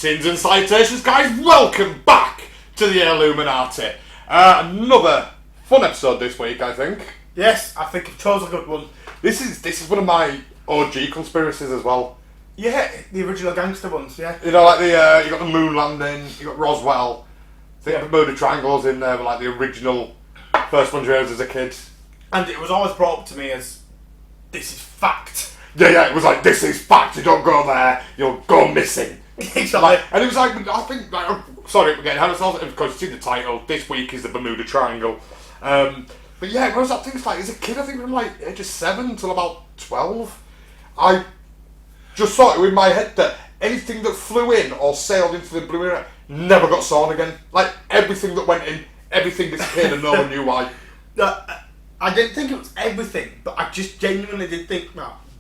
Sightings and citations, guys. Welcome back to the ALEuminati. Another fun episode this week, I think. Yes, I think I've chosen a good one. This is one of my OG conspiracies as well. Yeah, the original gangster ones, yeah. You know, like you got the moon landing, you got Roswell, I think the Bermuda Triangle's in there, but like the original first ones you heard as a kid. And it was always brought up to me as, this is fact. Yeah, it was like, this is fact, you don't go there, you'll go missing. Exactly. And it was like, I think, sorry again, because you see the title, this week is the Bermuda Triangle. But yeah, it was that things like, as a kid, I think from like age of 7 until about 12, I just thought it in my head that anything that flew in or sailed into the blue area never got sawn again. Like, everything that went in, everything disappeared and no one knew why. I didn't think it was everything, but I just genuinely did think,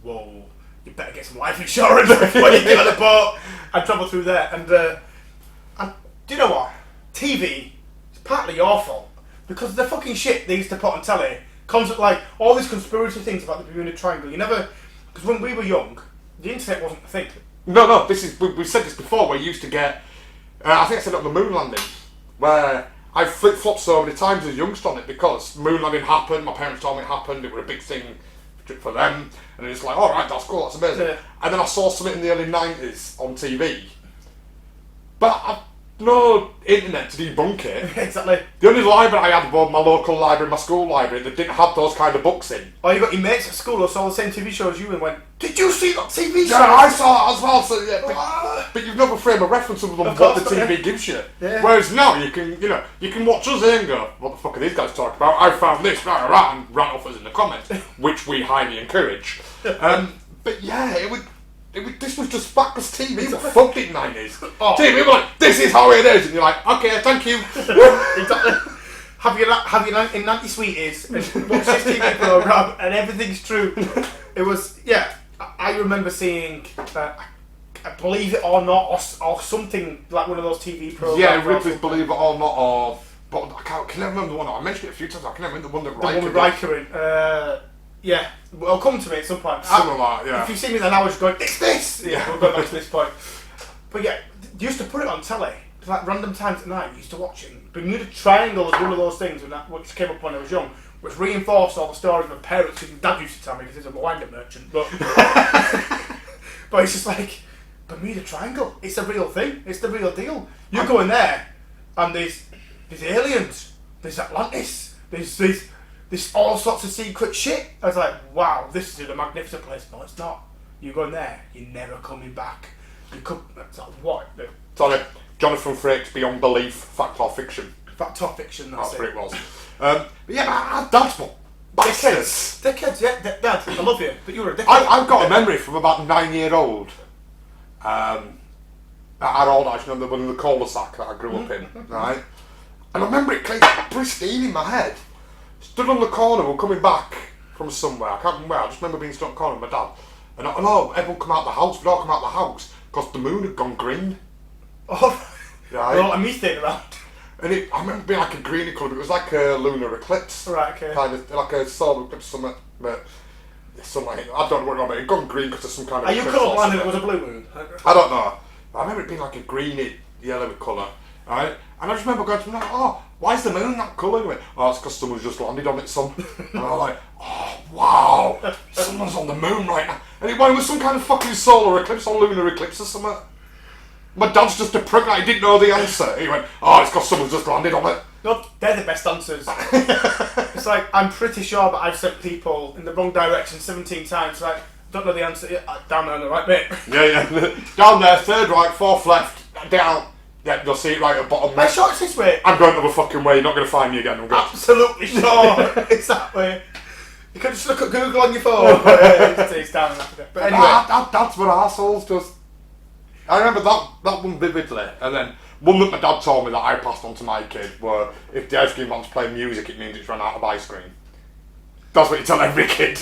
whoa, you better get some life insurance before you get on the boat and travel through there. And do you know what? TV is partly your fault. Because the fucking shit they used to put on telly, like all these conspiracy things about the Bermuda Triangle, because when we were young, the internet wasn't a thing. No, we've said this before, where you used to get, I think I said it on the moon landing, where I flip-flopped so many times as a youngster on it because moon landing happened, my parents told me it happened, it was a big thing for them, and it's like, alright, that's cool, that's amazing. Yeah. And then I saw something in the early 90s on TV, but I've no internet to debunk it. Exactly. The only library I had was my local library, my school library, that didn't have those kind of books in. Or you got your mates at school who saw the same TV show as you and went, did you see that TV show? Yeah, I saw it as well. So yeah, but you've never framed a reference of what the TV gives you. Yeah. Whereas now you can watch us here and go, what the fuck are these guys talking about? I found this, and rant off us in the comments, which we highly encourage. But yeah, this was just fact, because TV were fucked in 90s. Oh. TV were like, this is how it is, and you're like, okay, thank you. Exactly. Have your 90 sweeties and watch this TV program and everything's true. It was, yeah, I remember seeing, Believe It or Not, or something like one of those TV programs. Yeah, Ripley's Believe It or Not, but I can never remember the one. I mentioned it a few times. I can never remember the one that Riker. The one with Riker in. Yeah, it'll come to me at some point. Something like that, yeah. If you see me then I was going, it's this! Yeah. We'll go back to this point. But yeah, they used to put it on telly. Like random times at night, you used to watch it. Bermuda Triangle was one of those things which came up when I was young, which reinforced all the stories my parents, because Dad used to tell me because he's a wind-up merchant. But but it's just like, Bermuda Triangle, it's a real thing. It's the real deal. You go in there, and there's aliens, there's Atlantis, there's all sorts of secret shit. I was like, wow, this is a magnificent place. No, it's not. You go in there, you're never coming back. It's like, what? Sorry, Jonathan Frakes, Beyond Belief, Fact or Fiction. Fact or Fiction, that's what it was. But yeah, that's what. Dickheads, yeah, Dad, I love you, but you were a dickhead. I've got a memory from about 9-year-old. At our old house, you know, the one in the cul-de-sac that I grew up in, right? And I remember it clear, pristine in my head. Stood on the corner, we're coming back from somewhere, I can't remember where, I just remember being stood on the corner with my dad. And everyone come out the house, we'd all come out the house, because the moon had gone green. Oh, right? Well, me staying around. And I remember being like a greeny colour, but it was like a lunar eclipse. Right, okay. Kind of, like a solar eclipse, something, but something, I don't know what it was, but it had gone green because of some kind of... Are you colourblind and it was a blue moon? I don't know. I remember it being like a greeny, yellow colour, right? And I just remember going to them like, oh, why is the moon that colour? And I went, oh, it's because someone's just landed on it, son. And I was like, oh, wow, someone's on the moon right now. And it was some kind of fucking solar eclipse or lunar eclipse or something. My dad's just a prick, like, he didn't know the answer. He went, oh, it's because someone's just landed on it. No, they're the best answers. It's like, I'm pretty sure that I've sent people in the wrong direction 17 times, like, don't know the answer, down there on the right bit. Yeah. Down there, third right, fourth left, down. Yeah, you'll see it right at the bottom. My short's this way. I'm going the fucking way, you're not going to find me again. Absolutely sure. It's that way. You can just look at Google on your phone. It's down that bit. But anyway. That's what arseholes just... I remember that one vividly, and then one that my dad told me that I passed on to my kid were, if the ice cream man's playing music, it means it's run out of ice cream. That's what you tell every kid.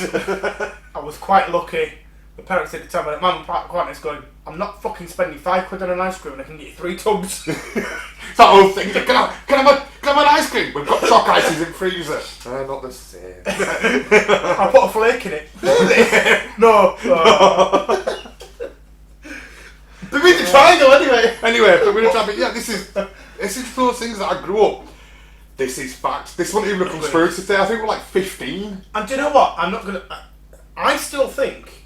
I was quite lucky. The parents didn't tell me that. Mum quite is going, I'm not fucking spending £5 on an ice cream and I can get you 3 tubs. It's that whole thing, can I have an ice cream? We've got choc ices in the freezer. Not the same. I put a flake in it. No. Bermuda Triangle anyway. Anyway, Bermuda Triangle. Yeah, this is one of those things that I grew up. This is fact. This wasn't even a conspiracy theory. I think we're like 15. And do you know what? I'm not gonna. I still think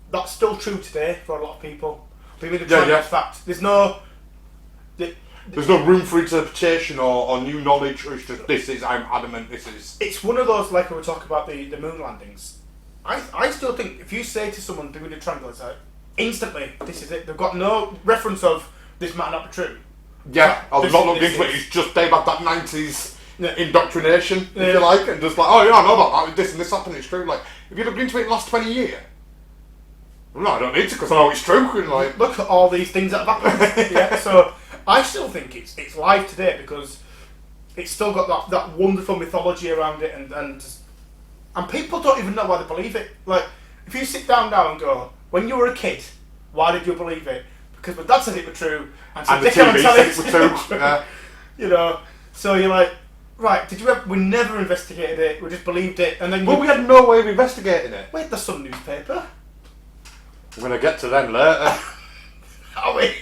that's still true today for a lot of people. Bermuda Triangle's fact. There's no room for interpretation or new knowledge. Or it's just this is. I'm adamant. This is. It's one of those like when we talk about the moon landings. I still think if you say to someone Bermuda Triangle, it's like instantly this is it. They've got no reference of this might not be true. Yeah, I've not looked into it. It's just they've had that 90s indoctrination, if you like, and just like, oh yeah, I know about that. This and this happened. It's true. Like, if you looked into it in the last 20 years, no, I don't need to because I know it's true. And like, look at all these things that have happened. Yeah, so I still think it's live today because it's still got that wonderful mythology around it, and people don't even know why they believe it. Like, if you sit down now and go, when you were a kid, why did you believe it? Because my dad said it was true, and so the TV said it was true. Yeah. You know, so you're like, right? Did you ever? We never investigated it. We just believed it, and then. Well, we had no way of investigating it. Wait, there's some newspaper. I'm gonna get to them later. Are we?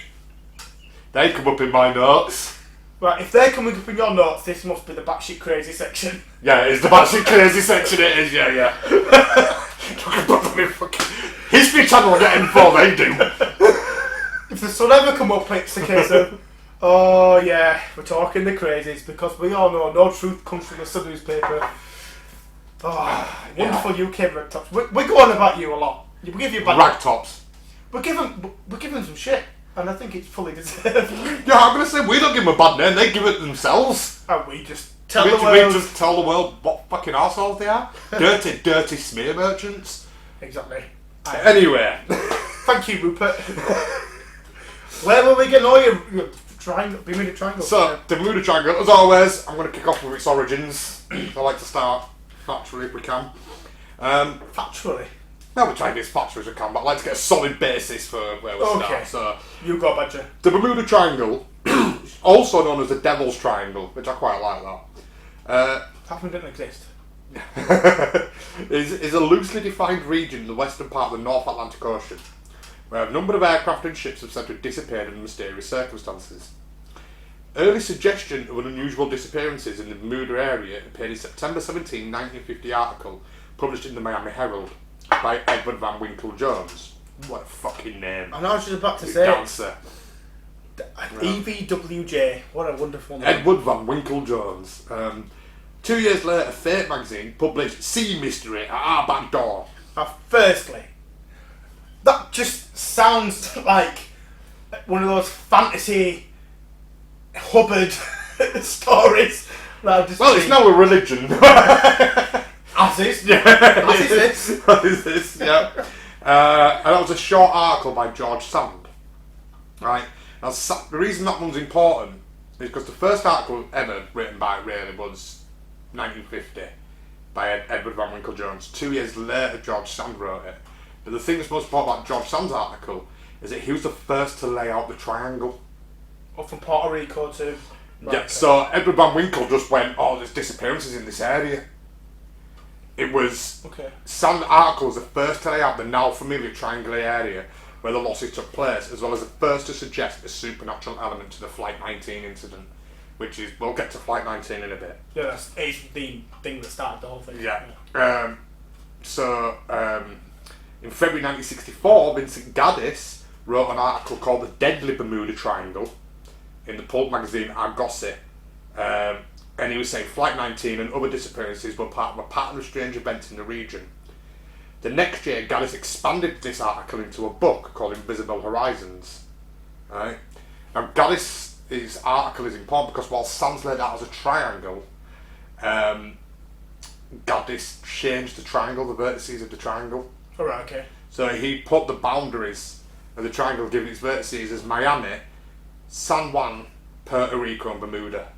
They come up in my notes. Right, if they're coming up in your notes, this must be the batshit crazy section. Yeah, it's the batshit crazy section. It is. Yeah. History Channel get info. They do. If the sun ever come up, it's the case of, oh yeah, we're talking the crazies because we all know no truth comes from the Sun newspaper. Oh, wonderful UK red tops. We go on about you a lot. We give you bad rag tops. We're giving some shit, and I think it's fully deserved. Yeah, I'm gonna say we don't give them a bad name; they give it themselves. And we just tell the world. We just tell the world what fucking arseholes they are. Dirty smear merchants. Exactly. Anyway, thank you, Rupert. Where will we get all your triangle? Bermuda Triangle. So, the Bermuda Triangle, as always, I'm going to kick off with its origins. I like to start factually if we can. Factually? No, we're trying to be as factual as we can, but I like to get a solid basis for where we start. So, you go, Badger. The Bermuda Triangle, also known as the Devil's Triangle, which I quite like that. That one didn't exist. is a loosely defined region in the western part of the North Atlantic Ocean, where a number of aircraft and ships have said to have disappeared in mysterious circumstances. Early suggestion of unusual disappearances in the Bermuda area appeared in September 17, 1950 article published in the Miami Herald by Edward Van Winkle Jones. What a fucking name. I know I was just about to say dancer. EVWJ, what a wonderful name. Edward Van Winkle Jones. 2 years later, Fate magazine published Sea Mystery at Our Back Door. Firstly, that just sounds like one of those fantasy Hubbard stories. Well, it's now a religion. As is. Yeah. As is this. As is this, yeah. And that was a short article by George Sand. Right? Now, the reason that one's important is because the first article ever written by it really was 1950 by Edward Van Winkle Jones. 2 years later, George Sand wrote it. But the thing that's most important about George Sand's article is that he was the first to lay out the triangle. Up from Puerto Rico to... Right, yeah, so Edward Van Winkle just went, oh, there's disappearances in this area. It was... Okay. Sand's article was the first to lay out the now familiar triangular area where the losses took place, as well as the first to suggest a supernatural element to the Flight 19 incident, which is, we'll get to Flight 19 in a bit. Yeah, that's the thing that started the whole thing. Yeah. In February 1964, Vincent Gaddis wrote an article called The Deadly Bermuda Triangle in the pulp magazine Argosy, and he was saying Flight 19 and other disappearances were part of a pattern of strange events in the region. The next year, Gaddis expanded this article into a book called Invisible Horizons. Right? Now, Gaddis' article is important because while Sand's laid out as a triangle, Gaddis changed the triangle, the vertices of the triangle. Alright, okay. So he put the boundaries of the triangle, given its vertices, as Miami, San Juan, Puerto Rico, and Bermuda.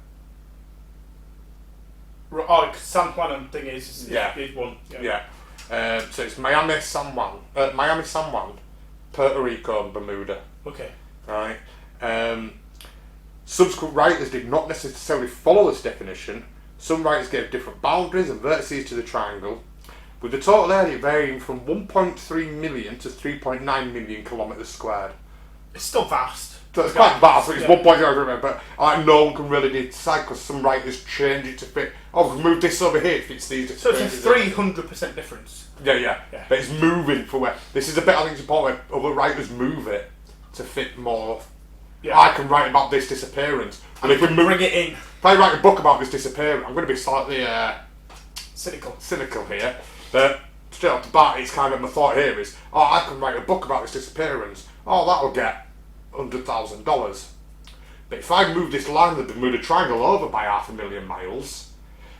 Oh, San Juan thing is one. Yeah. So it's Miami, San Juan, Puerto Rico, and Bermuda. Okay. Right. Subsequent writers did not necessarily follow this definition. Some writers gave different boundaries and vertices to the triangle, with the total area varying from 1.3 million to 3.9 million kilometres squared. It's still vast. So it's quite vast, but it's 1.0, but no one can really decide because some writers change it to fit. Oh, we've moved this over here, it fits these. So it's a 300% difference. Yeah. But it's moving for where. This is a bit I think it's important where other writers move it to fit more. Yeah. I can write about this disappearance. And if we bring it in. If I write a book about this disappearance, I'm going to be slightly cynical here. But straight off the bat, it's kind of my thought here is, I can write a book about this disappearance. That'll get $100,000. But if I move this line of the Bermuda Triangle over by 500,000 miles,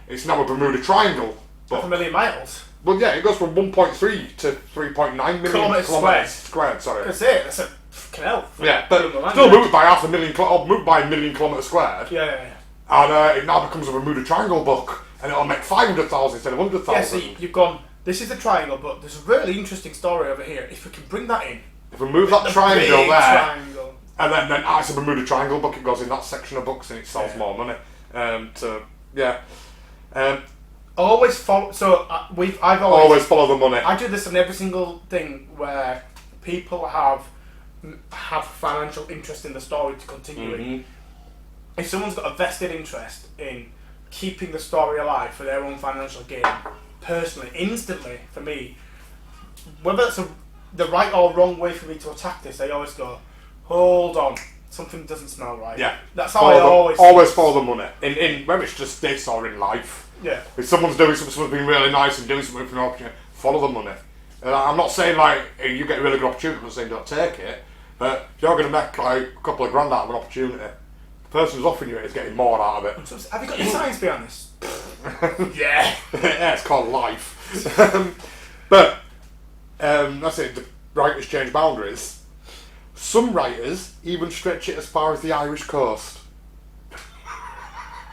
it's now a Bermuda Triangle book. 500,000 miles? Well, yeah, it goes from 1.3 to 3.9 million kilometres squared. Sorry. That's it. That's a canal. Yeah, but still move it by 500,000, or move by 1,000,000 kilometres squared. Yeah. And it now becomes a Bermuda Triangle book, and it'll make 500,000 instead of 100,000. Yeah, see, you've gone. This is the triangle, but there's a really interesting story over here. If we can bring that in. If we move that triangle there, triangle. and then it's a Bermuda Triangle book, it goes in that section of books and it sells more money. Always follow. So I've always follow the money. I do this on every single thing where people have financial interest in the story to continue. Mm-hmm. If someone's got a vested interest in keeping the story alive for their own financial gain, personally, instantly, for me, whether it's the right or wrong way for me to attack this, I always go, hold on, something doesn't smell right. Yeah. That's how I always follow the money. In whether it's just this or in life. Yeah. If someone's doing something, someone's being really nice and doing something for an opportunity, follow the money. I'm not saying you get a really good opportunity, I'm not saying don't take it, but if you're going to make a couple of grand out of an opportunity, the person who's offering you it is getting more out of it. So, have you got any science behind this? Yeah, it's called life. But that's it. The writers change boundaries. Some writers even stretch it as far as the Irish coast.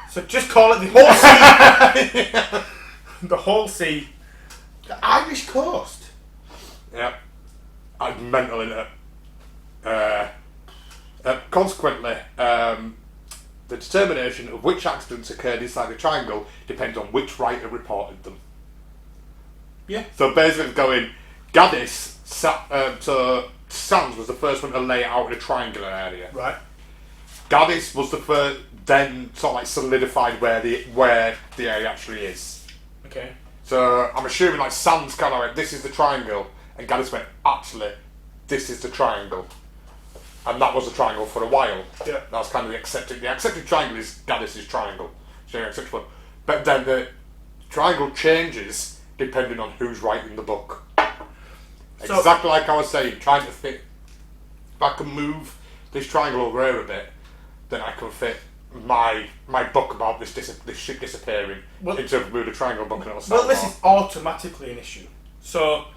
So just call it the whole sea. The whole sea. The Irish coast. Yep. I'm mental in it. Consequently, the determination of which accidents occurred inside the triangle depends on which writer reported them. Yeah. So basically, going Gaddis. So Sands was the first one to lay it out in a triangular area. Right. Gaddis was the first, then sort of like solidified where the area actually is. Okay. So I'm assuming like Sands kind of went, this is the triangle, and Gaddis went, actually, this is the triangle. And that was the triangle for a while. Yeah. That's kind of the accepted. The accepted triangle is Gaddis's triangle. So accepted one. But then the triangle changes depending on who's writing the book. So, exactly like I was saying, trying to fit. If I can move this triangle over here a bit, then I can fit my book about this ship disappearing into a Bermuda Triangle book, and it'll sell. Well, this is automatically an issue. So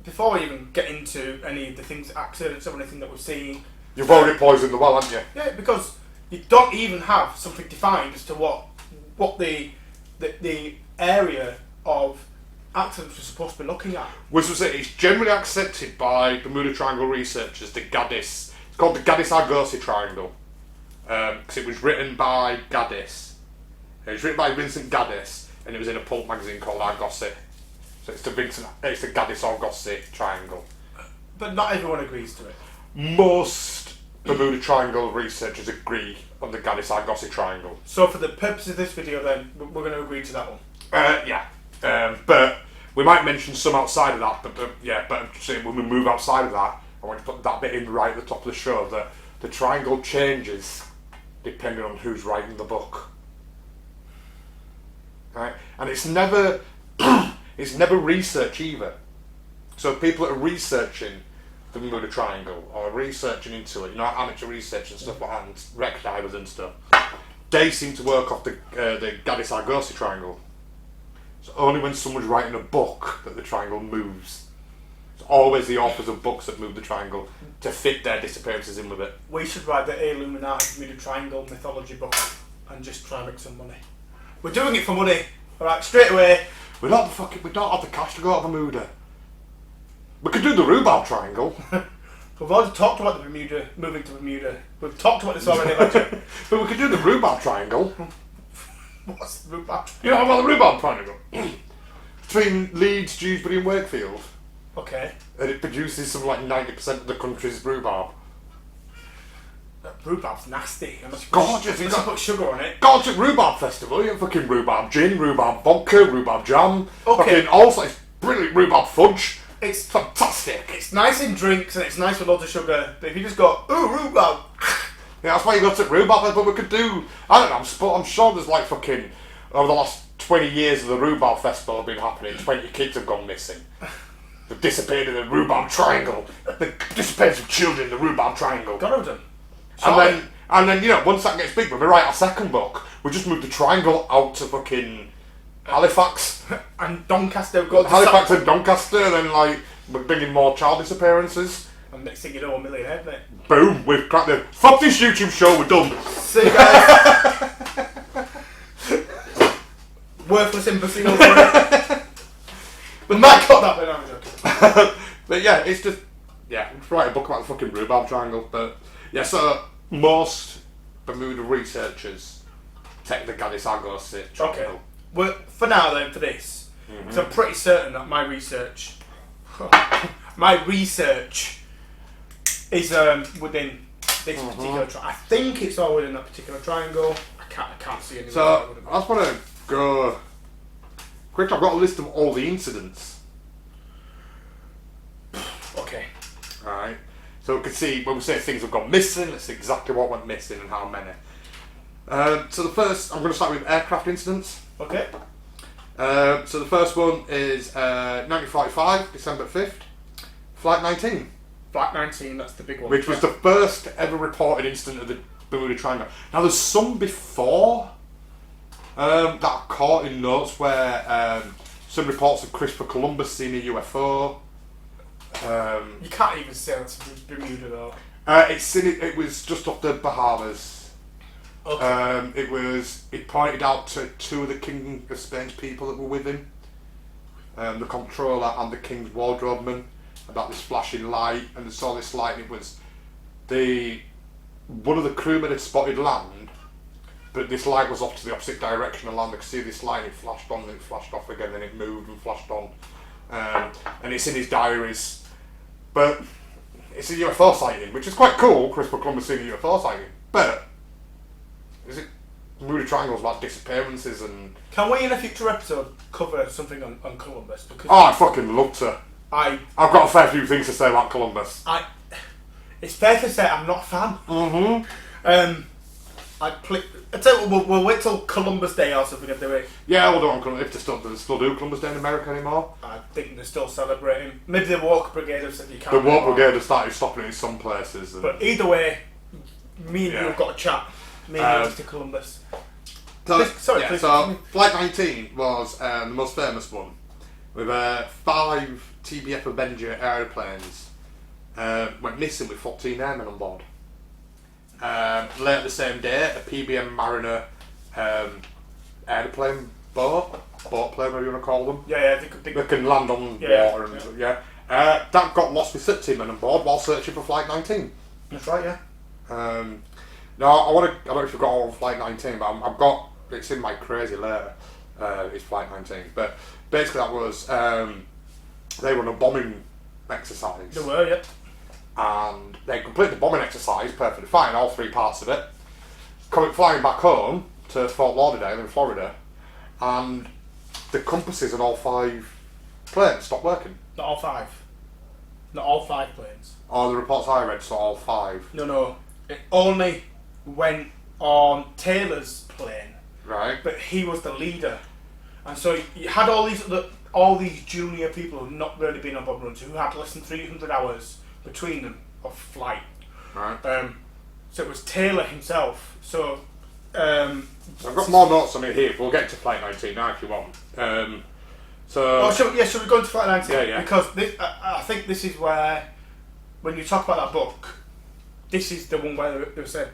before we even get into any of the things, accidents or anything that we've seen, you've already poisoned the well, haven't you? Yeah, because you don't even have something defined as to what the area of accidents we're supposed to be looking at. Which was it? It's generally accepted by Bermuda Triangle researchers. It's called the Gaddis-Argosy Triangle, because it was written by Gaddis. It was written by Vincent Gaddis, and it was in a pulp magazine called Argosy. So it's the Gaddis-Argosy Triangle. But not everyone agrees to it. Most Bermuda Triangle researchers agree on the Gaddis-Argosy Triangle. So for the purpose of this video, then we're going to agree to that one. Yeah. But we might mention some outside of that, but when we move outside of that, I want to put that bit in right at the top of the show, that the triangle changes depending on who's writing the book. Right? And it's never research either. So people that are researching the Bermuda Triangle or researching into it, amateur research and stuff like that, and wreck divers and stuff, they seem to work off the Gaddis-Argosy Triangle. So only when someone's writing a book that the triangle moves. It's always the authors of books that move the triangle to fit their disappearances in with it. We should write the ALEuminati Bermuda Triangle mythology book and just try and make some money. We're doing it for money. Alright, straight away. We don't have the cash to go to Bermuda. We could do the Rhubarb Triangle. We've already talked about moving to Bermuda. We've talked about this already. But we could do the Rhubarb Triangle. What's the Rhubarb Triangle? You know about the Rhubarb Triangle? Between Leeds, Dewsbury and Wakefield. Okay. And it produces something like 90% of the country's rhubarb. rhubarb's nasty. Gorgeous. Unless you put sugar on it. Gorgeous rhubarb festival. You have fucking rhubarb gin, rhubarb vodka, rhubarb jam. Okay. Fucking all sorts. Brilliant rhubarb fudge. It's fantastic. It's nice in drinks and it's nice with loads of sugar. But if you just go, ooh, rhubarb. Yeah, that's why you got to rhubarb. But we could do. I don't know. I'm sure there's like fucking over the last 20 years of the rhubarb festival have been happening. 20 kids have gone missing. They've disappeared in the rhubarb triangle. The disappearance of children in the rhubarb triangle. Got of them. And then, you know, once that gets big, when we write our second book, we just move the triangle out to fucking Halifax. And Doncaster. Halifax and Doncaster, then, like, we're bringing more child disappearances. And next thing you know, 1 million head, mate. Boom, we've cracked the... Fuck this YouTube show, we're done. See you guys. Worthless imbecile. But Matt got that bit, I'm joking. But yeah, it's just... Yeah, we should write a book about the fucking rhubarb triangle, but... Yeah, so most Bermuda researchers take the Gadis-Agos triangle. Okay. Well, for now then, for this, because I'm pretty certain that my research is within this particular triangle. I think it's all within that particular triangle. I can't see anything. So, I just want to go... Quick, I've got a list of all the incidents. Okay. Alright. So we can see, when we say things have gone missing, let's see exactly what went missing and how many. So the first, I'm going to start with aircraft incidents. Okay. So the first one is 1945, December 5th, Flight 19. Flight 19, that's the big one. Which was the first ever reported incident of the Bermuda Triangle. Now there's some before that are caught in notes where some reports of Christopher Columbus seeing a UFO. You can't even say that's Bermuda though. It was just off the Bahamas. Okay. It pointed out to two of the King of Spain's people that were with him, the controller and the King's wardrobeman, about this flashing light, and they saw this light. And it was one of the crewmen had spotted land, but this light was off to the opposite direction of land. They could see this light, and it flashed on, and it flashed off again, then it moved and flashed on, and it's in his diaries. But it's a UFO sighting, which is quite cool. Christopher Columbus seeing a UFO sighting, but is it Bermuda Triangle's about disappearances and... Can we in a future episode cover something on Columbus? Because I'd fucking love to. I've got a fair few things to say about Columbus. It's fair to say I'm not a fan. Mm-hmm. I tell you what, we'll wait till Columbus Day or something if they wait. Yeah, we'll do it on Columbus. If they still do Columbus Day in America anymore. I think they're still celebrating. Maybe the Walk Brigade have said you can't. The Walk Brigade have started stopping it in some places. But either way, me and you have got a chat. Me and you to Columbus. So, Please. Flight 19 was the most famous one, with 5 TBF Avenger aeroplanes went missing with 14 airmen on board. Later the same day, a PBM Mariner airplane boat plane, whatever you want to call them. Yeah, they can land on water and that got lost with 13 men on board while searching for Flight 19. That's right, yeah. Now I don't know if you've got all of Flight 19, but I've got, it's in my crazy later. It's Flight 19, but basically that was they were on a bombing exercise. They were, yeah. And they completed the bombing exercise perfectly fine, all 3 parts of it. Flying back home to Fort Lauderdale in Florida, and the compasses on all 5 planes stopped working. Not all 5. Not all 5 planes. Oh, the reports I read saw all 5. No. It only went on Taylor's plane. Right. But he was the leader. And so you had all these junior people who had not really been on bomb runs, who had less than 300 hours between them of flight. Right. So it was Taylor himself. So I've got more notes on it here. We'll get to Flight 19 now if you want. Should we go into Flight 19? Yeah. Because I think this is where, when you talk about that book, this is the one where they said,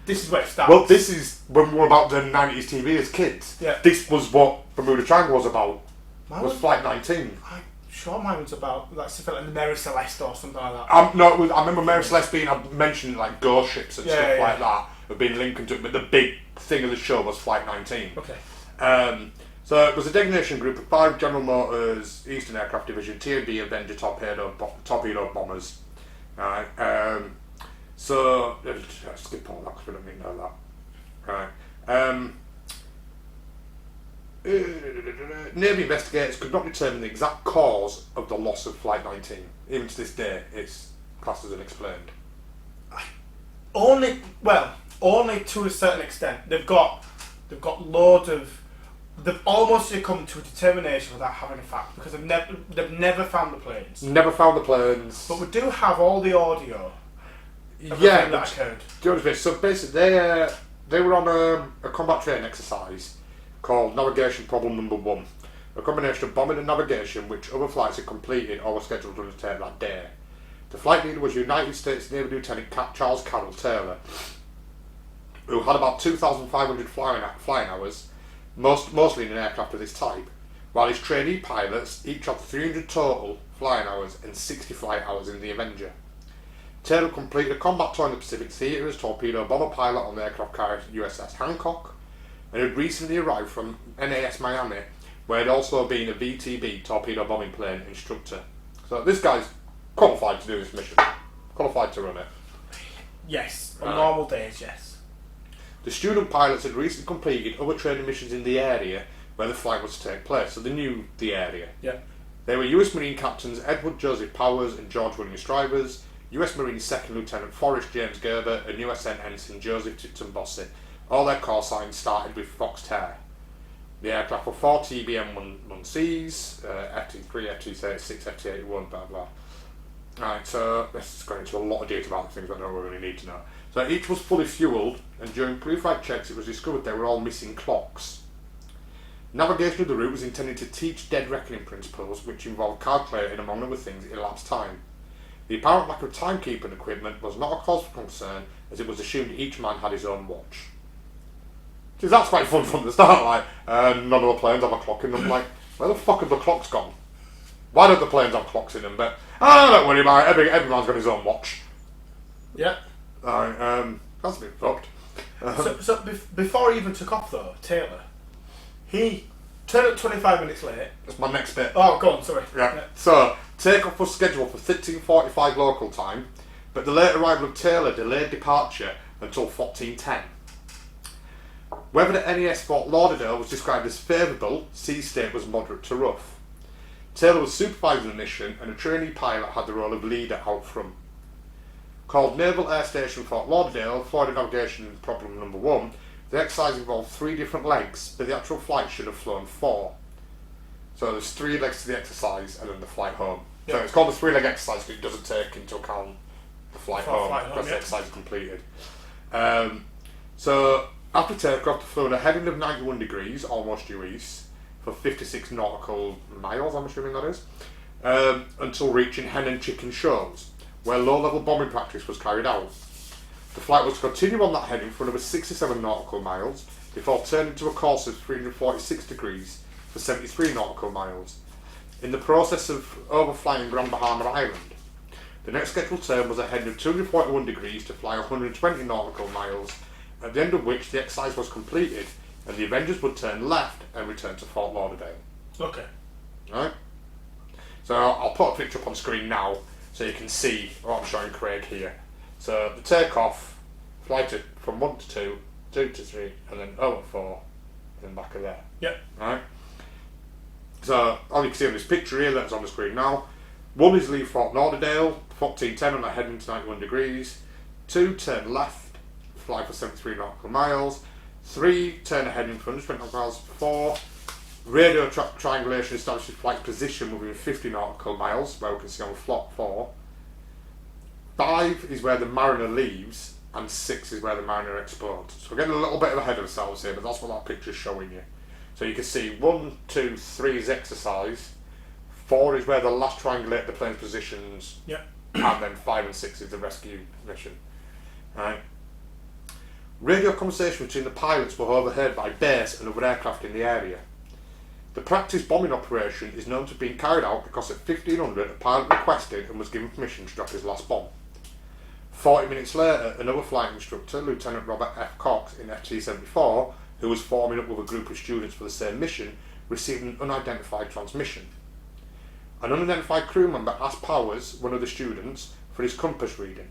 this is where it starts. Well, this is when we were about the 90s TV as kids. Yeah. This was what Bermuda Triangle was about. Was Flight 19. I'm sure mine was about something like the Mary Celeste or something like that. No, I remember Mary Celeste being, I mentioned like ghost ships and stuff like that, have been linked into it, but the big thing of the show was Flight 19. Okay. So it was a designation group of 5 General Motors Eastern Aircraft Division TMB Avenger torpedo bombers. Right. So, let's skip all that because we don't need to know that. Right. Navy investigators could not determine the exact cause of the loss of Flight 19. Even to this day, it's classed as unexplained. Only to a certain extent. They've got loads of. They've almost come to a determination without having a fact because they've never found the planes. Never found the planes. But we do have all the audio. Yeah, that occurred. So basically, they were on a combat training exercise called Navigation Problem Number 1, a combination of bombing and navigation which other flights had completed or were scheduled to undertake that day. The flight leader was United States Navy Lieutenant Charles Carroll Taylor, who had about 2,500 flying hours, mostly in an aircraft of this type, while his trainee pilots each had 300 total flying hours and 60 flight hours in the Avenger. Taylor completed a combat tour in the Pacific Theatre as torpedo bomber pilot on the aircraft carrier USS Hancock, and had recently arrived from NAS Miami, where he'd also been a VTB torpedo bombing plane instructor. So this guy's qualified to do this mission, qualified to run it. Yes, on normal days, yes. The student pilots had recently completed other training missions in the area where the flight was to take place, so they knew the area. Yeah. They were US Marine Captains Edward Joseph Powers and George William Strivers, US Marine Second Lieutenant Forrest James Gerber, and USN Ensign Joseph Tipton Bossy. All their call signs started with Fox Terror. The aircraft were 4 TBM-1Cs, FT3, FT36, FT81, blah blah. Alright, so let's go into a lot of detail about the things I don't really need to know. So each was fully fuelled, and during pre-flight checks it was discovered they were all missing clocks. Navigation of the route was intended to teach dead reckoning principles, which involved calculating, among other things, elapsed time. The apparent lack of timekeeping equipment was not a cause for concern, as it was assumed each man had his own watch. Because that's quite fun from the start, like, none of the planes have a clock in them, like, where the fuck have the clocks gone? Why don't the planes have clocks in them? But, don't worry about it, every man's got his own watch. Yeah. That's a bit fucked. So before he even took off though, Taylor, he turned up 25 minutes late. That's my next bit. Oh, go on, sorry. Yeah. So, takeoff was scheduled for 13:45 local time, but the late arrival of Taylor delayed departure until 14:10. Weather at NES Fort Lauderdale was described as favourable, sea state was moderate to rough. Taylor was supervising the mission, and a trainee pilot had the role of leader out front. Called Naval Air Station Fort Lauderdale, Florida Navigation Problem Number 1, the exercise involved 3 different legs, but the actual flight should have flown 4. So there's 3 legs to the exercise and then the flight home. So it's called the 3-leg exercise because it doesn't take into account the flight home because the exercise is completed. So after takeoff, they flew at a heading of 91 degrees, almost due east, for 56 nautical miles, I'm assuming that is, until reaching Hen and Chicken Shoals, where low-level bombing practice was carried out. The flight was to continue on that heading for another 67 nautical miles before turning to a course of 346 degrees for 73 nautical miles. In the process of overflying Grand Bahama Island, the next scheduled turn was a heading of 241 degrees to fly 120 nautical miles, at the end of which the exercise was completed and the Avengers would turn left and return to Fort Lauderdale. Okay. Right? So I'll put a picture up on screen now so you can see what I'm showing Craig here. So the takeoff, flight from 1 to 2, 2 to 3, and then over 4, and then back of there. Yep. Right? So all you can see on this picture here that's on the screen now, 1 is leave Fort Lauderdale, 14:10 on a heading to 91 degrees, 2 turn left, fly for 73 nautical miles, 3 turn a heading for 120 nautical miles, 4 radio triangulation establishes flight position within 50 nautical miles, where we can see on Flot 4. 5 is where the mariner leaves, and 6 is where the mariner explodes. So we're getting a little bit ahead of ourselves here, but that's what that picture's showing you. So you can see 1, 2, 3 is exercise, 4 is where the last triangulate the plane's positions, and then 5 and 6 is the rescue mission. Right. Radio conversation between the pilots were overheard by base and other aircraft in the area. The practice bombing operation is known to have been carried out because at 1500 a pilot requested and was given permission to drop his last bomb. 40 minutes later, another flight instructor, Lieutenant Robert F. Cox in FT-74, who was forming up with a group of students for the same mission, received an unidentified transmission. An unidentified crew member asked Powers, one of the students, for his compass reading.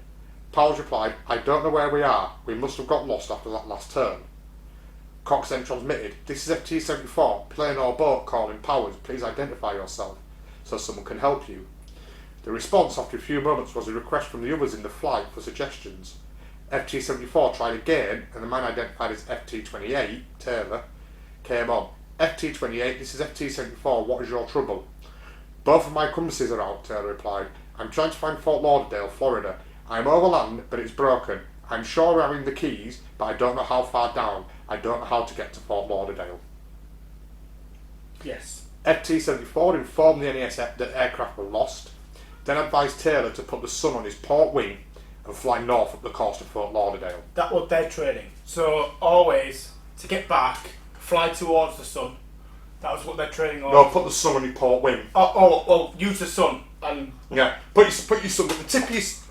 Powers replied, I don't know where we are. We must have got lost after that last turn. Cox then transmitted, this is FT-74, plane or boat calling Powers, please identify yourself so someone can help you. The response after a few moments was a request from the others in the flight for suggestions. FT-74 tried again, and the man identified as FT-28, Taylor, came on. FT-28, this is FT-74, what is your trouble? Both of my compasses are out, Taylor replied. I'm trying to find Fort Lauderdale, Florida. I'm over land, but it's broken. I'm sure we're having the keys, but I don't know how far down. I don't know how to get to Fort Lauderdale. Yes. FT-74 informed the NES that aircraft were lost, then advised Taylor to put the sun on his port wing and fly north up the coast of Fort Lauderdale. That was their training. So always, to get back, fly towards the sun. That was what they're training on. No, put the sun on your port wing. Use the sun and yeah. Put your sun at the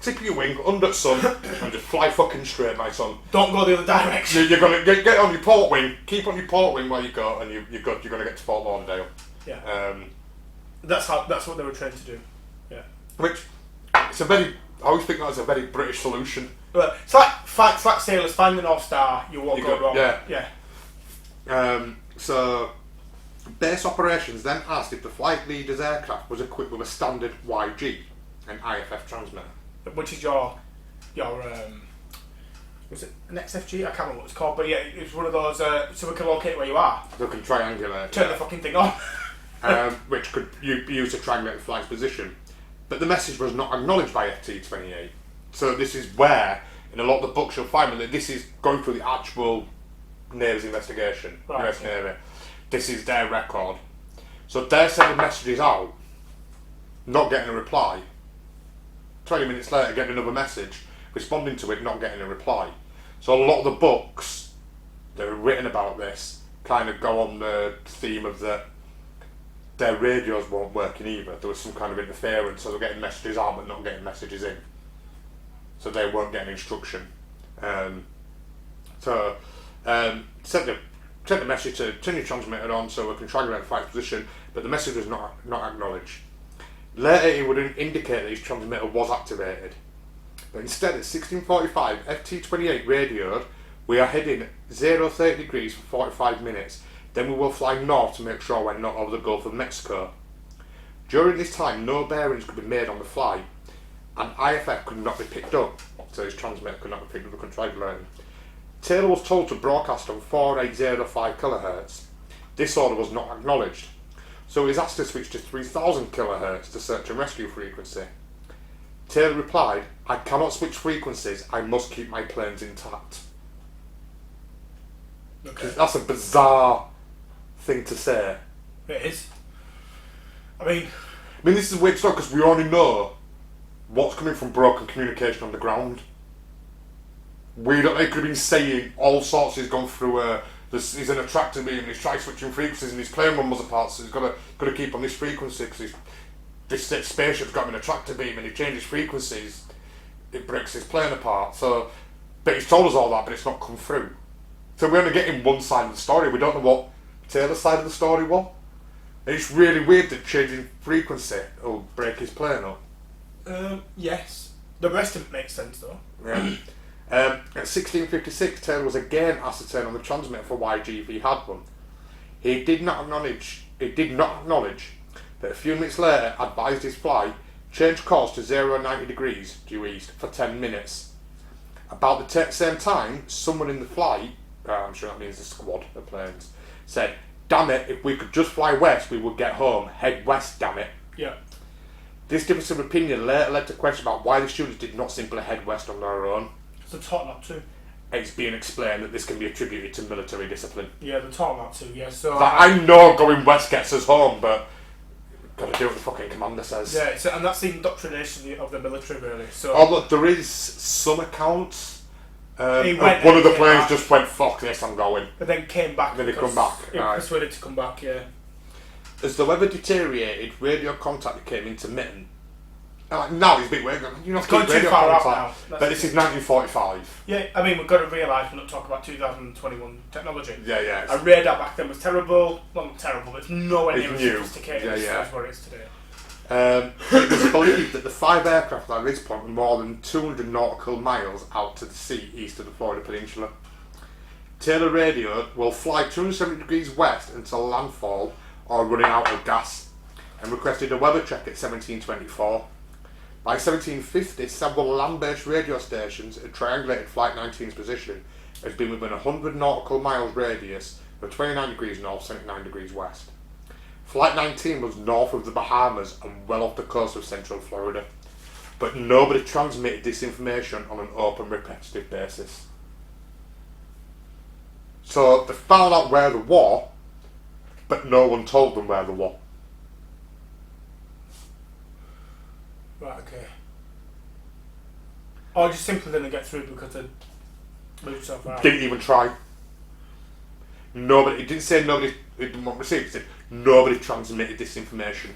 tip of your wing under the sun and just fly fucking straight, my son. Don't go the other direction. You're gonna get on your port wing. Keep on your port wing while you go, and you're good. You're gonna get to Fort Lauderdale. Yeah. That's what they were trained to do. Yeah. Which it's a very. I always think that's a very British solution. But it's like sailors find the North Star. You won't go wrong. Yeah. Yeah. So. Base operations then asked if the flight leader's aircraft was equipped with a standard YG, an IFF transmitter. Which is your was it an XFG? I can't remember what it's called, but yeah, it's one of those so we can locate where you are. So we can triangulate. Turn the fucking thing on. Which could be used to triangulate the flight's position. But the message was not acknowledged by FT-28. So this is where, in a lot of the books you'll find that this is going through the actual Navy's investigation, right, US Navy. This is their record. So they're sending messages out, not getting a reply. 20 minutes later, getting another message, responding to it, not getting a reply. So a lot of the books that are written about this kind of go on the theme of that their radios weren't working either. There was some kind of interference, so they're getting messages out but not getting messages in. So they weren't getting instruction. Sent the message to turn your transmitter on so we can triangulate the flight's position, but the message was not acknowledged. Later it would indicate that his transmitter was activated. But instead at 16:45, FT-28 radioed, we are heading 0-30 degrees for 45 minutes, then we will fly north to make sure we're not over the Gulf of Mexico. During this time no bearings could be made on the flight, and IFF could not be picked up, so his transmitter could not be picked up, we could triangulate. Taylor was told to broadcast on 4805 kHz. This order was not acknowledged, so he was asked to switch to 3000 kHz to search and rescue frequency. Taylor replied, I cannot switch frequencies, I must keep my planes intact. Okay. That's a bizarre thing to say. It is. I mean, this is a weird stuff because we already know what's coming from broken communication on the ground. They could have been saying all sorts. He's gone through he's an attractor beam and he's tried switching frequencies and his plane rumble's apart, so he's got to keep on this frequency because this spaceship's got him an attractor beam and he changes frequencies, it breaks his plane apart. So, but he's told us all that, but it's not come through. So we're only getting one side of the story. We don't know what Taylor's side of the story was. And it's really weird that changing frequency will break his plane up. Yes. The rest of it makes sense though. Yeah. At 16:56, Taylor was again asked to turn on the transmitter for YG if he had one. He did not acknowledge that a few minutes later advised his flight change course to 0-90 degrees due east for 10 minutes. About the same time, someone in the flight, I'm sure that means the squad of planes, said, damn it, if we could just fly west we would get home, head west damn it. Yeah. This difference of opinion later led to question about why the students did not simply head west on their own. They're taught not to. It's being explained that this can be attributed to military discipline. Yeah, they're taught not to, yeah. So I know going west gets us home, but gotta do what the fucking commander says. Yeah, and that's the indoctrination of the military, really. So. Oh look, there is some accounts. One of the planes just went, fuck this, I'm going. But then came back. Then they come back. It persuaded to come back, yeah. As the weather deteriorated, radio contact became intermittent. Now it's a bit weird. You're not going too far out now. But this is 1945. Yeah, I mean, we've got to realise we're not talking about 2021 technology. Yeah. A radar back then was terrible. Well, not terrible, but it's nowhere near as new. sophisticated as what it is today. It was believed that the 5 aircraft at this point were more than 200 nautical miles out to the sea east of the Florida Peninsula. Taylor radioed, "Will fly 270 degrees west until landfall or running out of gas," and requested a weather check at 1724. By 1750, several land-based radio stations had triangulated Flight 19's position as being within a 100 nautical miles radius of 29 degrees north, 79 degrees west. Flight 19 was north of the Bahamas and well off the coast of central Florida, but nobody transmitted this information on an open, repetitive basis. So they found out where they were, but no one told them where they were. Right, okay. Or just simply didn't get through because they moved so far. Didn't even try. Nobody. It didn't say nobody. It didn't want to receive. It said nobody transmitted this information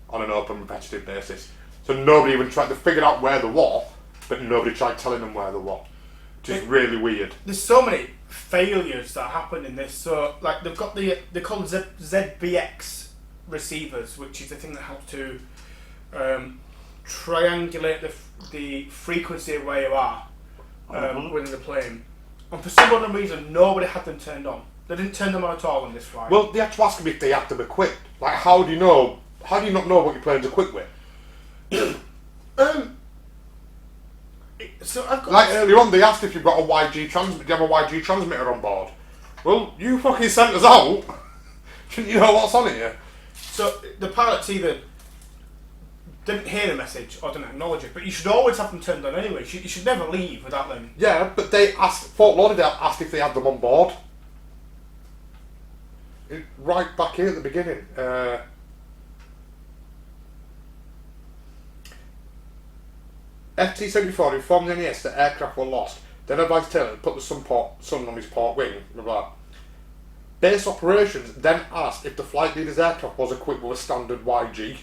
on an open, repetitive basis. So nobody even tried. They figured out where they were, but nobody tried telling them where they were, which is really weird. There's so many failures that happen in this. So, like, they've got they're called ZBX receivers, which is the thing that helps to triangulate the frequency of where you are within the plane. And for some other reason, nobody had them turned on. They didn't turn them on at all on this flight. Well, they had to ask them if they had them equipped. Like, how do you know? How do you not know what your plane's equipped with? So I've got like earlier on, they asked if you've got a YG transmitter. Do you have a YG transmitter on board? Well, you fucking sent us out. Shouldn't you know what's on here? So the pilots either didn't hear the message or didn't acknowledge it, but you should always have them turned on anyway. You should never leave without them. Yeah, but they asked. Fort Lauderdale asked if they had them on board. Right back here at the beginning. FT-74 informed the NES that aircraft were lost, then advised Taylor to put the sun on his port wing, blah blah. Base operations then asked if the flight leader's aircraft was equipped with a standard YG,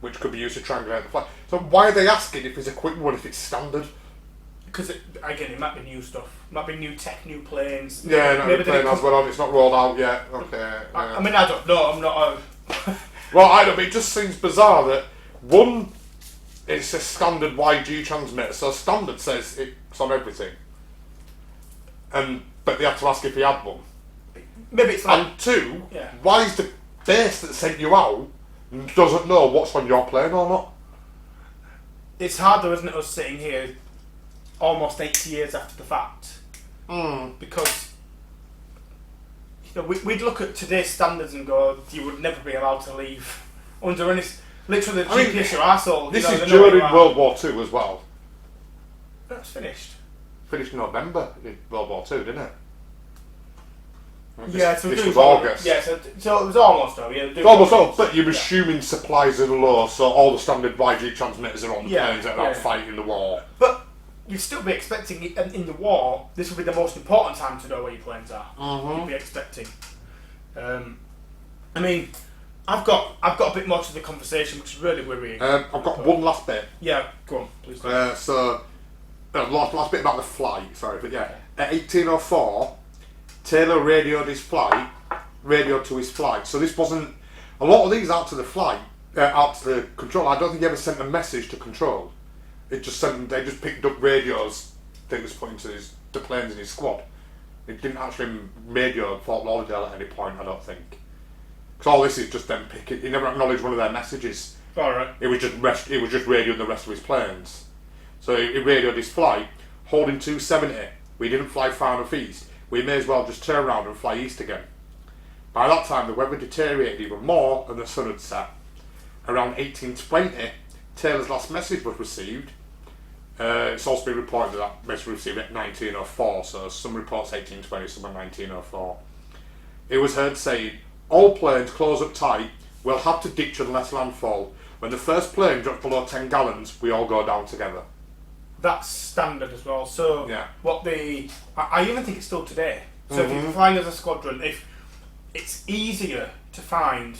which could be used to triangulate the flight. So why are they asking if it's equipped with one if it's standard? Because, again, it might be new stuff. It might be new tech, new planes. Yeah, maybe the plane has one on, it's not rolled out yet. Okay. I mean, I don't know, I'm not Well, I don't know, it just seems bizarre that one, it's a standard YG transmitter, so standard says it's on everything. But they had to ask if he had one. Maybe it's like... And two, why is the base that sent you out doesn't know what's on your plane or not? It's hard though, isn't it, us sitting here almost 80 years after the fact. Because you know, we'd look at today's standards and go, you would never be allowed to leave under any... Literally, the GPS your arsehole. This is during World War II as well. That's finished. Finished in November in World War II, didn't it? Yeah, so this was August. Yeah, so it was almost over. Yeah, almost over, but you're assuming supplies are low, so all the standard YG transmitters are on the planes that are out fighting the war. But you'd still be expecting, in the war, this would be the most important time to know where your planes are. You'd be expecting. I mean, I've got a bit more to the conversation, which is really worrying. I've got one last bit. Yeah, go on, please. Last bit about the flight. Sorry, but yeah, at 1804, Taylor radioed to his flight. So this wasn't a lot of these out to the flight, out to the control. I don't think he ever sent a message to control. It just sent. They just picked up radios that was put into the planes in his squad. It didn't actually radio Fort Lauderdale at any point. I don't think. Because all this is just them picking. He never acknowledged one of their messages. All right. It was just radioing the rest of his planes. So he radioed his flight, holding 270. We didn't fly far enough east. We may as well just turn around and fly east again. By that time, the weather deteriorated even more and the sun had set. Around 1820, Taylor's last message was received. It's also been reported that message was received at 1904, so some reports 1820, some are 1904. It was heard saying, "All planes close up tight, we'll have to ditch unless landfall. When the first plane drops below 10 gallons, we all go down together." That's standard as well. So I even think it's still today. So if you're flying as a squadron, if it's easier to find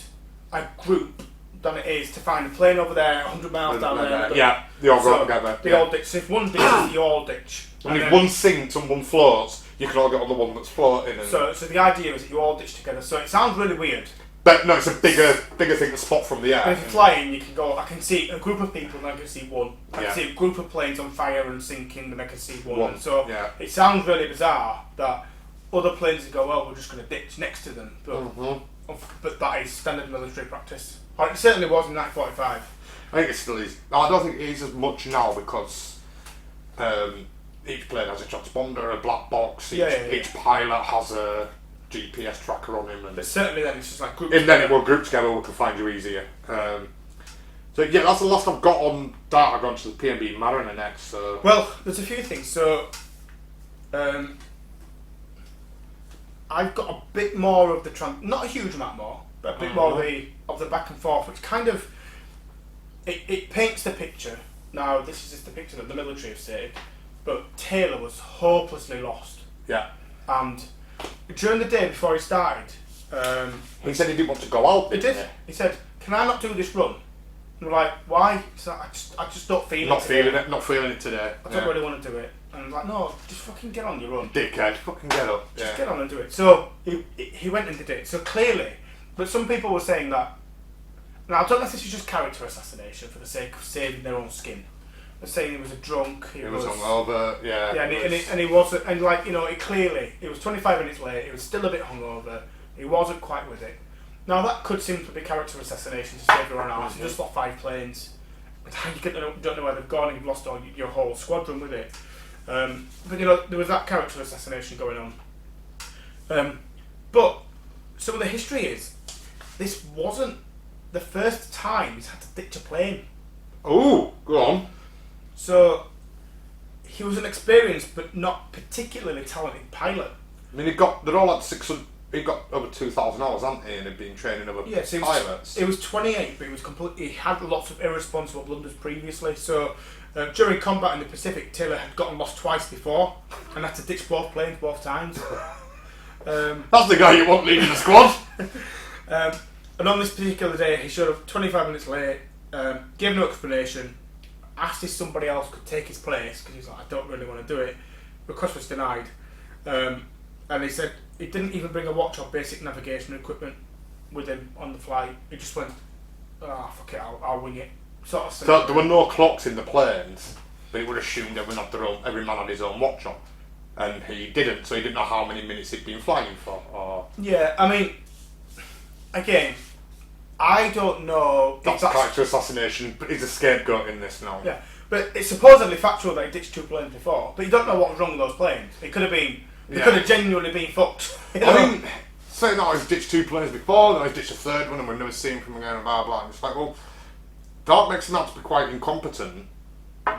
a group than it is to find a plane over there 100 miles down there. Yeah, they all go together. They all ditch. So if one ditches, you all ditch. And if one sinks and one floats, you can all get on the one that's floating. So the idea is that you all ditch together. So it sounds really weird. But no, it's a bigger thing to spot from the air. And if you're flying, you can go. I can see a group of people, and I can see one. I can Yeah. see a group of planes on fire and sinking, and I can see one. One, And so yeah. it sounds really bizarre that other planes would go, well, we're just going to ditch next to them. But that is standard military practice. Or it certainly was in 1945. I think it still is. I don't think it is as much now because each plane has a transponder, a black box. Each pilot has a GPS tracker on him, But certainly then it's just like group. and then it will group together. We can find you easier. So yeah, that's the last I've got on that. I've gone to the PNB Mariner next. So Well, there's a few things. So I've got a bit more of the not a huge amount more, but a bit more of the back and forth, which kind of it paints the picture. Now this is just the picture that the military have said, but Taylor was hopelessly lost. yeah, And during the day before he started, he said he didn't want to go out. he did. He said, "Can I not do this run?" And we're like, "Why?" He said, I just don't feel it. Not feeling it today. I don't really want to do it. And I'm like, "No, just fucking get on your run. Dickhead, fucking get up." Just get on and do it." So he went and did it. So clearly, but some people were saying that. Now I don't know if this is just character assassination for the sake of saving their own skin. They're saying he was a drunk. He was hungover. Yeah. Yeah, and he wasn't, and like it was 25 minutes late. He was still a bit hungover. He wasn't quite with it. Now that could simply be character assassination to save everyone else. You just lost 5 planes. You don't know where they've gone. And you've lost your whole squadron with it. But there was that character assassination going on. But some of the history is this wasn't the first time he's had to ditch a plane. Oh, go on. So he was an experienced but not particularly talented pilot. I mean, they're all at 600. He got over 2,000 hours, hasn't he? And he'd been training other pilots. It was 28, but he had lots of irresponsible blunders previously. So during combat in the Pacific, Taylor had gotten lost twice before and had to ditch both planes both times. That's the guy you want leading the squad. And on this particular day, he showed up 25 minutes late, gave no explanation, asked if somebody else could take his place because he's like, I don't really want to do it. Request was denied, and he said he didn't even bring a watch or basic navigation equipment with him on the flight. He just went, fuck it, I'll wing it. Sort of. So there were no clocks in the planes, but it would assume every man had his own watch on, and he didn't. So he didn't know how many minutes he'd been flying for. Or yeah, I mean, again, I don't know. That's character assassination, but he's a scapegoat in this now. Yeah, but it's supposedly factual that he ditched 2 planes before, but you don't know what was wrong with those planes. It could have been, they could have genuinely been fucked. I mean, saying that he's ditched 2 planes before, then he's ditched a 3rd one, and we've never seen from him again, and blah blah. And it's like, well, that makes him out to be quite incompetent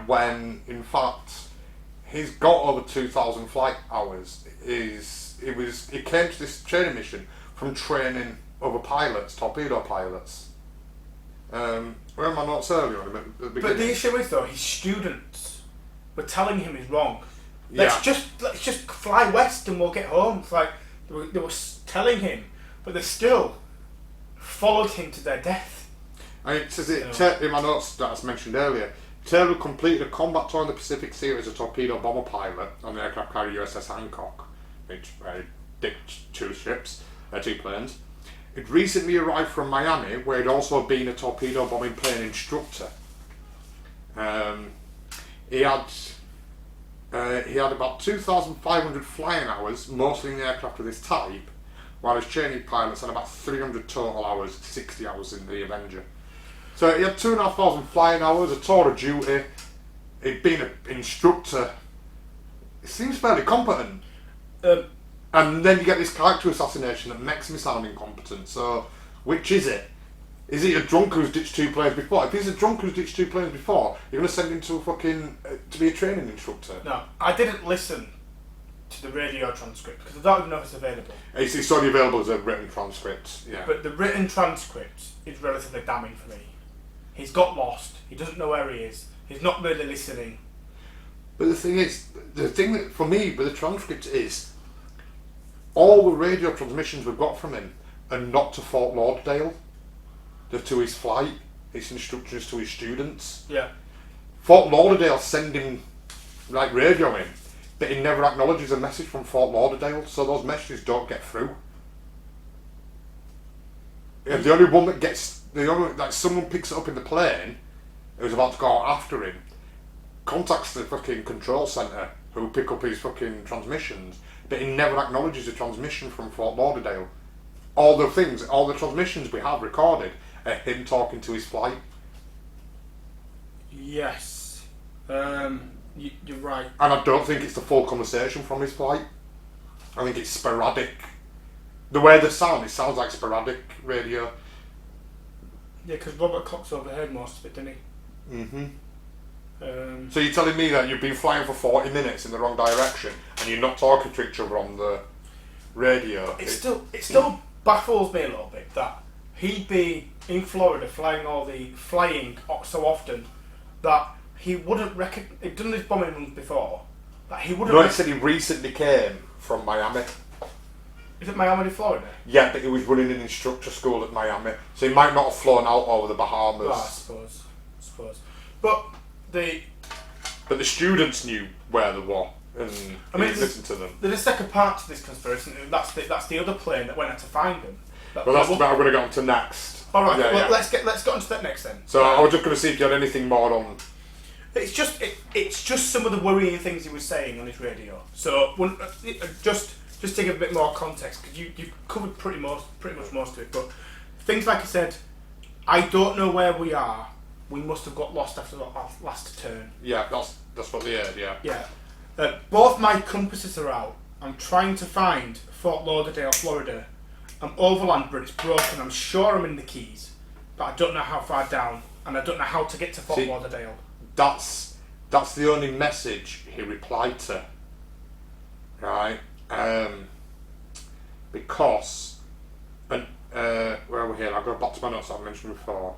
when, in fact, he's got over 2,000 flight hours. He came to this training mission from training other pilots, torpedo pilots. Where am I notes earlier at the beginning? But the issue is though, his students were telling him he's wrong. Let's just fly west and we'll get home. It's like they were telling him, but they still followed him to their death. And it says in my notes that I mentioned earlier, Taylor completed a combat tour in the Pacific Sea as a torpedo bomber pilot on the aircraft carrier USS Hancock, which ditched 2 planes. He'd recently arrived from Miami, where he'd also been a torpedo bombing plane instructor. He had about 2,500 flying hours, mostly in the aircraft of this type, while his training pilots had about 300 total hours, 60 hours in the Avenger. So he had 2,500 flying hours, a tour of duty. He'd been an instructor. He seems fairly competent. And then you get this character assassination that makes him sound incompetent. So, which is it? Is he a drunk who's ditched 2 planes before? If he's a drunk who's ditched 2 planes before, you're going to send him to to be a training instructor. No, I didn't listen to the radio transcript because I don't even know if it's available. It's only available as a written transcript, yeah. But the written transcript is relatively damning for me. He's got lost. He doesn't know where he is. He's not really listening. But the thing that for me with the transcript is, all the radio transmissions we've got from him are not to Fort Lauderdale. They're to his flight, his instructions to his students. Yeah. Fort Lauderdale send him, radio him, but he never acknowledges a message from Fort Lauderdale, so those messages don't get through. Yeah, the only one that gets someone picks it up in the plane who's about to go out after him, contacts the fucking control centre who pick up his fucking transmissions, but he never acknowledges the transmission from Fort Lauderdale. All the transmissions we have recorded are him talking to his flight. Yes. You're right. And I don't think it's the full conversation from his flight. I think it's sporadic. The way they sound, it sounds like sporadic radio. Yeah, because Robert Cox overheard most of it, didn't he? Mm-hmm. So you're telling me that you've been flying for 40 minutes in the wrong direction and you're not talking to each other on the radio? It still baffles me a little bit that he'd be in Florida flying so often that he wouldn't he'd done these bombing runs before, that he wouldn't... No, he said he recently came from Miami. Is it Miami, Florida? Yeah, but he was running an instructor school at Miami, so he might not have flown out over the Bahamas. Oh, I suppose. But the students knew where they were, and he listened to them. There's a second part to this conspiracy, and that's the other plane that went out to find them. Well, that's what I'm going to get on to next. All right, let's get on to that next then. So I was just going to see if you had anything more on... It's just some of the worrying things he was saying on his radio. So just to give a bit more context, because you've covered pretty much most of it. But things like I said, I don't know where we are. We must have got lost after the last turn. Yeah, that's what they heard. Yeah. Yeah. Both my compasses are out. I'm trying to find Fort Lauderdale, Florida. I'm overland, but it's broken. I'm sure I'm in the Keys, but I don't know how far down, and I don't know how to get to Fort Lauderdale. That's the only message he replied to, right? Because, where are we here? I'll go back to my notes I've mentioned before.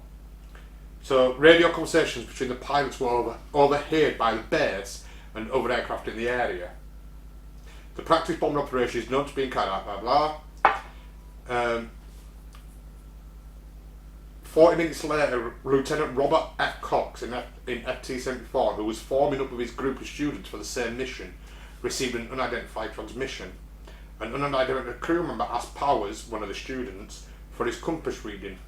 So, radio conversations between the pilots were overheard by the base and other aircraft in the area. The practice bombing operation is known to be carried out, blah blah. 40 minutes later, Lieutenant Robert F. Cox in FT-74, who was forming up with his group of students for the same mission, received an unidentified transmission. An unidentified crew member asked Powers, one of the students, for his compass reading.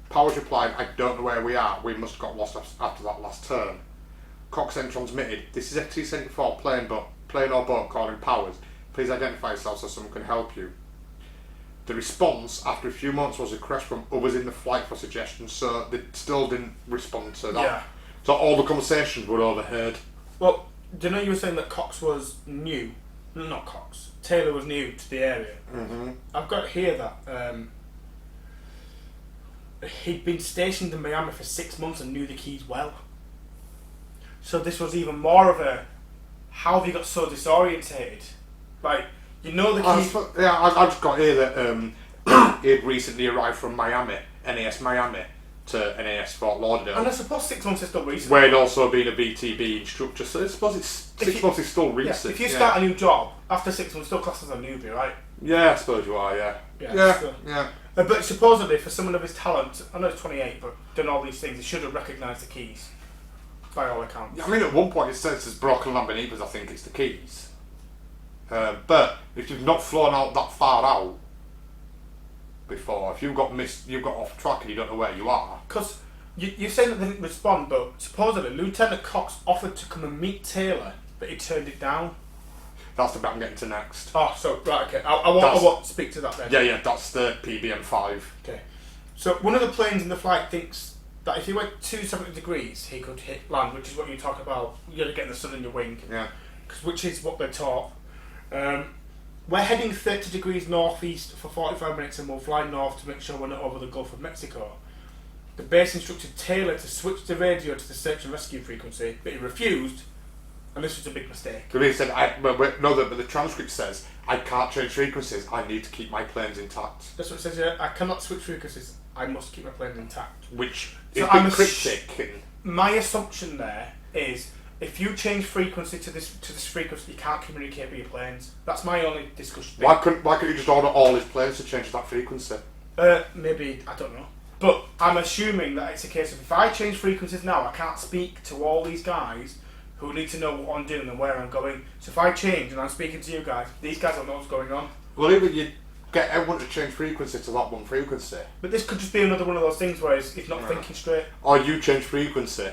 Powers replied, "I don't know where we are. We must have got lost after that last turn." Cox then transmitted, "This is FT-74 plane or boat calling Powers. Please identify yourself so someone can help you." The response after a few months was a request from others in the flight for suggestions, so they still didn't respond to that. Yeah. So all the conversations were overheard. Well, do you know you were saying that Cox was new? Not Cox. Taylor was new to the area. Mm-hmm. I've got here that he'd been stationed in Miami for 6 months and knew the Keys well. So this was even more of a, how have you got so disorientated? Like, you know the Keys... I've just got here that he had recently arrived from Miami, NAS Miami, to NAS Fort Lauderdale. And I suppose 6 months is still recent. Where he'd also been a VTB instructor, so I suppose it's 6 months is still recent. Yeah, if you start a new job, after 6 months, still classed as a newbie, right? Yeah, I suppose you are, yeah. Yeah. But supposedly, for someone of his talent, I know he's 28, but done all these things, he should have recognised the Keys, by all accounts. Yeah, I mean, at one point it says it's Broken Lambanitas, I think it's the Keys. But if you've not flown out that far out before, if you've got off track and you don't know where you are... Because you're saying that they didn't respond, but supposedly Lieutenant Cox offered to come and meet Taylor, but he turned it down. That's the bit I'm getting to next. Oh, so, right, okay. I want to speak to that then. Yeah, that's the PBM-5. Okay. So one of the planes in the flight thinks that if he went 270 degrees, he could hit land, which is what you talk about. You're getting the sun in your wing. Yeah. Which is what they're taught. We're heading 30 degrees northeast for 45 minutes and we'll fly north to make sure we're not over the Gulf of Mexico. The base instructed Taylor to switch the radio to the search and rescue frequency, but he refused, and this was a big mistake. But he said, but the transcript says, "I can't change frequencies, I need to keep my planes intact." That's what it says here, I cannot switch frequencies, I must keep my planes intact. Which is a bit cryptic. My assumption there is, if you change frequency to this frequency, you can't communicate with your planes. That's my only discussion. Why couldn't you just order all his planes to change that frequency? Maybe, I don't know. But I'm assuming that it's a case of, if I change frequencies now, I can't speak to all these guys who need to know what I'm doing and where I'm going. So if I change and I'm speaking to you guys, these guys don't know what's going on. Well, even get everyone to change frequency to that one frequency. But this could just be another one of those things where he's not thinking straight. Or you change frequency.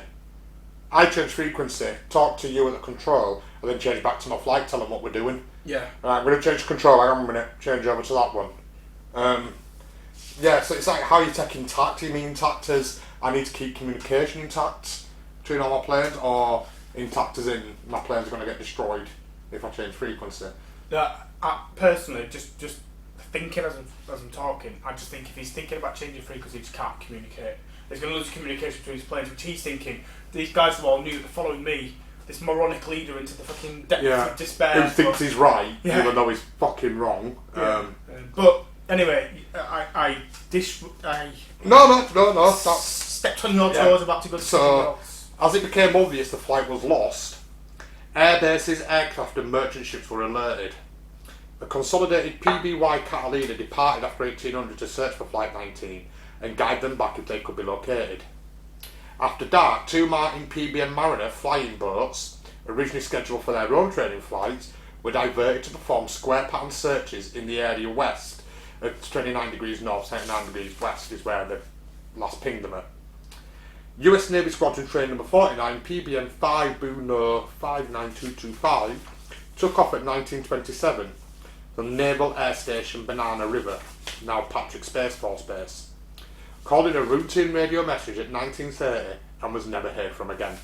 I change frequency, talk to you at the control, and then change back to my flight, tell them what we're doing. Yeah. Right, I'm going to change control, hang on a minute, change over to that one. Yeah, so it's like how you take intact. You mean intact as I need to keep communication intact between all my planes, or intact as in my planes are going to get destroyed if I change frequency? Yeah, I personally, just thinking as I'm talking, I just think if he's thinking about changing frequency, he just can't communicate. He's going to lose communication between his planes, which he's thinking, these guys have all knew they're following me, this moronic leader, into the fucking depths of despair. Who thinks he's right, even though he's fucking wrong. Yeah. But anyway, No. Stepped on your toes about to go to So, as it became obvious the flight was lost, air bases, aircraft and merchant ships were alerted. The consolidated PBY Catalina departed after 1800 to search for Flight 19 and guide them back if they could be located. After dark, 2 Martin PBM Mariner flying boats, originally scheduled for their own training flights, were diverted to perform square pattern searches in the area west at 29 degrees north, 79 degrees west is where they last pinged them at. US Navy Squadron Train number 49, PBM 5 Buno 59225, took off at 1927 from Naval Air Station Banana River, now Patrick Space Force Base, called in a routine radio message at 1930 and was never heard from again.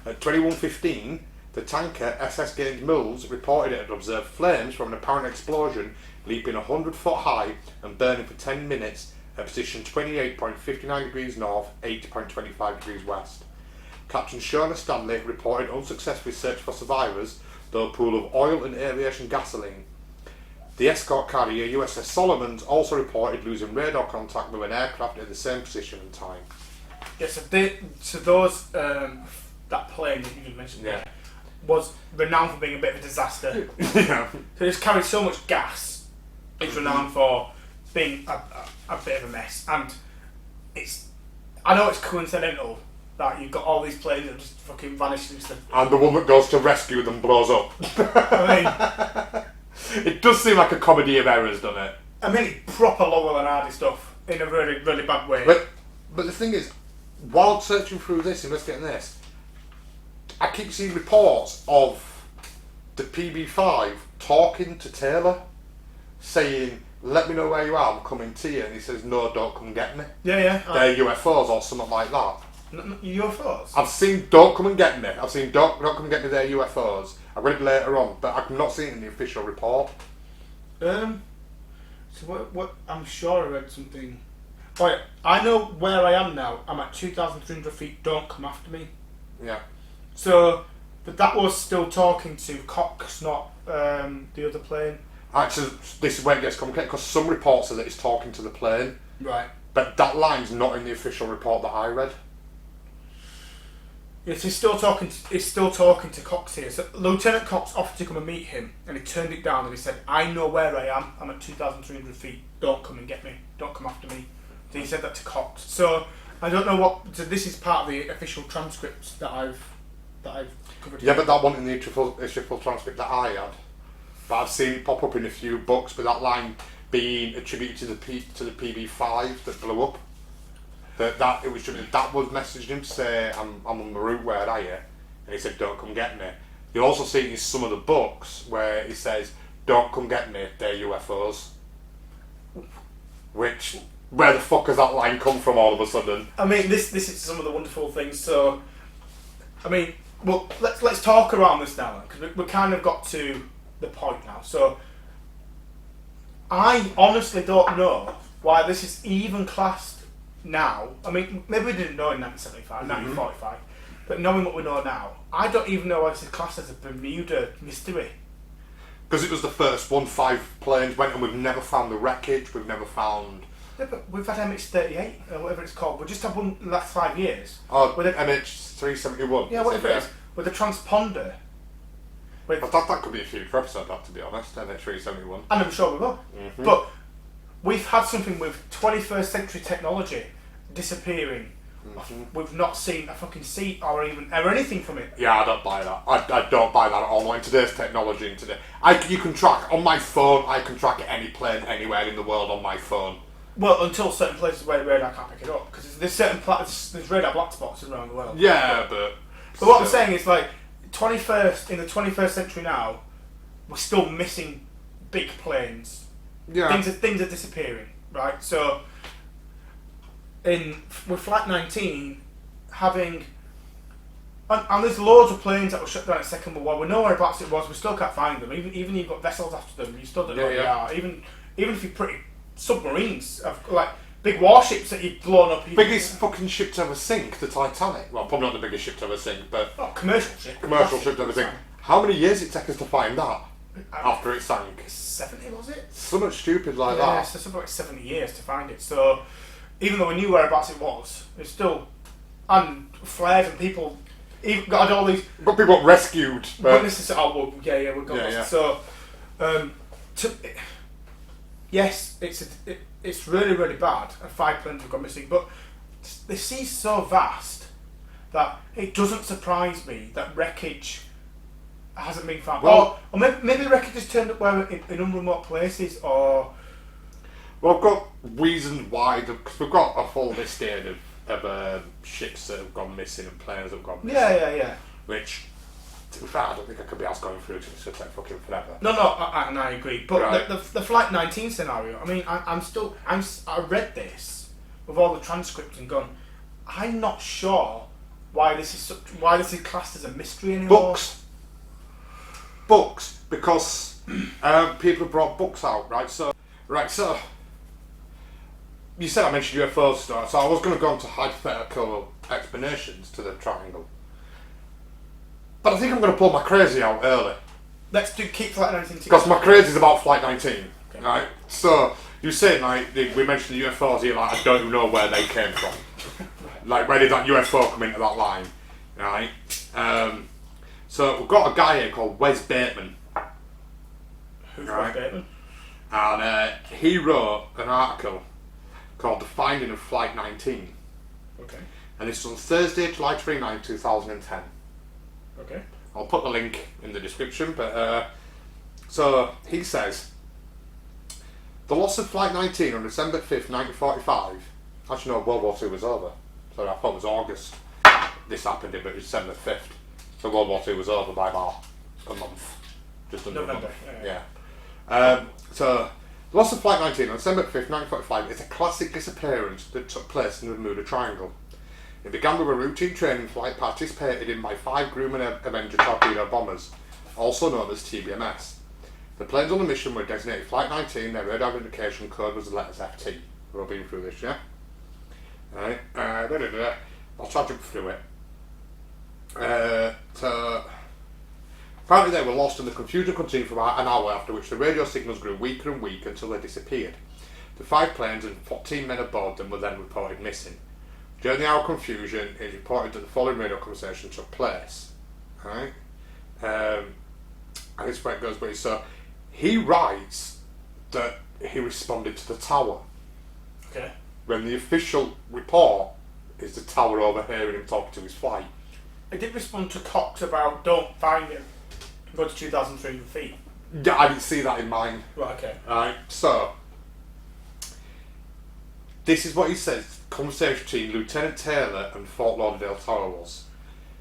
At 21:15, the tanker SS Gaines Mills reported it had observed flames from an apparent explosion leaping 100 foot high and burning for 10 minutes at position 28.59 degrees north, 80.25 degrees west. Captain Shona Stanley reported unsuccessfully searched for survivors, though a pool of oil and aviation gasoline. The escort carrier USS Solomons also reported losing radar contact with an aircraft at the same position and time. Yeah, so those that plane that you mentioned there was renowned for being a bit of a disaster. Yeah. So it's carried so much gas. It's renowned for being a bit of a mess, and I know it's coincidental that you've got all these planes that just fucking vanish into the... And the one that goes to rescue them blows up. I mean... It does seem like a comedy of errors, doesn't it? I mean, it's proper Laurel and Hardy stuff in a really, really bad way. But the thing is, while searching through this, investigating this, I keep seeing reports of the PB5 talking to Taylor, saying, "Let me know where you are, I'm coming to you," and he says, "No, don't come and get me." Yeah. They're UFOs or something like that. UFOs? I've seen "Don't come and get me." I've seen "Don't come and get me." They're UFOs. I read it later on, but I've not seen it in the official report. So what? I'm sure I read something. Right, I know where I am now. I'm at 2,300 feet. Don't come after me. Yeah. So, but that was still talking to Cox, not the other plane. Actually, this is where it gets complicated because some reports say that it's talking to the plane. Right. But that line's not in the official report that I read. Yes, he's still talking to Cox here. So Lieutenant Cox offered to come and meet him, and he turned it down. And he said, "I know where I am. I'm at 2,300 feet. Don't come and get me. Don't come after me." So he said that to Cox. So I don't know what. So this is part of the official transcripts that I've covered. Yeah, but that wasn't in the official transcript that I had. But I've seen it pop up in a few books. But that line being attributed to the PB5 that blew up. That was messaged him to say, I'm on the route, where are you? And he said, "Don't come get me." You'll also see in some of the books where he says, "Don't come get me, they're UFOs." Which, where the fuck has that line come from all of a sudden? I mean, this is some of the wonderful things. So, I mean, well, let's talk around this now, because we kind of got to the point now. So, I honestly don't know why this is even classed now. I mean, maybe we didn't know in 1975, 1945, but knowing what we know now, I don't even know why this is classed as a Bermuda mystery. Because it was the first one. 5 planes went, and we've never found the wreckage. We've never found. Yeah, but we've had MH38 or whatever it's called. We just had one in the last 5 years. Oh, with MH371. Yeah, whatever it is, with a transponder. I thought that could be a future episode, that, to be honest. MH371. And I'm sure we will. But we've had something with 21st century technology disappearing we've not seen a fucking seat or anything from it. Yeah, I don't buy that. I don't buy that at all. In today's technology, you can track on my phone. I can track any plane anywhere in the world on my phone. Well, until certain places where radar can't pick it up, because there's there's radar black spots around the world. Yeah, but what I'm saying is, like, in the 21st century now, we're still missing big planes. Yeah, things are disappearing, right? So, with Flight 19 having, and there's loads of planes that were shut down in the Second World War. We know whereabouts it was. We still can't find them. Even you've got vessels after them, you still don't know where they are. Even if you're pretty submarines, like big warships that you've blown up. Biggest fucking ship to ever sink, the Titanic. Well, probably not the biggest ship to ever sink, but commercial ship. Commercial ship to ever sink. How many years did it take us to find that after it sank? 70 was it? Something stupid like yeah, that. So something like 70 years to find it. So even though we knew whereabouts it was, it's still, and flares and people. Even got all these. But people got rescued. Witnesses said, "Oh, well, yeah, we're gone." Yeah. So, yes, it's really, really bad, and 5 planes have gone missing. But the sea's so vast that it doesn't surprise me that wreckage hasn't been found. Well, or maybe the wreckage has turned up where in unremote places, or. Well, I've got reasons why, because we've got a full list here of ships that have gone missing and planes that have gone missing. Yeah. Which, to be fair, I don't think I could be asked going through it. It's going to take fucking forever. No, I agree. But right. the Flight 19 scenario, I mean, I read this with all the transcripts and gone, I'm not sure why this is classed as a mystery anymore. Books, because people have brought books out, right? So, you said I mentioned UFOs stuff, so I was going to go on to hypothetical explanations to the triangle. But I think I'm going to pull my crazy out early. Let's keep Flight 19 together. Because my crazy is about Flight 19, okay. Right? So, you said, like, we mentioned the UFOs here, like, I don't even know where they came from. Like, where did that UFO come into that line, right? So, we've got a guy here called Wes Bateman. Who's Wes Bateman? And he wrote an article called The Finding of Flight 19. Okay. And this was on Thursday, July 29, 2010. Okay. I'll put the link in the description, but so he says the loss of Flight 19 on December 5th, 1945. Actually, no, World War II was over. So I thought it was August. This happened, but it was December 5th. So World War II was over by about a month, just under November. a month. Yeah. So the loss of Flight 19 on December 5th, 1945 is a classic disappearance that took place in the Bermuda Triangle. It began with a routine training flight participated in by 5 Grumman Avenger torpedo bombers, also known as TBMS. The planes on the mission were designated Flight 19, their radar identification code was the letters FT. We've all been through this, yeah? Right. I'll try to jump through it. So, apparently they were lost and the confusion continued for about an hour, after which the radio signals grew weaker and weaker until they disappeared. The 5 planes and 14 men aboard them were then reported missing. During the hour confusion, it is reported that the following radio conversation took place. Right? And it's where it goes, but so he writes that he responded to the tower. Okay. When the official report is the tower overhearing him talking to his flight. I did respond to Cox about don't find him. Go to 2,300 feet. Yeah, I didn't see that in mine. Right, okay. Right, so this is what he says. Conversation between Lieutenant Taylor and Fort Lauderdale Tower was.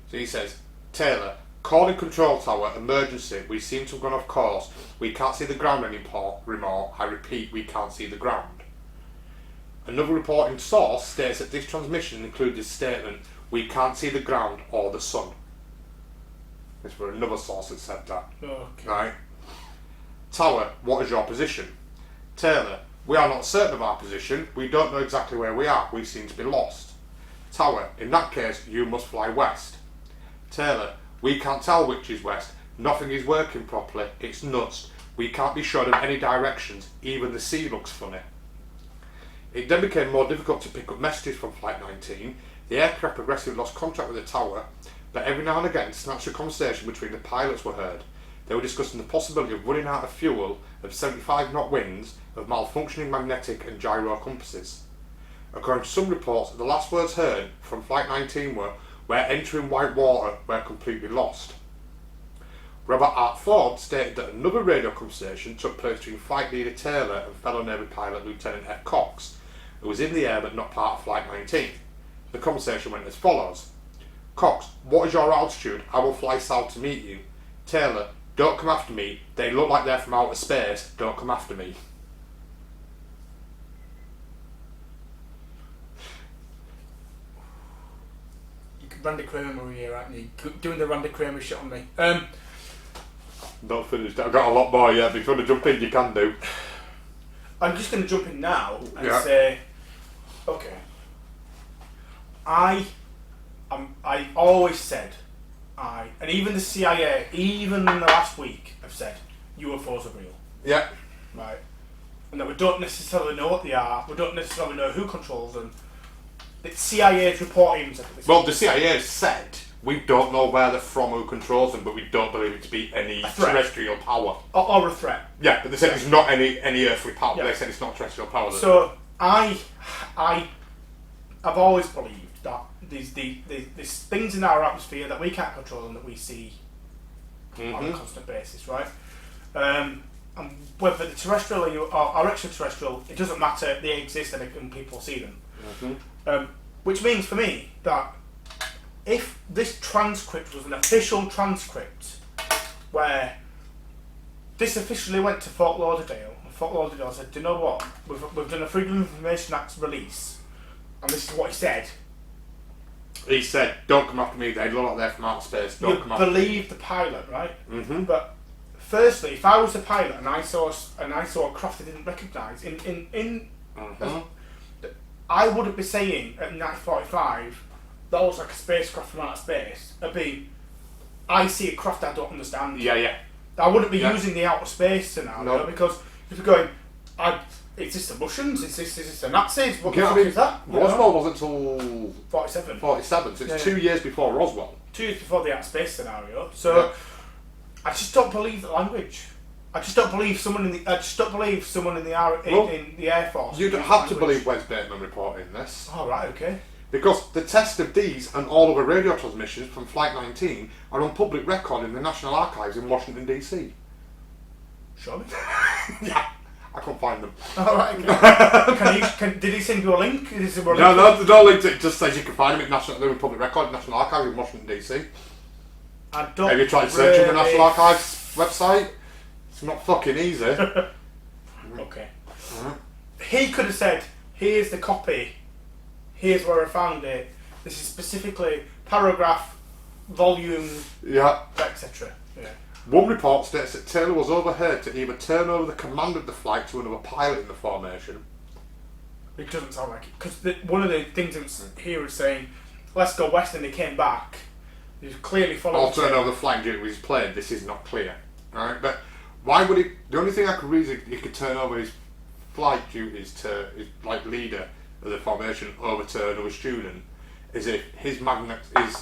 So he says, Taylor, calling control tower, emergency, we seem to have gone off course. We can't see the ground anymore. I repeat, we can't see the ground. Another reporting source states that this transmission included this statement, we can't see the ground or the sun. This was another source that said that. Okay. Right? Tower, what is your position? Taylor, we are not certain of our position. We don't know exactly where we are. We seem to be lost. Tower, in that case, you must fly west. Taylor, we can't tell which is west. Nothing is working properly. It's nuts. We can't be sure of any directions. Even the sea looks funny. It then became more difficult to pick up messages from Flight 19. The aircraft progressively lost contact with the tower, but every now and again snatches of conversation between the pilots were heard. They were discussing the possibility of running out of fuel, of 75 knot winds, of malfunctioning magnetic and gyro compasses. According to some reports, the last words heard from Flight 19 were, "We're entering white water, we're completely lost." Robert Art Ford stated that another radio conversation took place between flight leader Taylor and fellow Navy pilot Lieutenant Ed Cox, who was in the air but not part of Flight 19. The conversation went as follows. Cox, what is your altitude? I will fly south to meet you. Taylor, don't come after me. They look like they're from outer space. Don't come after me. Randy Kramer here, aren't you? Doing the Randy Kramer shit on me. Not finished. I've got a lot more, yeah. But if you want to jump in, you can do. I'm just going to jump in now and say, okay. I always said, and even the CIA, even in the last week, have said UFOs are real. Yeah. Right. And that we don't necessarily know what they are. We don't necessarily know who controls them. The CIA's reporting said this. Well, the CIA said we don't know where they're from, who controls them, but we don't believe it to be any terrestrial power. Or a threat. Yeah, but they said it's not any earthly power. Yeah. They said it's not terrestrial power. So I've always believed that these things in our atmosphere that we can't control and that we see on a constant basis, right? And whether they're terrestrial or extraterrestrial, it doesn't matter. They exist and people see them. Which means for me that if this transcript was an official transcript where this officially went to Fort Lauderdale and Fort Lauderdale said, do you know what, we've done a Freedom of Information Act release and this is what he said. He said, don't come after me, they look like they're from outer space, don't come after me. You believe the pilot, right? But firstly, if I was a pilot and I saw a craft I didn't recognise I wouldn't be saying at 9:45 that was like a spacecraft from outer space. It'd be, I see a craft I don't understand. Yeah. I wouldn't be using the outer space scenario because if you're going, is this the Russians? Is this the Nazis? What the fuck is that? Roswell wasn't until 47. 47, so it's 2 years before Roswell. 2 years before the outer space scenario. So I just don't believe the language. I just don't believe someone in the Air Force. You don't have to believe Wes Bateman reporting this. Oh, right, okay. Because the test of these and all other radio transmissions from Flight 19 are on public record in the National Archives in Washington, D.C. Show me. Yeah, I can't find them. All right, okay. Did he send you a link? No, no link. It just says you can find them they're in public record in the National Archives in Washington, D.C. Have you tried searching the National Archives website? It's not fucking easy. Okay. He could have said, here's the copy, here's where I found it, this is specifically paragraph, volume, etc. Yeah. One report states that Taylor was overheard to either turn over the command of the flight to another pilot in the formation. It doesn't sound like it, because one of the things that's here is saying, let's go west, and he came back. He's clearly following. Or turn over the flying duty with his plane. This is not clear. Alright, but why would he? The only thing I could reason he could turn over his flight duties to his leader of the formation over to another student is if his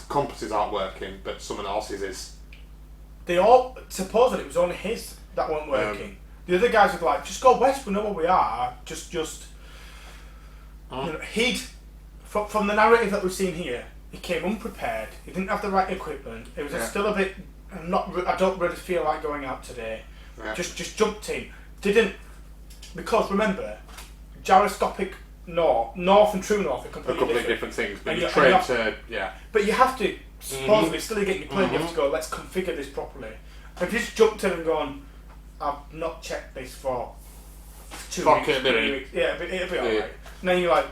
compasses aren't working, but someone else's is. They all supposedly it was only his that weren't working. The other guys were like, just go west. We know where we are. Just. You know, from the narrative that we've seen here, he came unprepared. He didn't have the right equipment. It was still a bit. I don't really feel like going out today. Yeah. Just jumped in. Didn't, because remember, gyroscopic north and true north are completely different things. But you're trained to But you have to supposedly still getting your plane. You have to go. Let's configure this properly. If you just jumped in and gone, I've not checked this for 2 weeks. 3 weeks. Yeah, but it'll be alright. And then you're like,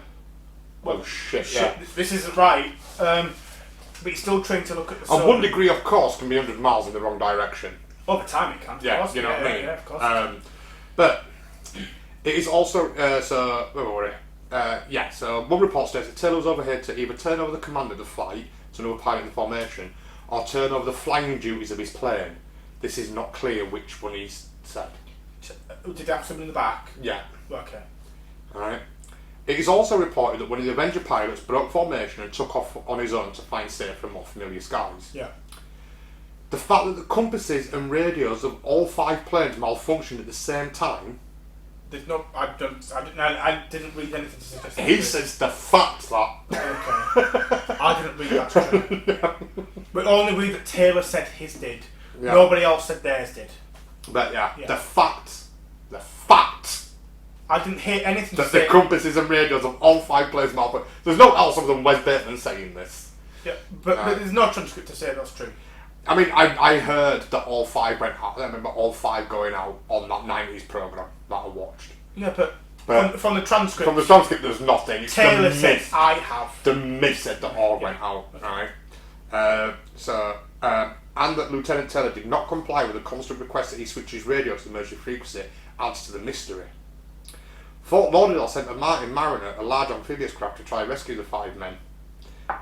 well, shit. This isn't right. But you're still trained to look at the sun. 1 degree of course can be 100 miles in the wrong direction. Over time it can. Yeah, you know what I mean? Yeah, of course. But it is also, so one report states that Taylor was overheard to either turn over the command of the flight to another pilot in the formation or turn over the flying duties of his plane. This is not clear which one he said. Did he have someone in the back? Yeah. Okay. Alright. It is also reported that one of the Avenger pilots broke formation and took off on his own to find safer, more familiar skies. Yeah. The fact that the compasses and radios of all 5 planes malfunctioned at the same time There's no. I didn't read anything to suggest that. He says the fact that. Okay. I didn't read that. True. But only read that Taylor said his did. Yeah. Nobody else said theirs did. But yeah, Yeah. the fact I didn't hear anything that to say. the compasses and radios of all 5 players malfunction. There's no else other than Wes Bateman saying this. Yeah, but there's no transcript to say that's true. I mean, I heard that all 5 went out. I remember all 5 going out on that 90s programme that I watched. Yeah, but But from the transcript. From the transcript, there's nothing. It's Taylor the said, myth. I have. The myth said that all went out, right? And that Lieutenant Taylor did not comply with the constant request that he switch his radio to the emergency frequency adds to the mystery. Fort Lauderdale sent a Martin Mariner, a large amphibious craft, to try and rescue the 5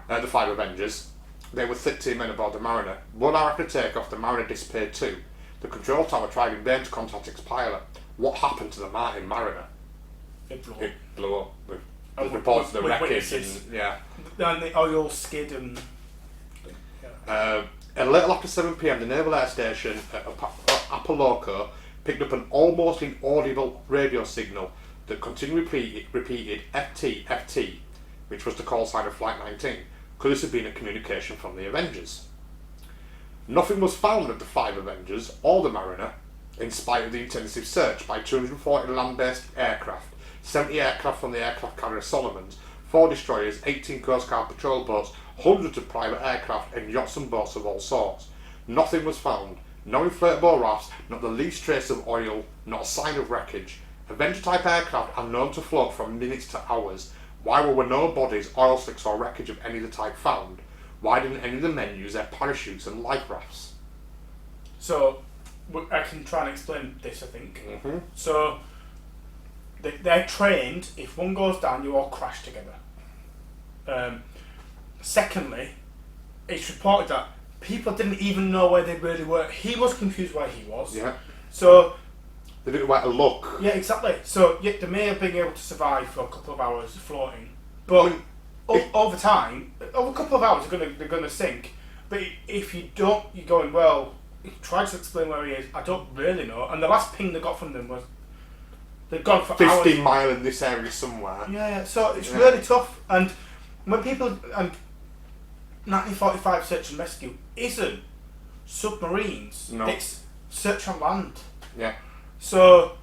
Avengers. They were 13 men aboard the Mariner. 1 hour after takeoff, the Mariner disappeared too. The control tower tried in vain to contact its pilot. What happened to the Martin Mariner? It blew up. It blew up. There's reports of the with wreckage witnesses. and yeah. And the oil skid and. Yeah. A little after 7 p.m, the Naval Air Station at Apolloco picked up an almost inaudible radio signal that continually repeated FT, FT, which was the call sign of Flight 19. Could this have been a communication from the Avengers? Nothing was found of the 5 Avengers or the Mariner, in spite of the intensive search by 240 land-based aircraft, 70 aircraft from the aircraft carrier Solomons, 4 destroyers, 18 Coast Guard patrol boats, hundreds of private aircraft and yachts and boats of all sorts. Nothing was found. No inflatable rafts, not the least trace of oil, not a sign of wreckage. Avenger-type aircraft are known to float from minutes to hours. Why were no bodies, oil slicks or wreckage of any of the type found? Why didn't any of the men use their parachutes and life rafts? So, I can try and explain this, I think. Mm-hmm. So, they're trained, if one goes down, you all crash together. Secondly, it's reported that people didn't even know where they really were. He was confused where he was. Yeah. So, They didn't know where to look. yeah, exactly. So, yeah, they may have been able to survive for a couple of hours floating, but over time, over a couple of hours, they're gonna sink. But if you don't, you're going, well, he tried to explain where he is. I don't really know. And the last ping they got from them was they'd gone for 15 hours. mile in this area somewhere. Yeah. So it's really tough. And when people 1945 search and rescue isn't submarines. No. It's search on land. Yeah. So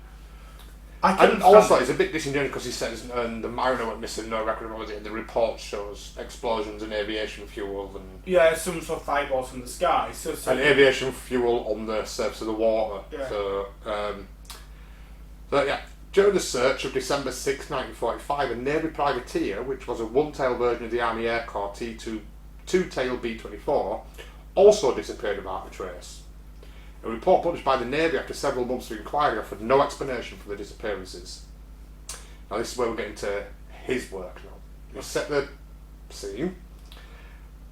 I can And also, it's a bit disingenuous because he says the Mariner went missing, no record of it, and the report shows explosions and aviation fuel and some sort of fireballs from the sky. So and aviation fuel on the surface of the water. Yeah. So yeah, during the search of December 6, 1945, a Navy privateer, which was a one-tail version of the Army Air Corps two-tail B-24, also disappeared without a trace. A report published by the Navy after several months of inquiry offered no explanation for the disappearances. Now this is where we're getting to his work now. Let's set the scene.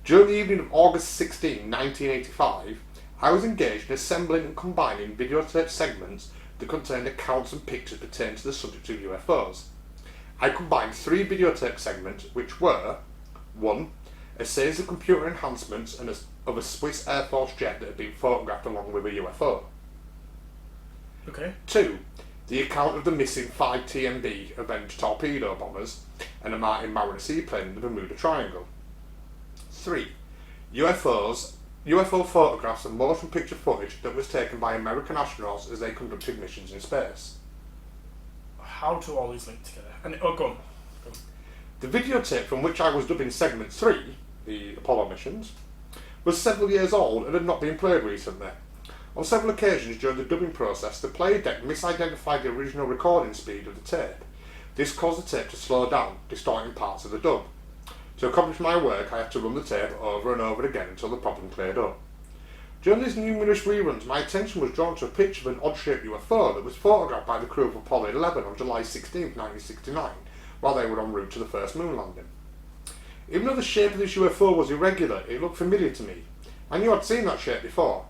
During the evening of August 16, 1985, I was engaged in assembling and combining videotape segments that contained accounts and pictures pertaining to the subject of UFOs. I combined 3 videotape segments which were 1. A series of computer enhancements of a Swiss Air Force jet that had been photographed along with a UFO. Okay. 2. The account of the missing 5 TMB Avenger torpedo bombers and a Martin Mariner seaplane in the Bermuda Triangle. 3. UFO photographs and motion picture footage that was taken by American astronauts as they conducted missions in space. How do all these link together? And go on. The videotape from which I was dubbing segment 3, the Apollo missions, was several years old and had not been played recently. On several occasions during the dubbing process, the player deck misidentified the original recording speed of the tape. This caused the tape to slow down, distorting parts of the dub. To accomplish my work, I had to run the tape over and over again until the problem cleared up. During these numerous reruns, my attention was drawn to a picture of an odd-shaped UFO that was photographed by the crew of Apollo 11 on July 16, 1969, while they were en route to the first moon landing. Even though the shape of this UFO was irregular, it looked familiar to me. I knew I'd seen that shape before.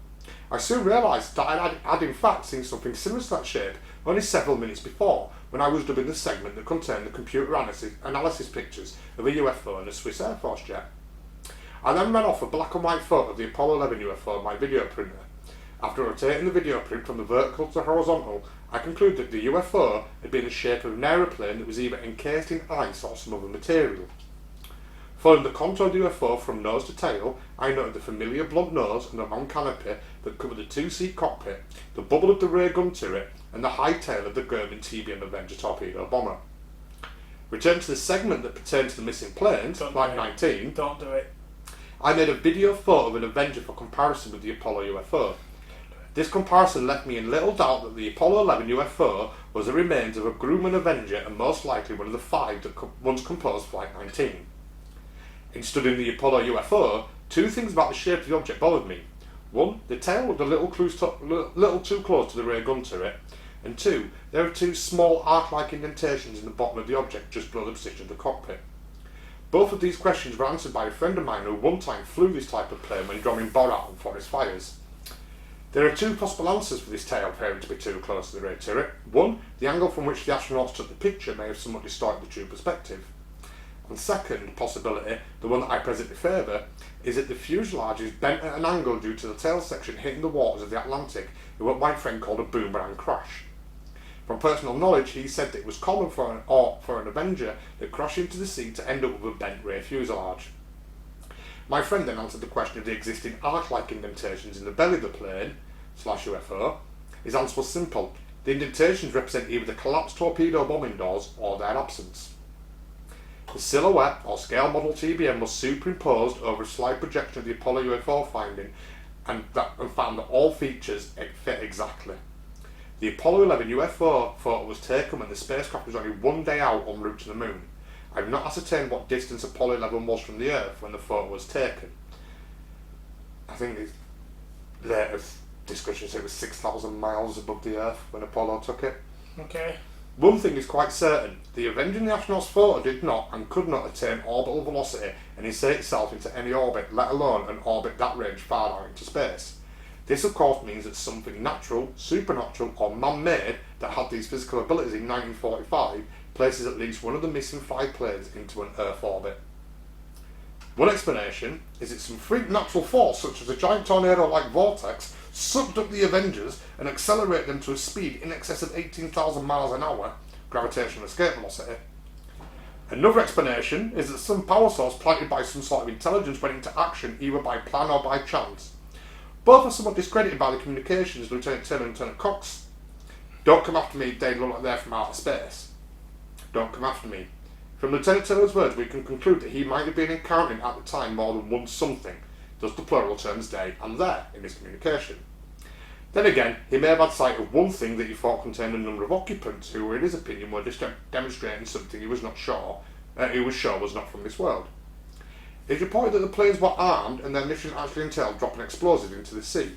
I soon realised that I had in fact seen something similar to that shape only several minutes before, when I was dubbing the segment that contained the computer analysis pictures of a UFO and a Swiss Air Force jet. I then ran off a black and white photo of the Apollo 11 UFO on my video printer. After rotating the video print from the vertical to the horizontal, I concluded that the UFO had been in the shape of an aeroplane that was either encased in ice or some other material. Following the contour of the UFO from nose to tail, I noted the familiar blunt nose and the long canopy that covered the two-seat cockpit, the bubble of the rear gun turret, and the high tail of the German TBM Avenger torpedo bomber. Returning to the segment that pertained to the missing planes, Flight 19, Don't do it. I made a video photo of an Avenger for comparison with the Apollo UFO. This comparison left me in little doubt that the Apollo 11 UFO was the remains of a Grumman Avenger and most likely one of the 5 that once composed Flight 19. In studying the Apollo UFO, 2 things about the shape of the object bothered me. 1, the tail looked a little too close to the rear gun turret, and 2, there are 2 small arc-like indentations in the bottom of the object just below the position of the cockpit. Both of these questions were answered by a friend of mine who one time flew this type of plane when drumming Borat on forest fires. There are 2 possible answers for this tail appearing to be too close to the rear turret. 1, the angle from which the astronauts took the picture may have somewhat distorted the true perspective. And second possibility, the one that I presently favour, is that the fuselage is bent at an angle due to the tail section hitting the waters of the Atlantic in what my friend called a boomerang crash. From personal knowledge, he said that it was common for an Avenger that crashed into the sea to end up with a bent rear fuselage. My friend then answered the question of the existing arc-like indentations in the belly of the plane / UFO. His answer was simple. The indentations represent either the collapsed torpedo bombing doors or their absence. The silhouette or scale model TBM was superimposed over a slide projection of the Apollo UFO finding and found that all features fit exactly. The Apollo 11 UFO photo was taken when the spacecraft was only 1 day out en route to the moon. I have not ascertained what distance Apollo 11 was from the Earth when the photo was taken. I think the latest discussion said it was 6,000 miles above the Earth when Apollo took it. Okay. One thing is quite certain, the Avenger in the astronaut's photo did not and could not attain orbital velocity and insert itself into any orbit, let alone an orbit that range far out into space. This of course means that something natural, supernatural or man-made that had these physical abilities in 1945 places at least one of the missing 5 planes into an Earth orbit. One explanation is that some freak natural force such as a giant tornado-like vortex sucked up the Avengers and accelerated them to a speed in excess of 18,000 miles an hour, gravitational escape velocity. Another explanation is that some power source planted by some sort of intelligence went into action either by plan or by chance. Both are somewhat discredited by the communications Lieutenant Taylor and Lieutenant Cox. Don't come after me, they look like they're from outer space. Don't come after me. From Lieutenant Taylor's words we can conclude that he might have been encountering at the time more than one something, thus the plural terms they and their in his communication. Then again, he may have had sight of one thing that he thought contained a number of occupants who, in his opinion, were just demonstrating something he was sure was not from this world. It is reported that the planes were armed and their mission actually entailed dropping explosives into the sea.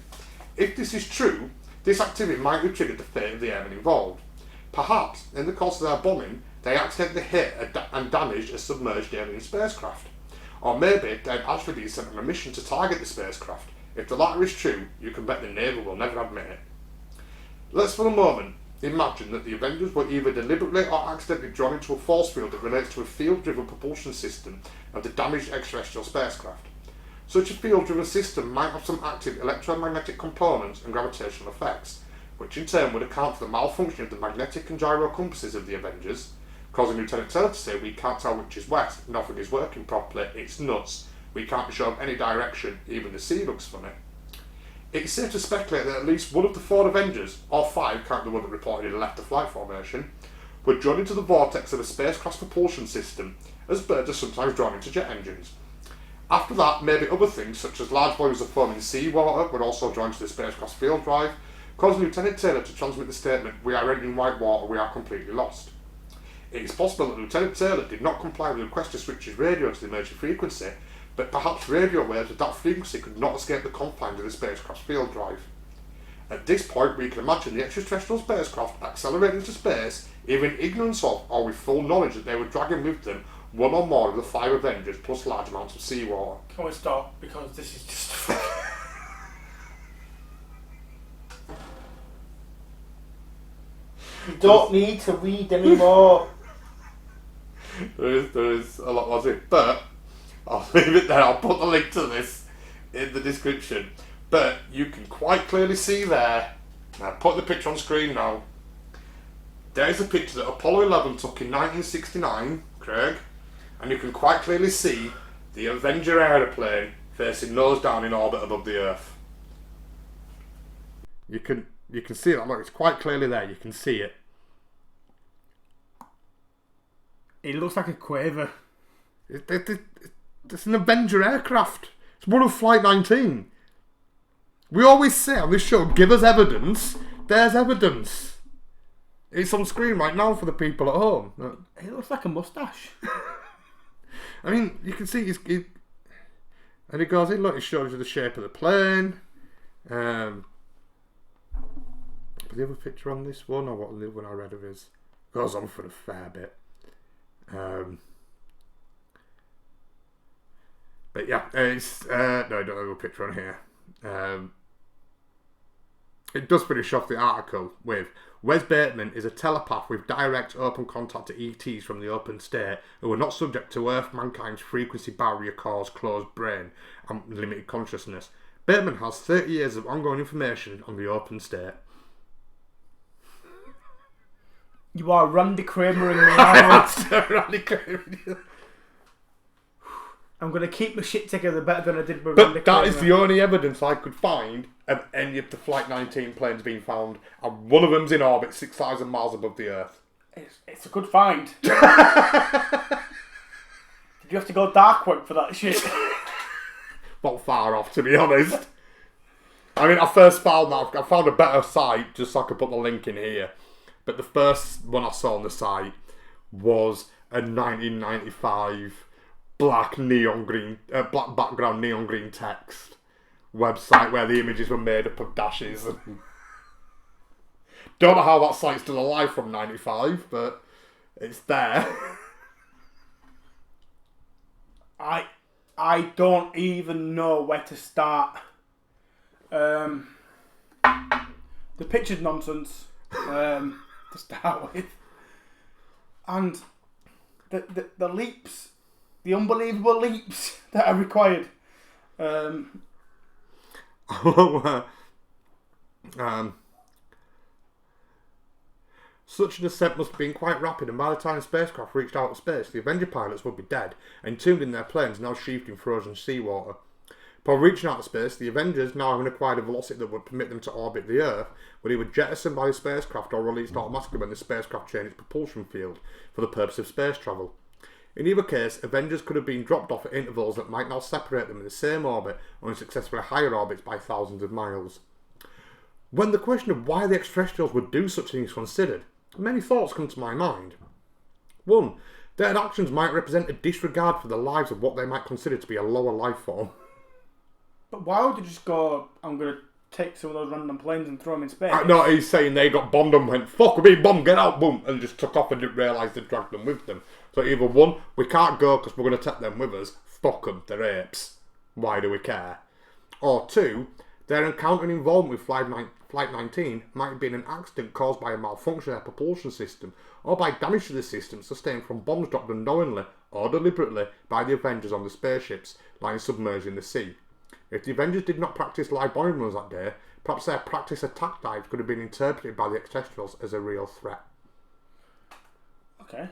If this is true, this activity might have triggered the fate of the airmen involved. Perhaps, in the course of their bombing, they accidentally hit and damaged a submerged alien spacecraft. Or maybe they'd actually been sent on a mission to target the spacecraft. If the latter is true, you can bet the Navy will never admit it. Let's for a moment imagine that the Avengers were either deliberately or accidentally drawn into a force field that relates to a field-driven propulsion system of the damaged extraterrestrial spacecraft. Such a field-driven system might have some active electromagnetic components and gravitational effects, which in turn would account for the malfunction of the magnetic and gyro compasses of the Avengers, causing Lieutenant Taylor to say, "We can't tell which is west, nothing is working properly, it's nuts, we can't be sure of any direction, even the sea looks funny." It's safe to speculate that at least one of the 4 Avengers, or 5, count the one that reportedly left the flight formation, were drawn into the vortex of a spacecraft's propulsion system, as birds are sometimes drawn into jet engines. After that, maybe other things, such as large volumes of foaming seawater, were also drawn to the spacecraft's field drive, causing Lieutenant Taylor to transmit the statement, "We are entering white water, we are completely lost." It is possible that Lieutenant Taylor did not comply with the request to switch his radio to the emerging frequency, but perhaps radio waves of that frequency could not escape the confines of the spacecraft's field drive. At this point, we can imagine the extraterrestrial spacecraft accelerating into space, either in ignorance of or with full knowledge that they were dragging with them one or more of the 5 Avengers plus large amounts of seawater. Can we stop? Because this is just... You don't need to read anymore. There is a lot more to it, but I'll leave it there. I'll put the link to this in the description. But you can quite clearly see there. Now put the picture on screen now. There's a picture that Apollo 11 took in 1969, Craig, and you can quite clearly see the Avenger aeroplane facing nose down in orbit above the Earth. You can see it. Look, it's quite clearly there. You can see it. It looks like a Quaver. It's an Avenger aircraft. It's one of Flight 19. We always say on this show, give us evidence. There's evidence. It's on screen right now for the people at home. It looks like a mustache. I mean, you can see and it goes in, look, it shows you the shape of the plane. But the other picture on this one, or what the other one I read of is, goes on for a fair bit. But yeah, it's no, I don't have a picture on here. It does finish off the article with Wes Bateman is a telepath with direct open contact to ETs from the open state who are not subject to Earth mankind's frequency barrier caused closed brain and limited consciousness. Bateman has 30 years of ongoing information on the open state. You are Randy Kramer-ing me now. Randy Kramer. I'm going to keep my shit together better than I did with But Randy Kramer. that is the only evidence I could find of any of the Flight 19 planes being found, and one of them's in orbit 6,000 miles above the Earth. It's a good find. Did you have to go dark web for that shit? Not far off, to be honest. I mean, I first found that. I found a better site, just so I could put the link in here. But the first one I saw on the site was a 1995 black background neon green text website where the images were made up of dashes. Don't know how that site's still alive from 95, but it's there. I don't even know where to start. The picture's nonsense to start with, and the leaps, the unbelievable leaps that are required. Such an ascent must have been quite rapid, and by the time the spacecraft reached outer space, the Avenger pilots would be dead, entombed in their planes now sheathed in frozen seawater. Upon reaching outer space, the Avengers, now having acquired a velocity that would permit them to orbit the Earth, were either jettisoned by the spacecraft or released automatically when the spacecraft changed its propulsion field for the purpose of space travel. In either case, Avengers could have been dropped off at intervals that might now separate them in the same orbit or in successfully higher orbits by thousands of miles. When the question of why the extraterrestrials would do such things is considered, many thoughts come to my mind. 1. Their actions might represent a disregard for the lives of what they might consider to be a lower life form. But why would you just go, I'm going to take some of those random planes and throw them in space? No, he's saying they got bombed and went, fuck, we're being bombed, get out, boom, and just took off and didn't realise they dragged them with them. So either 1, we can't go because we're going to take them with us, fuck them, they're apes, why do we care? Or 2, their encounter and involvement with Flight 19 might have been an accident caused by a malfunction of their propulsion system, or by damage to the system sustained from bombs dropped unknowingly or deliberately by the Avengers on the spaceships lying submerged in the sea. If the Avengers did not practice live bombing runs that day, perhaps their practice attack dives could have been interpreted by the extraterrestrials as a real threat. Okay.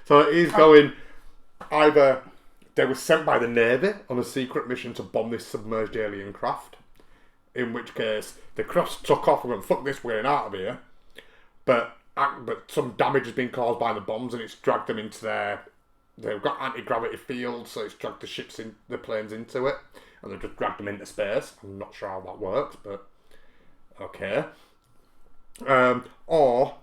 So it is going, either they were sent by the Navy on a secret mission to bomb this submerged alien craft, in which case the craft took off and went, fuck this, we're getting out of here. But some damage has been caused by the bombs and it's dragged them into they've got anti-gravity fields, so it's dragged the planes into it, and they've just dragged them into space. I'm not sure how that works, but okay. Or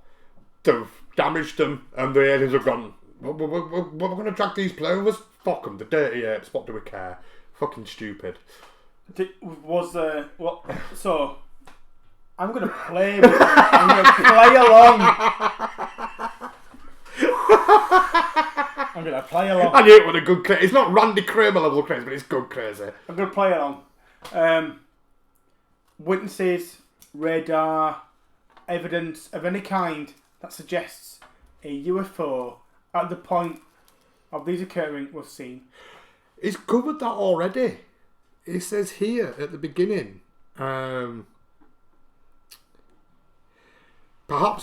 they've damaged them, and the aliens have gone, we're going to drag these planes with us? Fuck them, the dirty apes, what do we care? Fucking stupid. So, I'm going to play with I'm going to play along. I'm going to play along. I knew it was a good crazy. It's not Randy Kramer level crazy, but it's good crazy. I'm going to play along. Witnesses, radar, evidence of any kind that suggests a UFO at the point of these occurring was seen. He's covered that already. It says here at the beginning, perhaps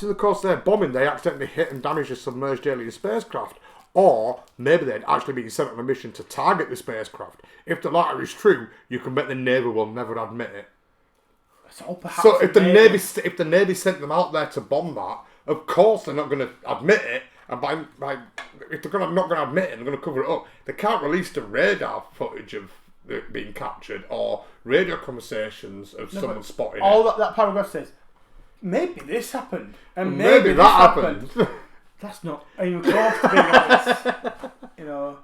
in the course of their bombing, they accidentally hit and damaged a submerged alien spacecraft. Or maybe they'd actually been sent on a mission to target the spacecraft. If the latter is true, you can bet the Navy will never admit it. So if the Navy sent them out there to bomb that, of course they're not going to admit it. And if they're not going to admit it, they're going to cover it up. They can't release the radar footage of it being captured or radio conversations of someone spotting all it. That paragraph says, maybe this happened, and maybe that happened. That's not even close to being honest. You know,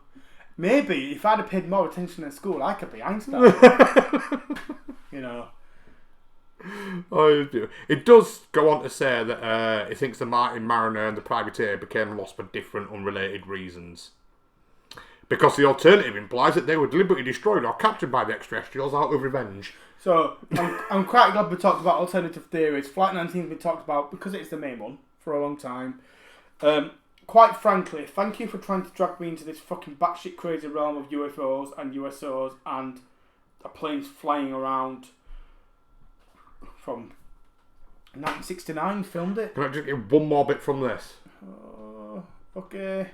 maybe if I'd have paid more attention in school, I could be Einstein. You know. Oh, it does go on to say that he thinks the Martin Mariner and the privateer became lost for different, unrelated reasons. Because the alternative implies that they were deliberately destroyed or captured by the extraterrestrials out of revenge. So, I'm quite glad we talked about alternative theories. Flight 19 has been talked about because it's the main one for a long time. Quite frankly, thank you for trying to drag me into this fucking batshit crazy realm of UFOs and USOs and planes flying around from 1969, filmed it. Can I just get one more bit from this? Okay.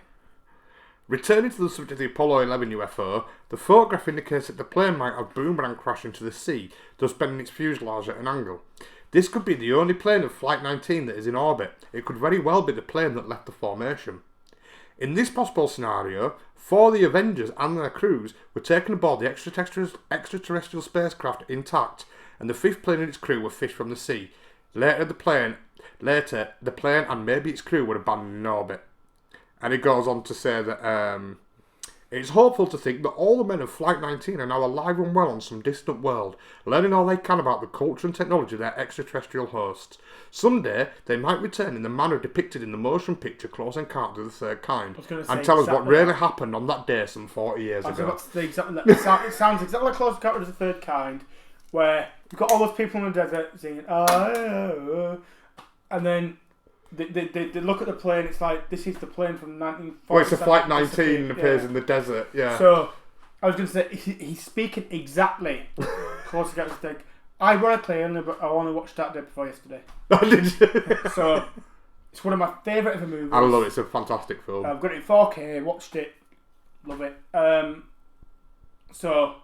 Returning to the subject of the Apollo 11 UFO, the photograph indicates that the plane might have boomerang crashed into the sea, thus bending its fuselage at an angle. This could be the only plane of Flight 19 that is in orbit. It could very well be the plane that left the formation. In this possible scenario, 4 of the Avengers and their crews were taken aboard the extraterrestrial spacecraft intact, and the 5th plane and its crew were fished from the sea. Later, the plane and maybe its crew were abandoned in orbit. And it goes on to say that it's hopeful to think that all the men of Flight 19 are now alive and well on some distant world, learning all they can about the culture and technology of their extraterrestrial hosts. Someday, they might return in the manner depicted in the motion picture Close Encounters of the Third Kind, and tell us what really happened on that day some 40 years ago. It sounds exactly like Close Encounters of the Third Kind, where you've got all those people in the desert singing, and then they look at the plane, it's like, this is the plane from 1940. Well, it's a Flight 19 appears in the desert, yeah. So, I was going to say, he's speaking exactly Close Encounters of the Third Kind. Ironically, I only watched that day before yesterday. Did you? So, it's one of my favourite ever movies. I love it, it's a fantastic film. I've got it in 4K, watched it, love it. So,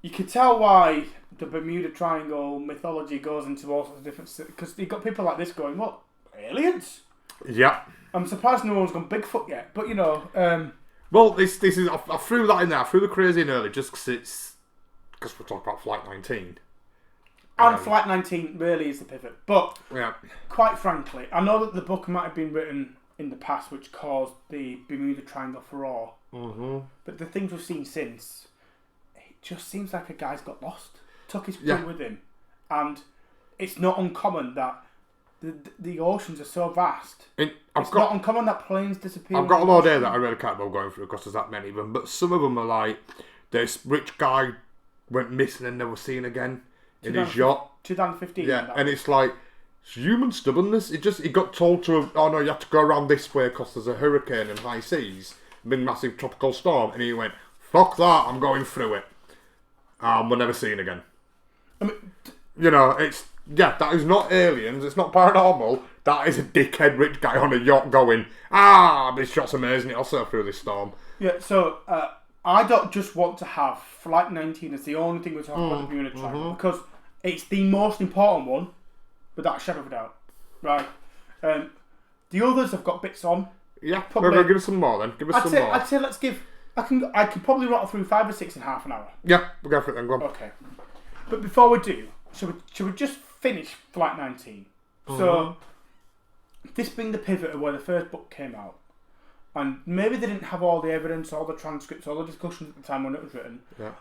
you can tell why the Bermuda Triangle mythology goes into all sorts of different... Because you've got people like this going, what? Aliens? Yeah. I'm surprised no one's gone Bigfoot yet, but you know... well, this is... I threw that in there. I threw the crazy in early just because we're talking about Flight 19. And Flight 19 really is the pivot. But, yeah. Quite frankly, I know that the book might have been written in the past which caused the Bermuda Triangle furore. Mm-hmm. But the things we've seen since, it just seems like a guy's got lost. Took his crew with him. And it's not uncommon that the oceans are so vast. It's not uncommon that planes disappear. I've got a lot there that I really can't bother going through because there's that many of them. But some of them are like, this rich guy went missing and never seen again in his yacht. 2015. Yeah, and it's like, it's human stubbornness. He got told to, oh no, you have to go around this way because there's a hurricane and high seas, big massive tropical storm. And he went, fuck that, I'm going through it. We're never seen again. I mean, you know, that is not aliens, it's not paranormal. That is a dickhead rich guy on a yacht going, this yacht's amazing, it'll sail through this storm. Yeah, so I don't just want to have Flight 19 as the only thing we're talking about the Bermuda Triangle, because it's the most important one, without a shadow of a doubt. Right. The others have got bits on. Yeah, probably. Give us some more then. Give us some more. I'd say let's give... I can probably rattle through 5 or 6 in half an hour. Yeah, we'll go for it then, go on. Okay. But before we do, should we just finish Flight 19? So, this being the pivot of where the first book came out, and maybe they didn't have all the evidence, all the transcripts, all the discussions at the time when it was written. Yeah.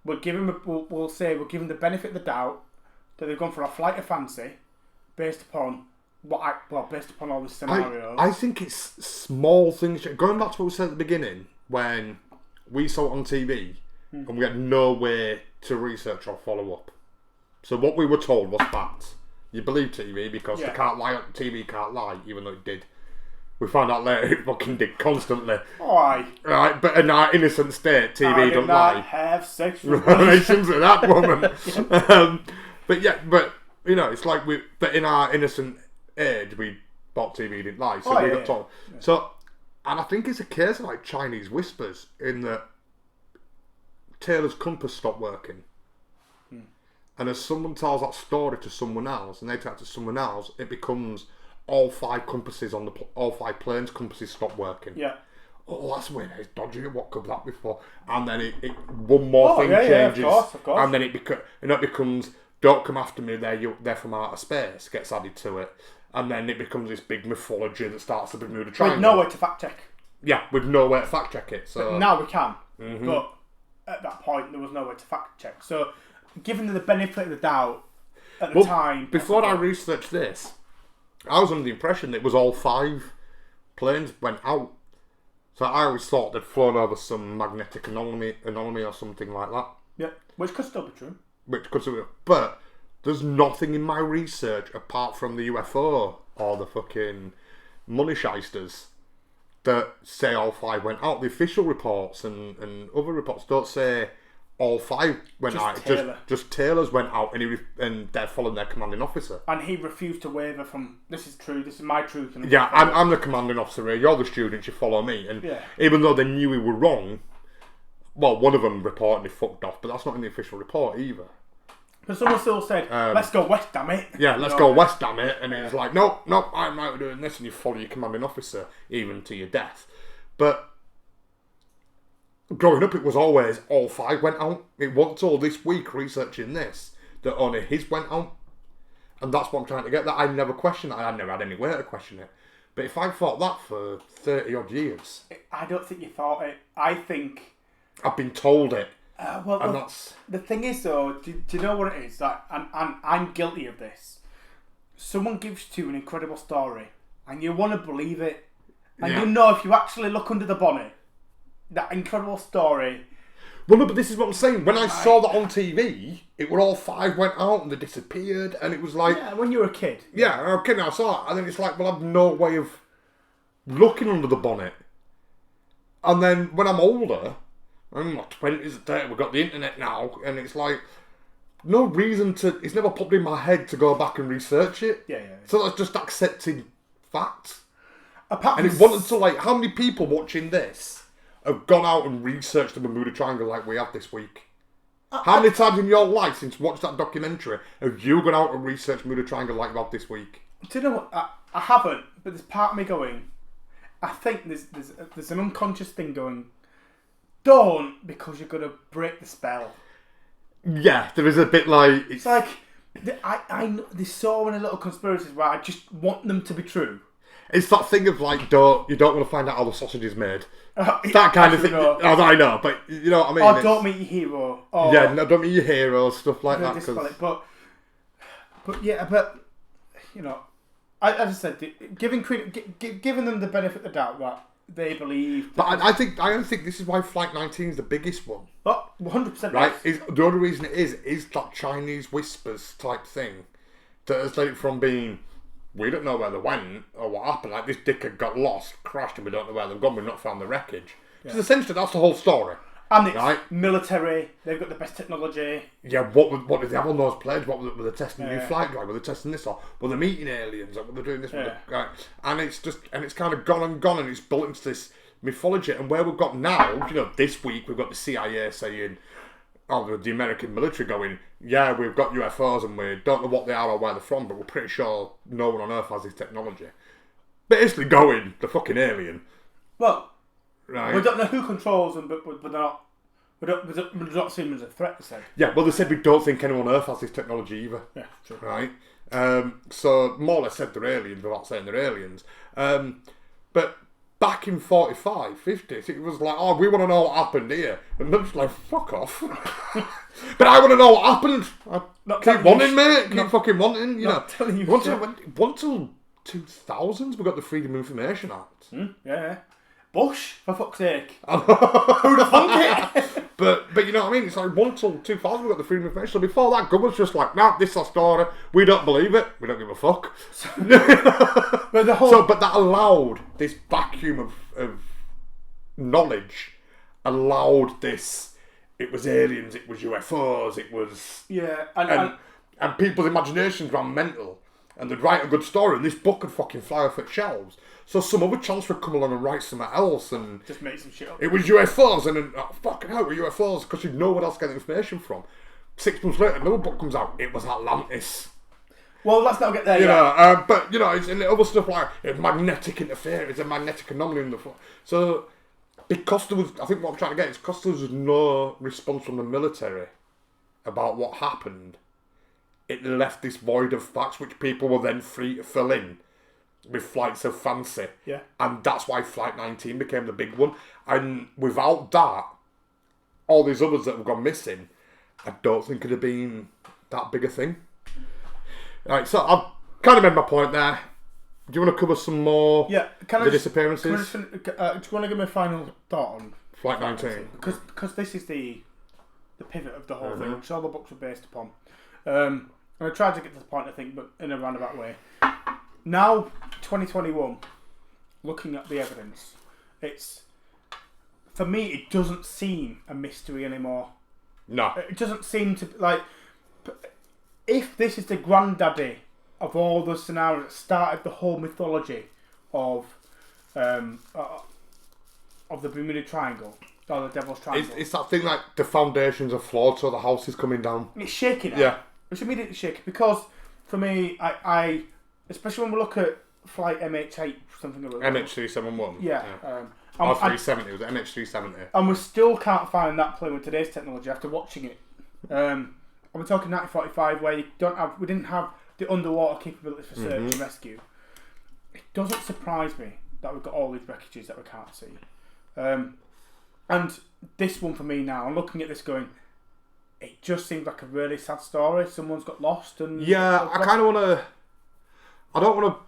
We'll say we're giving the benefit of the doubt that they've gone for a flight of fancy based upon based upon all the scenarios. I think it's small things. Going back to what we said at the beginning, when we saw it on TV and we had no way to research or follow up. So what we were told was fact. You believe TV because they can't lie. TV can't lie, even though it did. We found out later it fucking did constantly. Why? Right, but in our innocent state, TV I don't did not lie. have sexual Relations with that woman. But it's like but in our innocent age, we bought TV didn't lie, so we got told. Yeah. So, and I think it's a case of like Chinese whispers in that Taylor's compass stopped working. And as someone tells that story to someone else, and they tell it to someone else, it becomes all 5 compasses on all 5 planes' compasses stop working. Yeah. Oh, that's weird. It's dodgy. What could that be for? And then it one more thing changes, of course. and then it becomes don't come after me. They're from outer space. Gets added to it, and then it becomes this big mythology that starts the Bermuda Triangle. With no way to fact check. Yeah, with no way to fact check it. So but now we can, but at that point there was no way to fact check. So, giving them the benefit of the doubt at the time. Before I researched this, I was under the impression that it was all 5 planes went out. So I always thought they'd flown over some magnetic anomaly or something like that. Yeah, which could still be true. But there's nothing in my research apart from the UFO or the fucking money shysters that say all 5 went out. The official reports and other reports don't say all 5 went out. Just Taylor's went out, and they're following their commanding officer. And he refused to waver from this is true, this is my truth. And yeah, I'm the commanding officer here. You're the students. You follow me. And even though they knew we were wrong, well, one of them reportedly fucked off, but that's not in the official report either. But someone still said, "Let's go west, damn it." Yeah, let's go west, damn it. And it's like, nope, I'm out doing this, and you follow your commanding officer even to your death. But growing up, it was always all 5 went out. It wasn't until this week researching this that only his went out. And that's what I'm trying to get. That I never questioned that. I never had any way to question it. But if I thought that for 30 odd years... I don't think you thought it. I think... I've been told it. The thing is though, do you know what it is? Like, I'm guilty of this. Someone gives you an incredible story and you want to believe it. And you know if you actually look under the bonnet, that incredible story. Well, no, but this is what I'm saying. When I saw that on TV, it were all 5 went out and they disappeared, and it was like... Yeah, when you were a kid. Yeah, I was a kid and I saw it, and then it's like, well, I've no way of looking under the bonnet. And then when I'm older, I'm in my 20s, 30s, we've got the internet now, and it's like, no reason to... It's never popped in my head to go back and research it. Yeah. So that's just accepting facts. And it wasn't until, like, how many people watching this have gone out and researched the Bermuda Triangle like we have this week? How many times in your life since you watched that documentary have you gone out and researched Bermuda Triangle like you have this week? Do you know what? I haven't, but there's part of me going, I think there's an unconscious thing going, don't, because you're going to break the spell. Yeah, there is a bit like... It's like, I there's so many little conspiracies where I just want them to be true. It's that thing of like, you don't want to find out how the sausage is made. It's that kind of thing. I know, but you know what I mean? Or don't meet your hero. Or don't meet your hero, stuff like that. But you know, as I said, giving them the benefit of the doubt that they believe. But I think this is why Flight 19 is the biggest one. Oh, 100%. Right? The only reason it is that Chinese whispers type thing that has led it from being... We don't know where they went or what happened. Like, this dickhead got lost, crashed, and we don't know where they've gone. We've not found the wreckage. Because essentially, that's the whole story. And it's military. They've got the best technology. Yeah, what did they have on those planes? What were they testing new flight drug? Were they testing this? Or were they meeting aliens? Or were they doing this? Right? And it's kind of gone, and it's built into this mythology. And where we've got now, you know, this week we've got the CIA saying... the American military going, yeah, we've got UFOs and we don't know what they are or where they're from, but we're pretty sure no one on Earth has this technology. Basically going, the fucking alien. Well, right. We don't know who controls them, but they're not... We're not seeing them as a threat, they said. Yeah, well, they said we don't think anyone on Earth has this technology either. Yeah, true. Right? So, more or less said they're aliens without saying they're aliens. But... Back in 45, 50s, it was like, we want to know what happened here. And they're just like, fuck off. But I want to know what happened. Keep wanting, mate. Keep fucking wanting, you know. Once till 2000s, we got the Freedom of Information Act. Yeah. Bush, for fuck's sake. Who'd have thunk it? But you know what I mean? It's like 1 till 2000 we got the freedom of information. So before that, government's just like, nah, this is our story. We don't believe it. We don't give a fuck. But but that allowed this vacuum of knowledge. Allowed this. It was aliens. It was UFOs. It was and people's imaginations ran mental. And they'd write a good story, and this book would fucking fly off its shelves. So some other chance would come along and write something else, and just make some shit up. It was UFOs, and then fucking hell, with UFOs, because you know what else to get the information from. 6 months later, another book comes out. It was Atlantis. Well, let's not get there yet. But you know, it's other stuff like magnetic interference, a magnetic anomaly in the so because there was, I think what I'm trying to get is because there was no response from the military about what happened. It left this void of facts which people were then free to fill in with flights of fancy. Yeah. And that's why Flight 19 became the big one. And without that, all these others that have gone missing, I don't think it'd have been that big a thing. Right, so I've kind of made my point there. Do you want to cover some more disappearances? Do you want to give me a final thought on Flight 19? Because this is the pivot of the whole thing, which all the books are based upon. And I tried to get to the point, I think, but in a roundabout way. Now, 2021, looking at the evidence, for me, it doesn't seem a mystery anymore. No. It doesn't seem to, like, if this is the granddaddy of all the scenarios that started the whole mythology of the Bermuda Triangle, or the Devil's Triangle. It's that thing like the foundations are flawed, so the house is coming down. It's shaking. Yeah. It's immediately shaking because, for me, I especially when we look at Flight MH8, something like that. MH371. Yeah. Or 370, was it MH370? And we still can't find that plane with today's technology after watching it. And we're talking 1945, where we didn't have the underwater capabilities for search and rescue. It doesn't surprise me that we've got all these wreckages that we can't see. And this one for me now, I'm looking at this going, it just seems like a really sad story. Someone's got lost and... Yeah, I kind of want to... I don't want to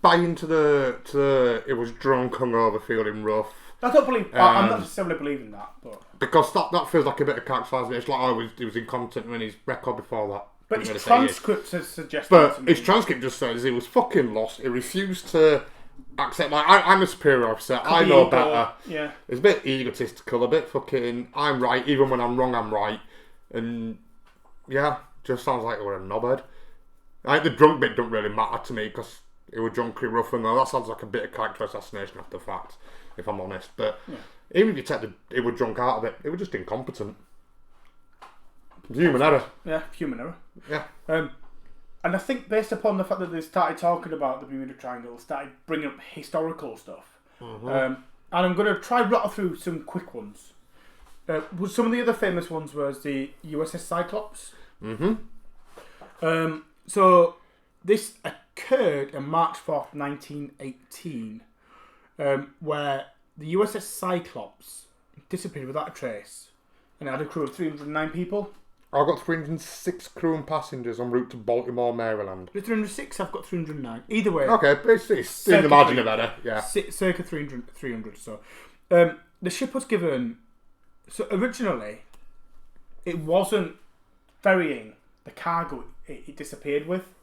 buy into the it was drunk, hungover, feeling rough. I don't believe... I'm not necessarily believing that, but... Because that feels like a bit of characterisation. It's like, he was incompetent when his record before that. But his transcript has suggested... But his transcript just says he was fucking lost. He refused to accept... Like, I'm a superior officer. I know better. Yeah. It's a bit egotistical, a bit fucking... I'm right. Even when I'm wrong, I'm right. And, yeah, just sounds like we're a knobhead. I think the drunk bit don't really matter to me because he was drunky rough and that sounds like a bit of character assassination after the fact, if I'm honest. But even if you take he was drunk out of it, he was just incompetent. Human error. Yeah, human error. Yeah. And I think based upon the fact that they started talking about the Bermuda Triangle, started bringing up historical stuff, and I'm going to try rattle through some quick ones. Some of the other famous ones was the USS Cyclops. So this occurred on March 4th, 1918, where the USS Cyclops disappeared without a trace, and it had a crew of 309 people. I've got 306 crew and passengers en route to Baltimore, Maryland. 306, I've got 309. Either way. Okay, but it's in the margin of better, yeah. Circa 300 so. The ship was given... So originally, it wasn't ferrying the cargo it disappeared with.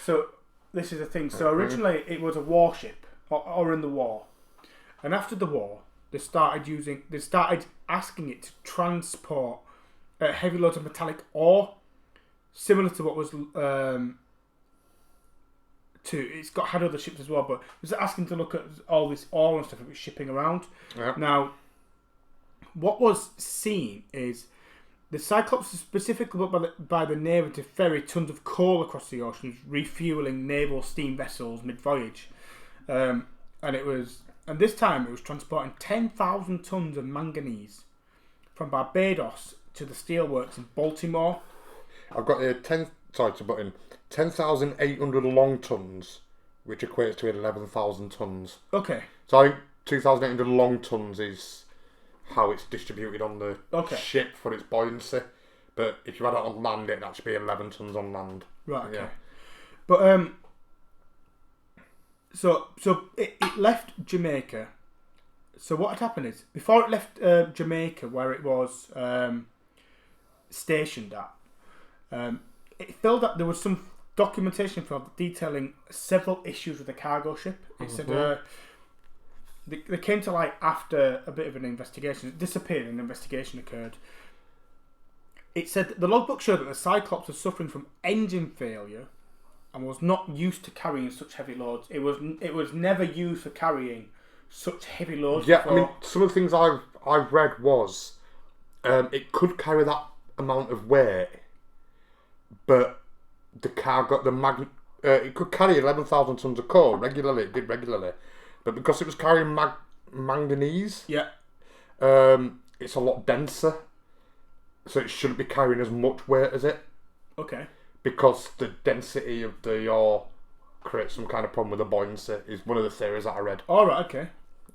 So this is the thing. So originally, it was a warship, or in the war. And after the war, they started asking it to transport heavy loads of metallic ore, similar to what was it's had other ships as well, but it was asking to look at all this ore and stuff it was shipping around. Yeah. Now, what was seen is the Cyclops was specifically built by the Navy to ferry tons of coal across the oceans, refueling naval steam vessels mid-voyage, and this time it was transporting 10,000 tons of manganese from Barbados to the steelworks in Baltimore. I've got here 10,800 long tons, which equates to 11,000 tons. Okay. So I think 2,800 long tons is how it's distributed on the ship for its buoyancy. But if you had it on land, it'd actually be 11 tons on land. Right, okay. Yeah. But, so it left Jamaica So what had happened is, before it left Jamaica, where it was stationed at, it filled up. There was some documentation for detailing several issues with the cargo ship. It said they came to light after a bit of an investigation. It disappeared and an investigation occurred. It said that the logbook showed that the Cyclops was suffering from engine failure and was not used to carrying such heavy loads. It was never used for carrying such heavy loads. Yeah, before. I mean, some of the things I've read was it could carry that amount of weight, but the cargo, it could carry 11,000 tons of coal regularly. It did regularly, but because it was carrying manganese, it's a lot denser, so it shouldn't be carrying as much weight as it. Okay. Because the density of the ore creates some kind of problem with the buoyancy. Is one of the theories that I read. All right. Okay.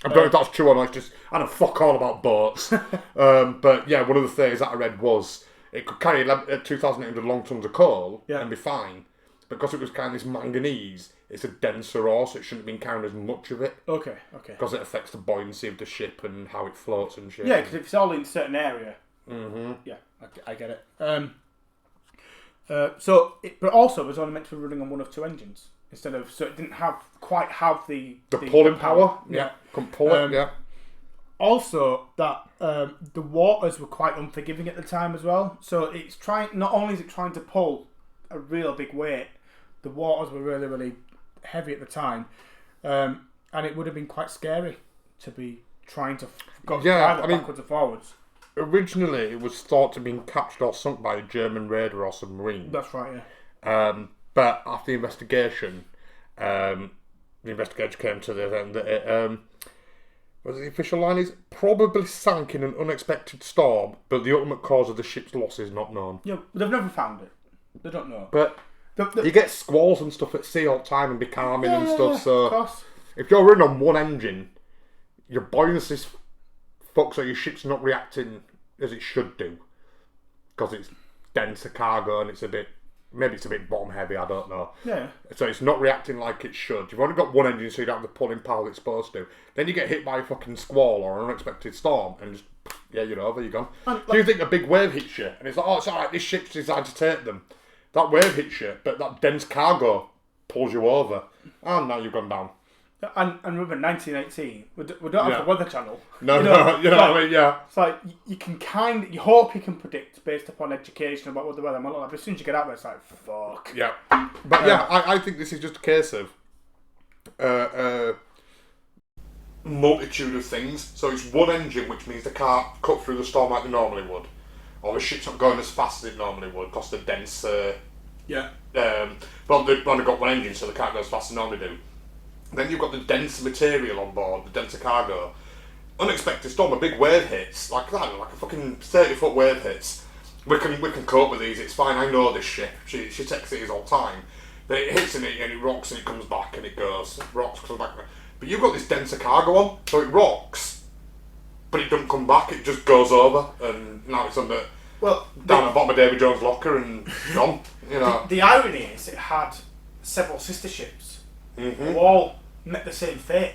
I don't know if that's true or not. I don't fuck all about boats. But yeah, one of the theories that I read was it could carry 2,800 long tons of coal and be fine. Because it was carrying this manganese, it's a denser ore, so it shouldn't have been carrying as much of it. Okay. Because it affects the buoyancy of the ship and how it floats and shit. Yeah, because if it's all in a certain area. Mm-hmm. Yeah, I get it. But also it was only meant to be running on one of two engines instead of, so it didn't quite have the pulling power. Yeah, couldn't pull it. Yeah. Also, that the waters were quite unforgiving at the time as well. So it's not only is it trying to pull a real big weight, the waters were really, really heavy at the time, and it would have been quite scary to be trying to drive it backwards and forwards. Originally, it was thought to have been captured or sunk by a German raider or submarine. That's right, yeah. But after the investigation, the investigator came to the end that it, was the official line is probably sank in an unexpected storm, but the ultimate cause of the ship's loss is not known. Yeah, they've never found it. They don't know. But you get squalls and stuff at sea all the time and becalming and stuff. So of course. If you're running on one engine, your buoyancy's fucked, so your ship's not reacting as it should do because it's denser cargo and maybe it's a bit bottom heavy, I don't know. Yeah. So it's not reacting like it should. You've only got one engine, so you don't have the pulling power it's supposed to. Then you get hit by a fucking squall or an unexpected storm and just, you're over, you're gone. Do you think a big wave hits you and it's like, oh, it's alright, this ship's decided to take them. That wave hits you, but that dense cargo pulls you over and now you've gone down. And remember, 1918, we don't have the Weather Channel. No, you know what I mean, yeah. It's like, you hope you can predict based upon education about what the weather might look like, but as soon as you get out there, it's like, fuck. Yeah. But I think this is just a case of multitude of things. So it's one engine, which means they can't cut through the storm like they normally would. Or the ship's not going as fast as it normally would, because the dense... well, they've only got one engine, so they can't go as fast as they normally do. Then you've got the denser material on board, the denser cargo. Unexpected storm, a big wave hits, like that, like a fucking 30-foot wave hits. We can cope with these, it's fine, I know this ship, she takes these all the time. But it hits and it rocks and it comes back and it goes, rocks, comes back. But you've got this denser cargo on, so it rocks, but it doesn't come back, it just goes over, and now it's down at the bottom of Davy Jones' locker and gone, you know. The irony is it had several sister ships who all met the same fate.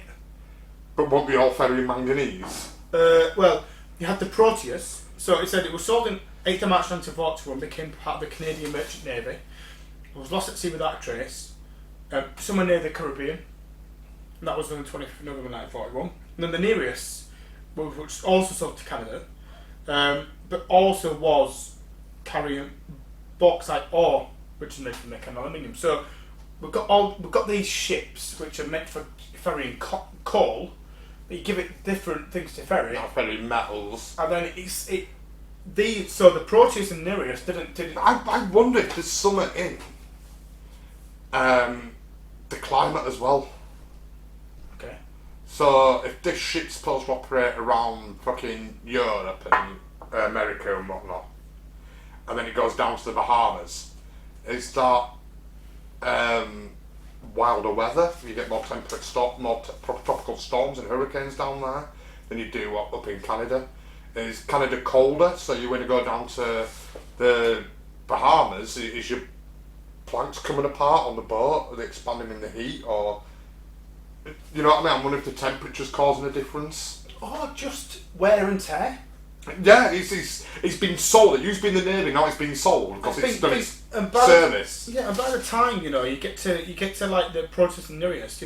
But won't they all ferry manganese? Well, you had the Proteus. So it said it was sold in 8th of March 1941, became part of the Canadian Merchant Navy. It was lost at sea without a trace. Somewhere near the Caribbean. And that was on the 25th of November 1941. And then the Nereus, which also sold to Canada, but also was carrying bauxite ore, which is made from nickel and aluminium. So we've got these ships which are meant for ferrying coal, but you give it different things to ferry. Not ferrying metals. And then so the Proteus and Nereus didn't. I wonder if there's something in the climate as well. Okay. So if this ship's supposed to operate around fucking Europe and America and whatnot, and then it goes down to the Bahamas, is that wilder weather? You get more temperate more tropical storms and hurricanes down there than you do up in Canada. Is Canada colder? So you when you go down to the Bahamas, is your planks coming apart on the boat? Are they expanding in the heat, or you know what I mean? I wonder if the temperature's causing a difference. or just wear and tear. Yeah, it's been sold. It used to be in the Navy, now it's been sold because it's done its service. And by the time you get to like the processing nearest,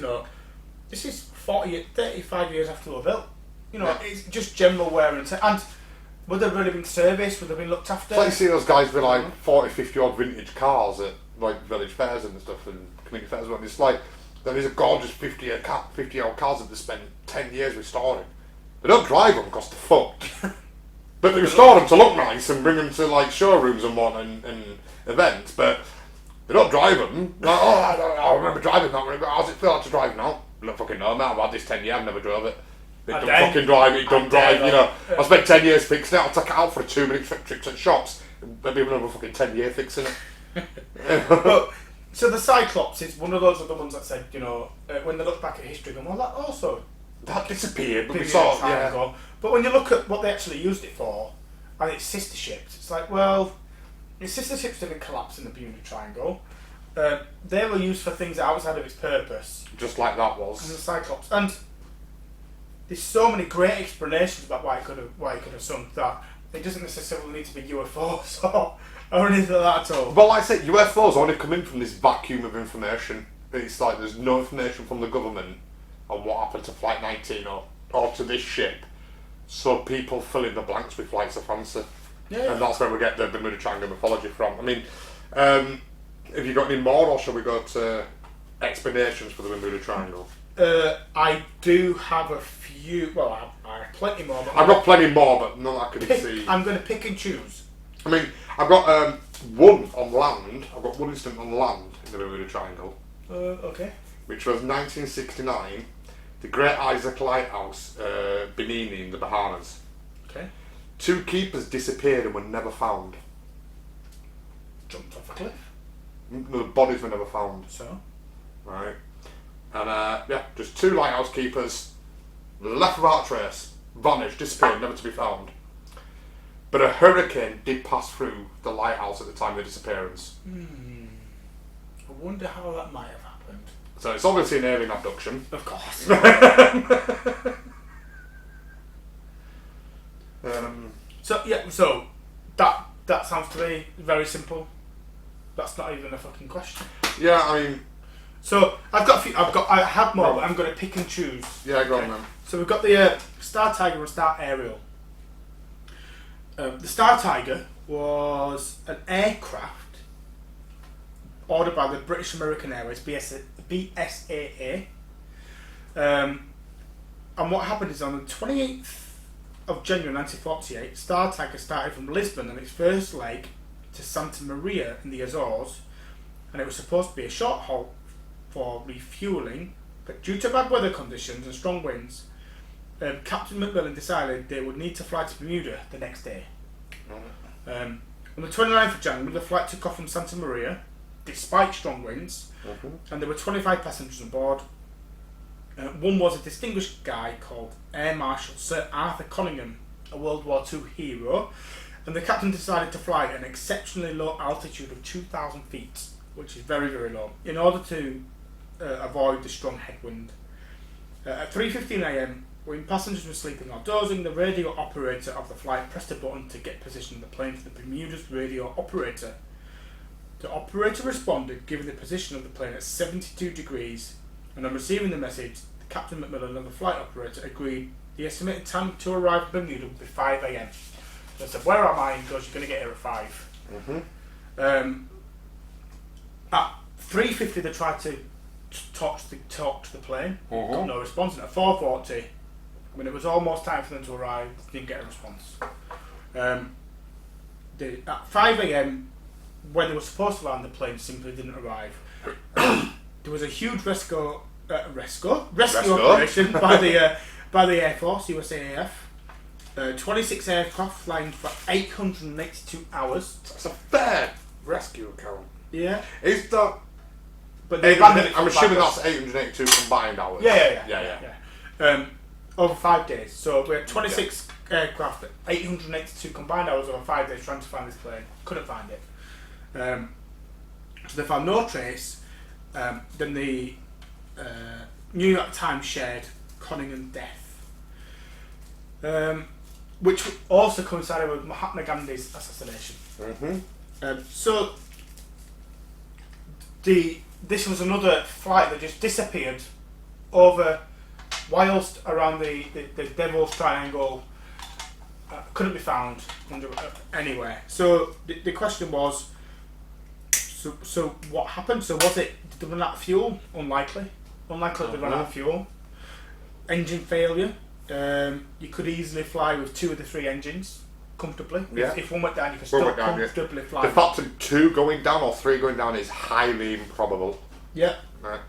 this is 35 years after they were built. It's just general wear and tear. And would they really been serviced? Would they been looked after? It's like you see those guys with like 40, 50 odd vintage cars at like village fairs and stuff and community fairs. And it's like there is a gorgeous 50-year-old cars that they spent 10 years restoring. They don't drive them because they're fucked. But they restore them to look nice and bring them to like showrooms and and events, but they don't drive them. Like, I remember driving that one. How's it feel like to drive now? I don't fucking know, man. I've had this 10 years, I've never drove it. It don't fucking drive, it don't drive, I spent 10 years fixing it, I'll take it out for a 2-minute trip at shops. Maybe another fucking 10 years fixing it. But, so the Cyclops is one of those other ones that said, when they look back at history, going, well, that also... That disappeared, but we saw it, yeah. But when you look at what they actually used it for, and it's sister ships, it's like, well, its sister ships didn't collapse in the Bermuda Triangle. They were used for things outside of its purpose. Just like that was. And the Cyclops. And there's so many great explanations about why it could have sunk that it doesn't necessarily need to be UFOs or anything like that at all. Well, like I said, UFOs only come in from this vacuum of information. It's like there's no information from the government on what happened to Flight 19 or to this ship. So people fill in the blanks with flights of fancy. Yeah. And that's where we get the Bermuda Triangle mythology from. I mean, have you got any more, or shall we go to explanations for the Bermuda Triangle? I do have a few. Well, I have plenty more. But I've got plenty more, but none I can see. I'm going to pick and choose. I mean, I've got one on land. I've got one incident on land in the Bermuda Triangle. Okay. Which was 1969. The Great Isaac Lighthouse, Bimini in the Bahamas. Okay. 2 keepers disappeared and were never found. Jumped off a cliff? No, the bodies were never found. So? Right. And just 2 lighthouse keepers, left without trace, vanished, disappeared, never to be found. But a hurricane did pass through the lighthouse at the time of the disappearance. I wonder how that might have happened. So it's obviously an alien abduction. Of course. So that sounds to me very simple. That's not even a fucking question. Yeah, I mean. So I have more, but I'm going to pick and choose. Yeah, go on then. So we've got the Star Tiger and Star Ariel. The Star Tiger was an aircraft ordered by the British American Airways, BSAA. And what happened is on the 28th of January 1948, Star Tiger started from Lisbon on its first leg to Santa Maria in the Azores, and it was supposed to be a short halt for refuelling, but due to bad weather conditions and strong winds, Captain McMillan decided they would need to fly to Bermuda the next day. On the 29th of January, the flight took off from Santa Maria, despite strong winds, and there were 25 passengers on board. One was a distinguished guy called Air Marshal Sir Arthur Conyngham, a World War II hero, and the captain decided to fly at an exceptionally low altitude of 2,000 feet, which is very, very low, in order to avoid the strong headwind. At 3:15 a.m, when passengers were sleeping or dozing, the radio operator of the flight pressed a button to get position of the plane to the Bermuda's radio operator. The operator responded, giving the position of the plane at 72 degrees, and on receiving the message, Captain McMillan and the flight operator agreed the estimated time to arrive at Bermuda would be 5 a.m. So I said, where am I? He goes, you're going to get here at 5. At 3:50 they tried to talk to the plane, got no response, and at 4:40, when it was almost time for them to arrive, they didn't get a response. At 5 a.m, when they were supposed to land, the plane simply didn't arrive. There was a huge rescue operation by the Air Force, USAF. 26 aircraft flying for 882 hours. That's a fair rescue account. Yeah. Is that? But I'm assuming that's 882 combined hours. Yeah. Over 5 days. So we had 26 aircraft, 882 combined hours over 5 days trying to find this plane. Couldn't find it. So they found no trace. Then the New York Times shared Conyngham death. which also coincided with Mahatma Gandhi's assassination. So this was another flight that just disappeared over whilst around the Devil's Triangle. Couldn't be found anywhere. So the question was, so what happened? So was it, did they run out of fuel? Unlikely they ran out of fuel. Engine failure. You could easily fly with 2 of the 3 engines comfortably. Yeah. If one went down, you could still comfortably fly. The fact of 2 going down or 3 going down is highly improbable. Yeah. Right.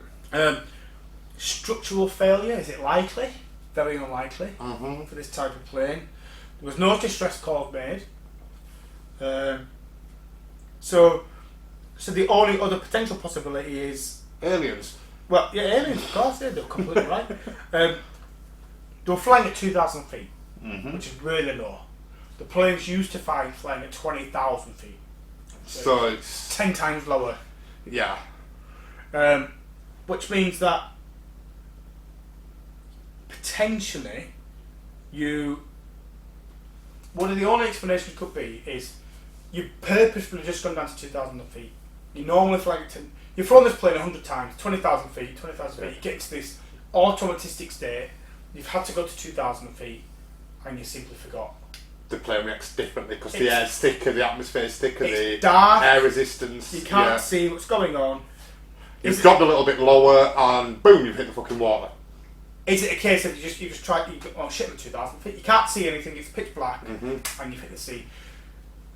Structural failure, is it likely? Very unlikely for this type of plane. There was no distress calls made. So the only other potential possibility is aliens. Well, yeah, aliens, of course, they're completely right. They were flying at 2,000 feet, which is really low. The planes used to flying at 20,000 feet. So it's 10 times lower. Yeah. Which means that potentially one of the only explanations could be is you purposefully just gone down to 2,000 feet. You normally fly at 10. You've flown this plane 100 times, 20,000 feet, you get into this automatistic state, you've had to go to 2,000 feet, and you simply forgot. The plane reacts differently because the air's thicker, the atmosphere is thicker, the dark, air resistance. You can't see what's going on. You've dropped a little bit lower, and boom, you've hit the fucking water. Is it a case of you just try, oh shit, I'm 2,000 feet, you can't see anything, it's pitch black, and you've hit the sea.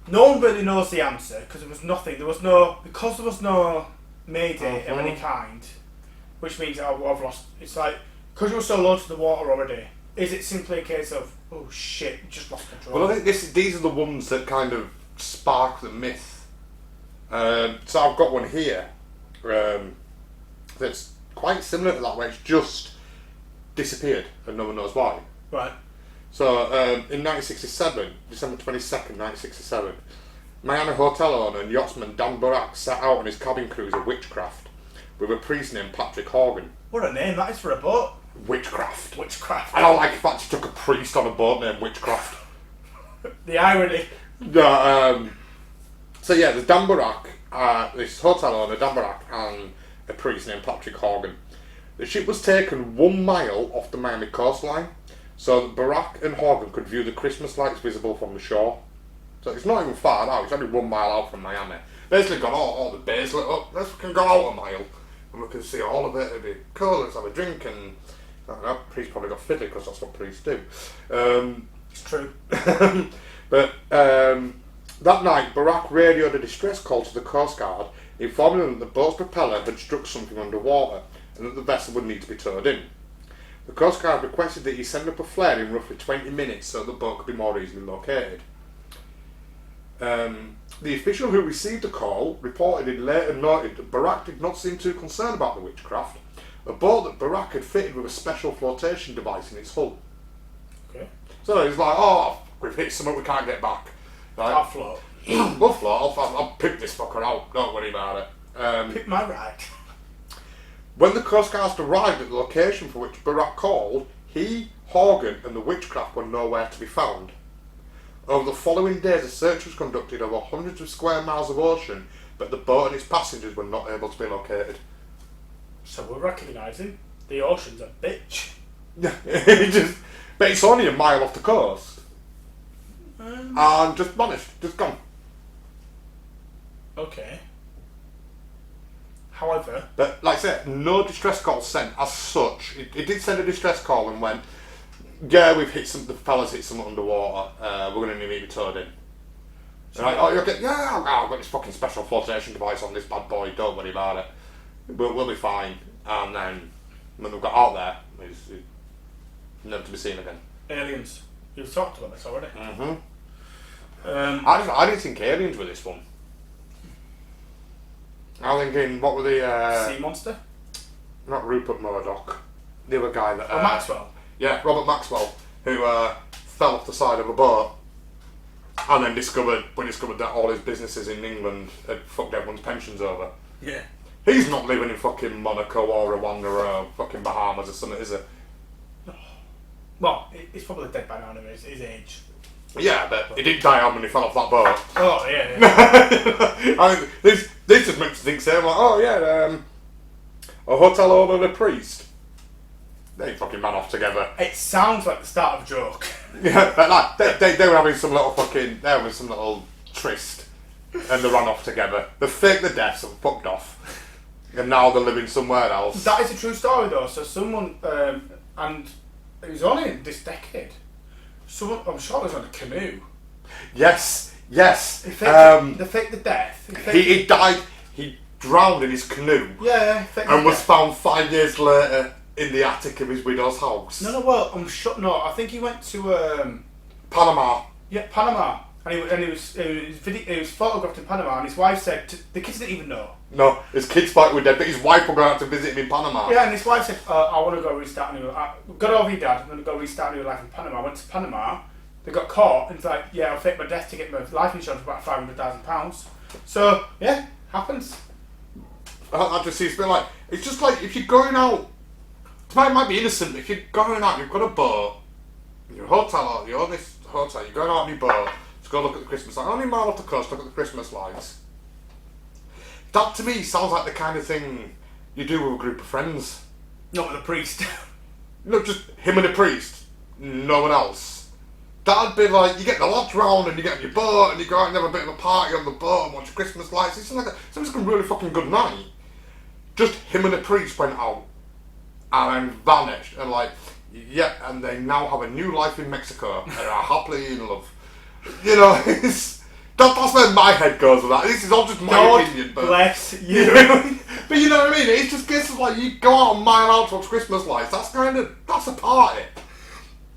No one really knows the answer, because there was no mayday of any kind, which means I've lost. It's like, because you were so low to the water already, is it simply a case of, oh shit, you just lost control? Well, I think these are the ones that kind of spark the myth. So I've got one here that's quite similar to that, where it's just disappeared and no one knows why. Right. So in 1967, December 22nd, 1967, Miami hotel owner and yachtsman Dan Barak set out on his cabin cruiser Witchcraft with a priest named Patrick Horgan. What a name that is for a boat. Witchcraft. Witchcraft. I don't like the fact he took a priest on a boat named Witchcraft. The irony. So yeah, there's Dan Barak, this hotel owner, Dan Barak, and a priest named Patrick Horgan. The ship was taken 1 mile off the Miami coastline, so that Barak and Horgan could view the Christmas lights visible from the shore. So it's not even far out, it's only 1 mile out from Miami. Basically got all the bays lit up, let's fucking go out a mile, and we can see all of it, it'd be cool, let's have a drink, and I don't know, priest probably got fiddly because that's what priests do. It's true. But that night, Barak radioed a distress call to the Coast Guard, informing them that the boat's propeller had struck something underwater, and that the vessel would need to be towed in. The Coast Guard requested that he send up a flare in roughly 20 minutes so the boat could be more easily located. The official who received the call reported later noted that Barak did not seem too concerned about the Witchcraft, a boat that Barak had fitted with a special flotation device in its hull. Okay. So he's like, oh, we've hit something we can't get back. Right? I'll float. We'll float, I'll pick this fucker out, don't worry about it. Pick my ride. When the Coast Guard arrived at the location for which Barak called, he, Horgan, and the Witchcraft were nowhere to be found. Over the following days, a search was conducted over hundreds of square miles of ocean, but the boat and its passengers were not able to be located. So we're recognising the ocean's a bitch. But it's only a mile off the coast. And just vanished, just gone. Okay. However, but like I said, no distress call sent as such. It did send a distress call and went, yeah, we've hit the fellas hit someone underwater. We're going to need to be towed in. So like, oh, you're okay? Yeah, I've got this fucking special flotation device on this bad boy. Don't worry about it. We'll be fine. And then when we got out there, it's never to be seen again. Aliens. You've talked about this already. I didn't think aliens were this one. I was thinking, what were the... sea monster? Not Rupert Murdoch. The other guy that... Maxwell? Yeah, Robert Maxwell, who fell off the side of a boat and then discovered that all his businesses in England had fucked everyone's pensions over. Yeah. He's not living in fucking Monaco or Rwanda or fucking Bahamas or something, is he? Well, he's probably dead by now, anyway, his age. Yeah, but he didn't die on when he fell off that boat. Oh, yeah. I mean, this just makes me think, say, I'm like, oh yeah, a hotel owner and a priest. They fucking ran off together. It sounds like the start of a joke. Yeah, but like, they were having some little tryst, and they ran off together. They faked the deaths and fucked off, and now they're living somewhere else. That is a true story, though. So someone, and it was only in this decade. Someone, I'm sure, was on a canoe. Yes. They faked the death. He died. He drowned in his canoe. Yeah, and was found 5 years later in the attic of his widow's house. No, well, I'm sure. No, I think he went to Panama. Yeah, Panama, and he was photographed in Panama, and his wife said the kids didn't even know. No, his kids thought he was dead, but his wife was going out to visit him in Panama. Yeah, and his wife said, I want to go restart a new life. Got over your dad, I'm going to go restart a new life in Panama. I went to Panama, they got caught, and it's like, yeah, I'll fake my death to get my life insurance for about £500,000. So, yeah, happens. I just see it's a bit like, it's just like if you're going out, it might be innocent, but if you're going out, you've got a boat, you're a hotel, you're this hotel, you're going out on your boat to go look at the Christmas lights, only a mile off the coast, look at the Christmas lights. That to me sounds like the kind of thing you do with a group of friends. Not with a priest. No, just him and a priest. No one else. That'd be like, you get the lads round and you get on your boat and you go out and have a bit of a party on the boat and watch Christmas lights. It's like sounds like a really fucking good night. Just him and a priest went out and vanished and like, yeah, and they now have a new life in Mexico and are happily in love. You know, that's where my head goes with that. This is all just my opinion, but bless you. But you know what I mean? It's just cases like you go out and mile out to watch Christmas lights. That's a party.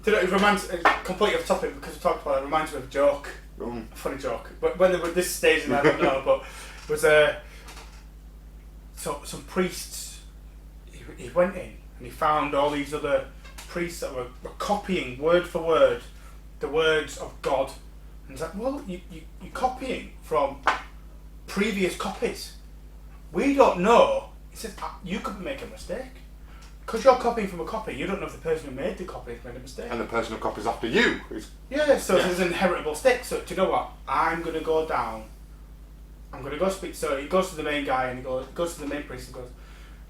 Do you know, it reminds, completely off topic because we talked about it, reminds me of a joke. A funny joke. But when they were this stage, and I don't know, but it was some priests, he went in and he found all these other priests that were copying word for word the words of God. And he's like, well, you're copying from previous copies. We don't know. He said, you could make a mistake. Because you're copying from a copy, you don't know if the person who made the copy has made a mistake. And the person who copies after you is... Yeah, so there's an inheritable stick. So, do you know what? I'm going to go down. I'm going to go speak. So he goes to the main guy and he goes to the main priest and goes,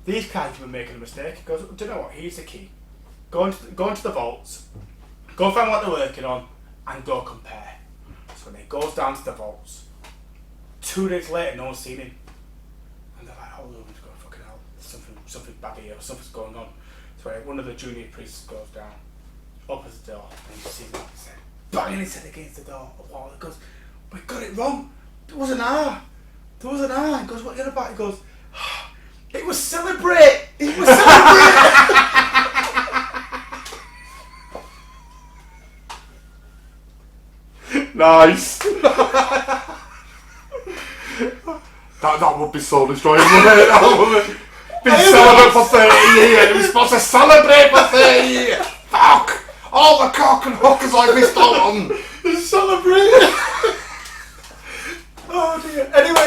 these guys have been making a mistake. He goes, do you know what? Here's the key. Go into the vaults, go find what they're working on, and go compare. So when he goes down to the vaults, 2 days later, no one's seen him. And they're like, hold on, he's going, fucking hell, something bad here, or something's going on. So one of the junior priests goes down, opens the door, and he sees him, he said, banging his head against the door, a wall. He goes, we got it wrong, there was an R. He goes, what are you on about? He goes, it was celebrate! It was celebrate! Nice! that would be soul destroying, wouldn't it? That would be celebrate for 30 years! We're supposed to celebrate for 30 years! Fuck! All the cock and hookers I missed out on! Celebrate! Oh dear. Anyway.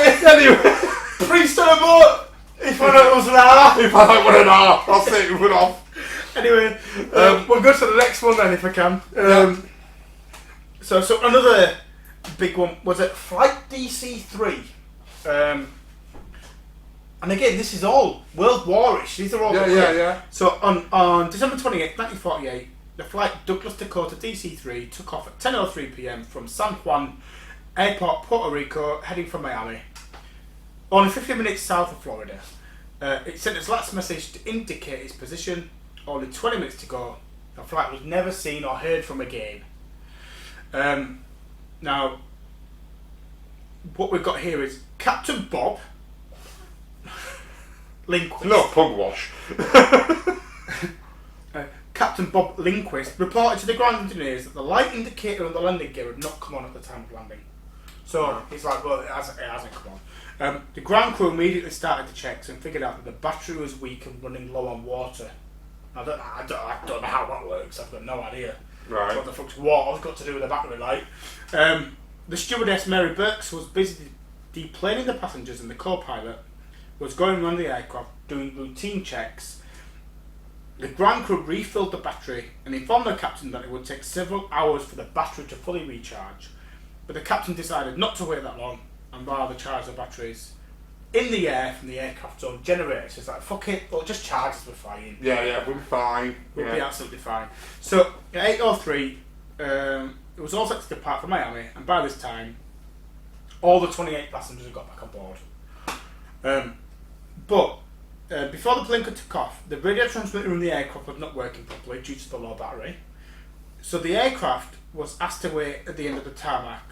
Priest on a boat! He found out it was an R! That's it, we went off. Anyway, we'll go to the next one then if I can. So another big one was at Flight DC-3. And again, this is all World War-ish. These are all... Yeah. So on December 28th, 1948, the flight Douglas Dakota DC-3 took off at 10:03 p.m. from San Juan Airport, Puerto Rico, heading for Miami. Only 50 minutes south of Florida. It sent its last message to indicate its position. Only 20 minutes to go. The flight was never seen or heard from again. Now, what we've got here is Captain Bob Lindquist. No, pugwash. Captain Bob Lindquist reported to the ground engineers that the light indicator on the landing gear had not come on at the time of landing. So he's like, well, it hasn't come on. The ground crew immediately started the checks and figured out that the battery was weak and running low on water. I don't know how that works. I've got no idea. Right. What the fuck's water's got to do with the battery light? The stewardess Mary Burks was busy deplaning the passengers, and the co-pilot was going around the aircraft doing routine checks. The ground crew refilled the battery and informed the captain that it would take several hours for the battery to fully recharge, but the captain decided not to wait that long and rather charge the batteries in the air from the aircraft's own generators. It's like, fuck it, we'll just charge as we're flying. Yeah, we'll be fine. We'll be absolutely fine. So, at 8:03, it was all set to depart from Miami, and by this time, all the 28 passengers had got back on board. But before the plane could take off, the radio transmitter in the aircraft was not working properly due to the low battery. So the aircraft was asked to wait at the end of the tarmac.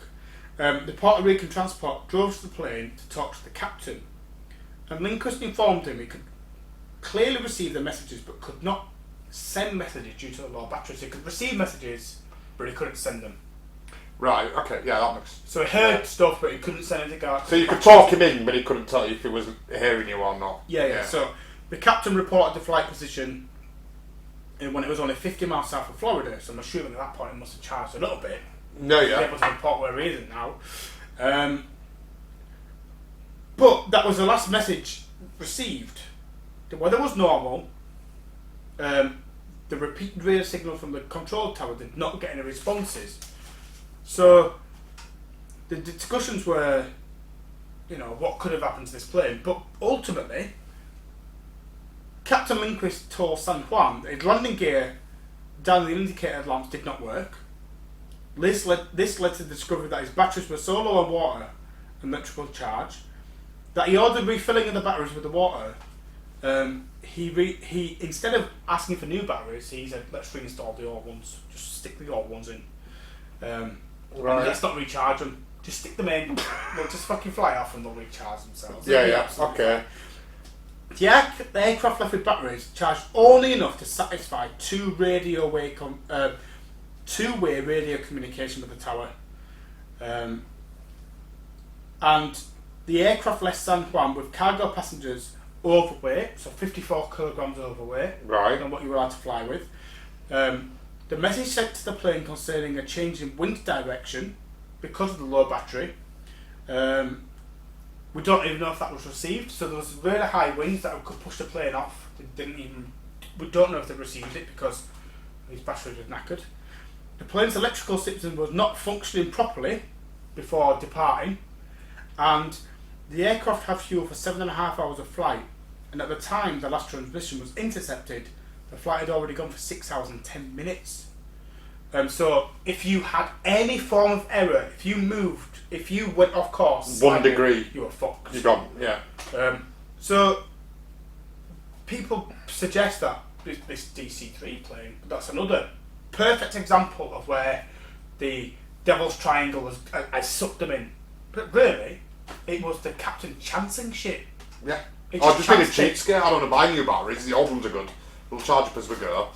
The Puerto Rican transport drove to the plane to talk to the captain, and Lindquist informed him he could clearly receive the messages but could not send messages due to the low battery. So he could receive messages, but he couldn't send them. Right, okay, yeah, that makes... So he heard stuff, but he couldn't send anything out. So you could talk him in, but he couldn't tell you if he was hearing you or not. Yeah. So the captain reported the flight position when it was only 50 miles south of Florida, so I'm assuming at that point it must have charged a little bit. No, He's able to report where he is now. But that was the last message received. The weather was normal. The repeated radio signal from the control tower did not get any responses. So the discussions were, what could have happened to this plane. But ultimately, Captain Lindquist told San Juan that his landing gear down the indicator lamps did not work. This led to the discovery that his batteries were so low on water and electrical charge that he ordered refilling of the batteries with the water. He instead of asking for new batteries, he said, let's reinstall the old ones. Just stick the old ones in. Right. Let's not recharge them. Just stick them in. They'll just fucking fly off and they'll recharge themselves. Yeah, okay. The aircraft left with batteries charged only enough to satisfy two-way radio communication with the tower. And the aircraft left San Juan with cargo passengers overweight, so 54 kilograms overweight, right, than what you were allowed to fly with. The message sent to the plane concerning a change in wind direction because of the low battery. We don't even know if that was received, so there was really high winds that could push the plane off. We don't know if they received it because his batteries were knackered. The plane's electrical system was not functioning properly before departing, and the aircraft had fuel for 7.5 hours of flight, and at the time the last transmission was intercepted, the flight had already gone for 6 hours and 10 minutes. So if you had any form of error, if you went off course 1 degree, you were fucked. You're gone, yeah. So people suggest that this DC-3 plane, that's another perfect example of where the Devil's Triangle has sucked them in. But really, it was the captain chancing shit. Yeah. Just being a cheapskate. I don't want to buy new batteries. The old ones are good. We'll charge up as we go.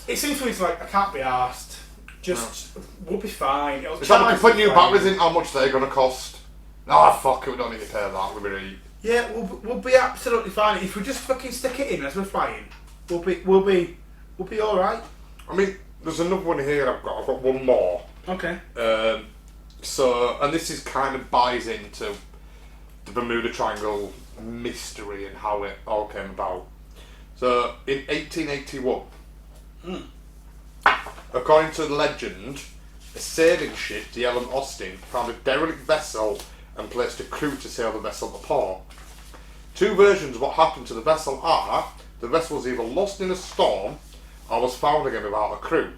It seems to me like I can't be arsed. We'll be fine. It's like we can put new batteries in. How much they're going to cost? Fuck it. We don't need to pay that. We'll be really... Yeah, we'll be absolutely fine if we just fucking stick it in as we're flying. We'll be all right. I mean, there's another one here. I've got one more. Okay. And this is kind of buys into the Bermuda Triangle mystery and how it all came about. So, in 1881, according to the legend, a sailing ship, the ALEuminati, found a derelict vessel and placed a crew to sail the vessel to port. Two versions of what happened to the vessel are, the vessel was either lost in a storm or was found again without a crew.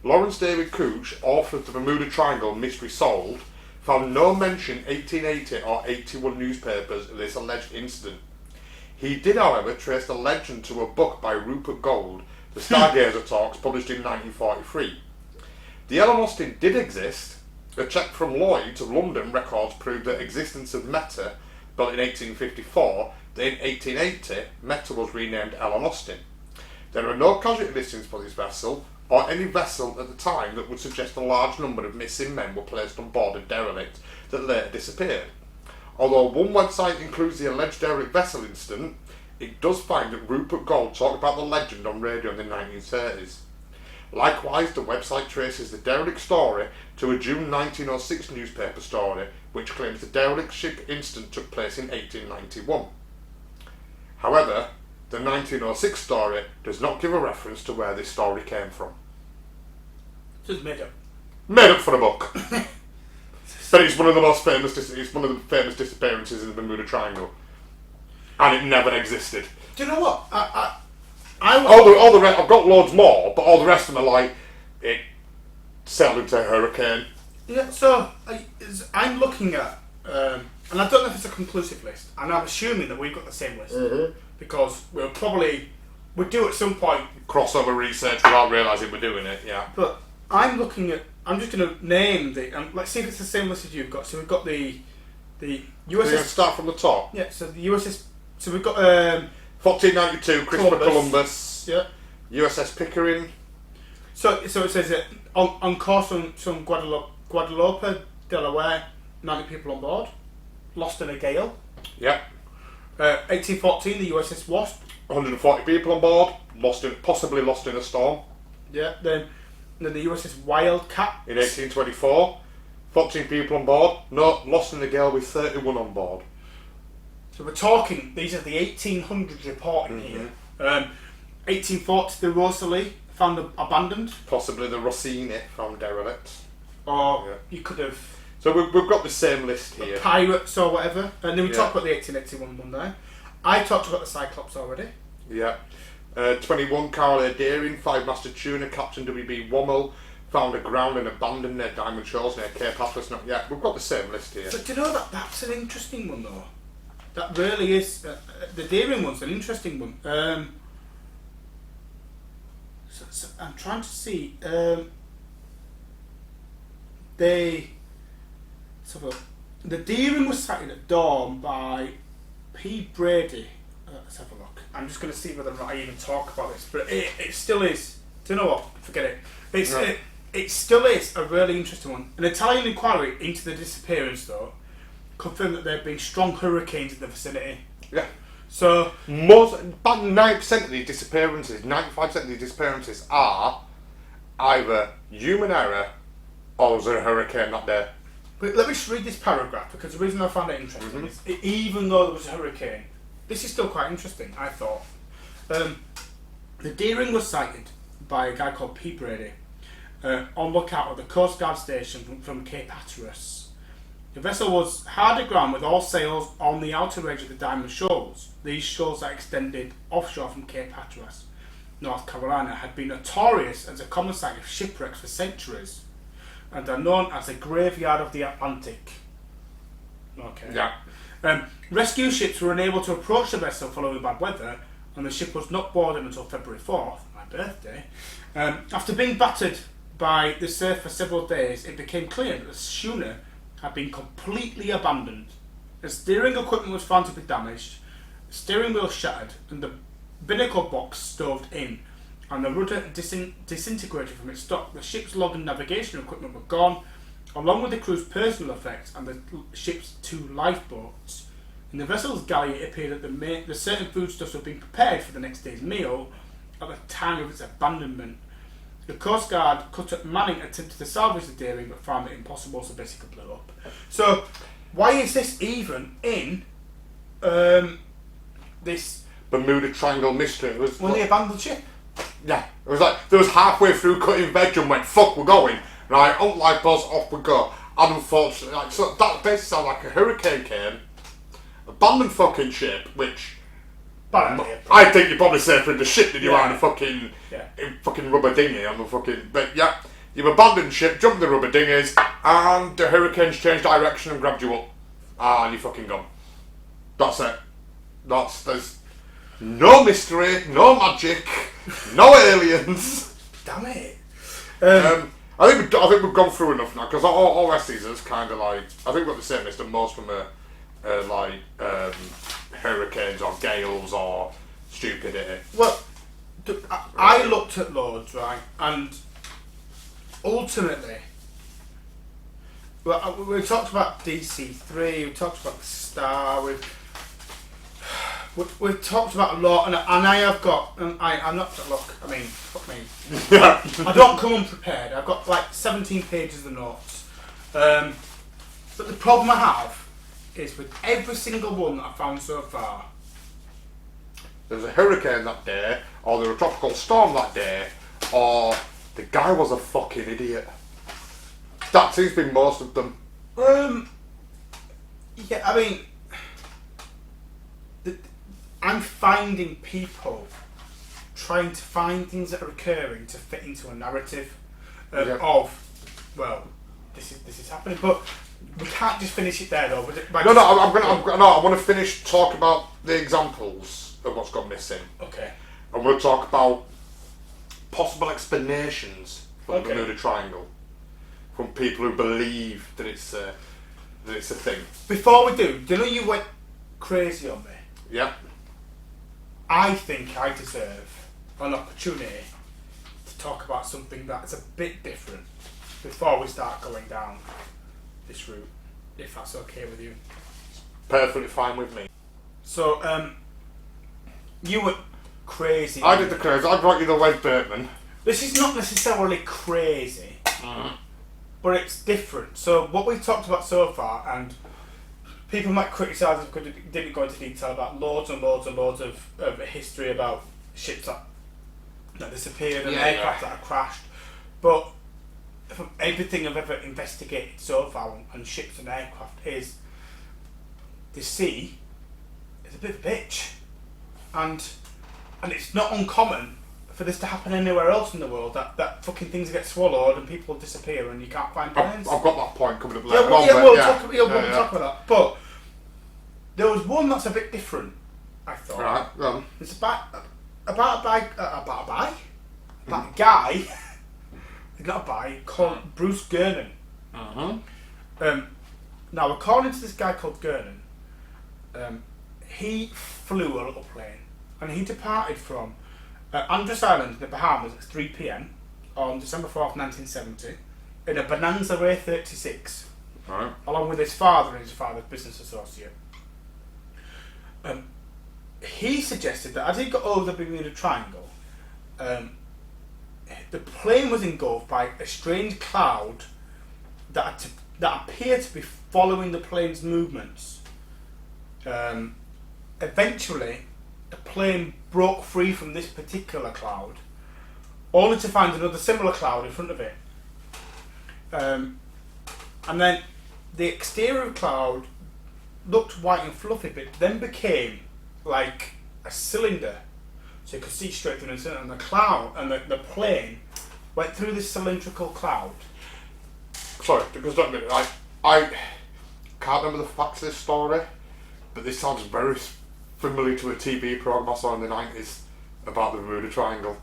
Lawrence David Couch, author of the Bermuda Triangle Mystery Solved, found no mention in 1880 or 81 newspapers of this alleged incident. He did, however, trace the legend to a book by Rupert Gold, The Stargazer Talks, published in 1943. The ALEuminati did exist. A check from Lloyd's of London records proved the existence of Meta, built in 1854, that in 1880 Meta was renamed ALEuminati. There are no casualty listings for this vessel, or any vessel at the time that would suggest a large number of missing men were placed on board a derelict that later disappeared. Although one website includes the alleged derelict vessel incident, it does find that Rupert Gold talked about the legend on radio in the 1930s. Likewise, the website traces the derelict story to a June 1906 newspaper story, which claims the derelict ship incident took place in 1891. However, the 1906 story does not give a reference to where this story came from. Just made up. Made up for a book. But it's one of the most famous. It's one of the famous disappearances in the Bermuda Triangle, and it never existed. Do you know what? I've got loads more, but all the rest of them are like it sailed into a hurricane. Yeah. So I'm looking at, and I don't know if it's a conclusive list, and I'm assuming that we've got the same list because we do at some point Crossover research without realising we're doing it. Yeah. But I'm looking at. I'm just going to name let's see if it's the same list as you've got. So we've got the USS. Let's start from the top. Yeah. So the USS. So we've got 1492 Christopher Columbus. Yeah. USS Pickering. So it says that on course from Guadalupe, Delaware, 90 people on board, lost in a gale. Yeah. 1814, the USS Wasp. 140 people on board, possibly lost in a storm. Yeah. Then the USS Wildcat. In 1824, 14 people on board. No, lost in the gale with 31 on board. So we're talking. These are the 1800s reporting here. 1840, the Rosalie found abandoned. Possibly the Rossini found derelict. Or you could have. So we've got the same list here. Pirates or whatever. And then we talked about the 1881 one there. I talked about the Cyclops already. Yeah. 21 Carl A. Deering, 5-masted tuna, Captain W.B. Wommel, found aground and abandoned near Diamond Shoals near Cape Hatteras. Yeah, we've got the same list here. But do you know that's an interesting one though? That really is. The Deering one's an interesting one. So I'm trying to see. Let's have a look. The Deering was sighted at dawn by P. Brady. Let's have a look. I'm just going to see whether or not I even talk about this, but it still is. Do you know what? Forget it. It still is a really interesting one. An Italian inquiry into the disappearance, though, confirmed that there have been strong hurricanes in the vicinity. Yeah. So about 9% of these disappearances, 95% of these disappearances are either human error or was there a hurricane that day. But let me just read this paragraph because the reason I found it interesting is even though there was a hurricane, this is still quite interesting, I thought. The Deering was sighted by a guy called P. Brady on lookout at the Coast Guard station from Cape Hatteras. The vessel was hard aground with all sails on the outer edge of the Diamond Shoals. These shoals that extended offshore from Cape Hatteras, North Carolina, had been notorious as a common site of shipwrecks for centuries and are known as the graveyard of the Atlantic. Okay. Yeah. Rescue ships were unable to approach the vessel following bad weather, and the ship was not boarded until February 4th, my birthday. After being battered by the surf for several days, it became clear that the schooner had been completely abandoned. The steering equipment was found to be damaged, the steering wheel shattered, and the binnacle box stoved in, and the rudder disintegrated from its stock. The ship's log and navigation equipment were gone, along with the crew's personal effects and the ship's 2 lifeboats. In the vessel's galley, it appeared that the certain foodstuffs were being prepared for the next day's meal at the time of its abandonment. The Coast Guard cutter Manning attempted to salvage the Deering but found it impossible, so basically blew up. So, why is this even in this Bermuda Triangle mystery? It was the abandoned ship? Yeah, it was like there was halfway through cutting veg and went, "Fuck, we're going." Right, out lifeboats, off we go. And unfortunately, so that basically sounds like a hurricane came, abandoned fucking ship, which I think you're probably safer in the ship than you are in a fucking rubber dinghy on the fucking. But yeah, you've abandoned ship, jumped the rubber dinghies, and the hurricane's changed direction and grabbed you up, and you fucking gone. That's it. There's no mystery, no magic, no aliens. Damn it. I think we've gone through enough now because all rest of these is kind of like I think we've got the same list of most from hurricanes or gales or stupidity. Well, I looked at loads, right, and ultimately, well, we talked about DC3, we talked about the Star, we've talked about a lot, and I have got, and I'm not, look, I mean, fuck me. I don't come unprepared. I've got like 17 pages of notes. But the problem I have is with every single one that I've found so far, there was a hurricane that day, or there was a tropical storm that day, or the guy was a fucking idiot. That seems to be most of them. Yeah, I mean, I'm finding people trying to find things that are occurring to fit into a narrative of, well, this is happening, but we can't just finish it there though. I want to finish talking about the examples of what's gone missing. Okay. And we'll talk about possible explanations for the Bermuda Triangle from people who believe that it's a thing. Before we do you know you went crazy on me? Yeah. I think I deserve an opportunity to talk about something that's a bit different before we start going down this route, if that's okay with you. Perfectly fine with me. So, you were crazy. I did the crazy. I brought you the Wes Berkman. This is not necessarily crazy, but it's different. So, what we've talked about so far, and people might criticise us because we didn't go into detail about loads and loads and loads of history about ships that disappeared and aircraft that have crashed, but from everything I've ever investigated so far on ships and aircraft is the sea is a bit of a bitch, and it's not uncommon for this to happen anywhere else in the world, that fucking things get swallowed and people disappear and you can't find planes. I've got that point coming up later. We'll talk about that. But there was one that's a bit different, I thought. Right, it's about a guy. Not a guy called Bruce Gernon. Now, according to this guy called Gernon, he flew a little plane and he departed from Andros Island in the Bahamas at 3 p.m. on December 4th, 1970, in a Bonanza Ray 36, along with his father and his father's business associate. He suggested that as he got over the Bermuda Triangle, the plane was engulfed by a strange cloud that appeared to be following the plane's movements. Eventually, the plane broke free from this particular cloud, only to find another similar cloud in front of it. And then the exterior cloud looked white and fluffy, but then became like a cylinder, so you could see straight through the cylinder, and the cloud and the plane went through this cylindrical cloud. Sorry, because I can't remember the facts of this story, but this sounds very familiar to a TV programme I saw in the 90s about the Bermuda Triangle.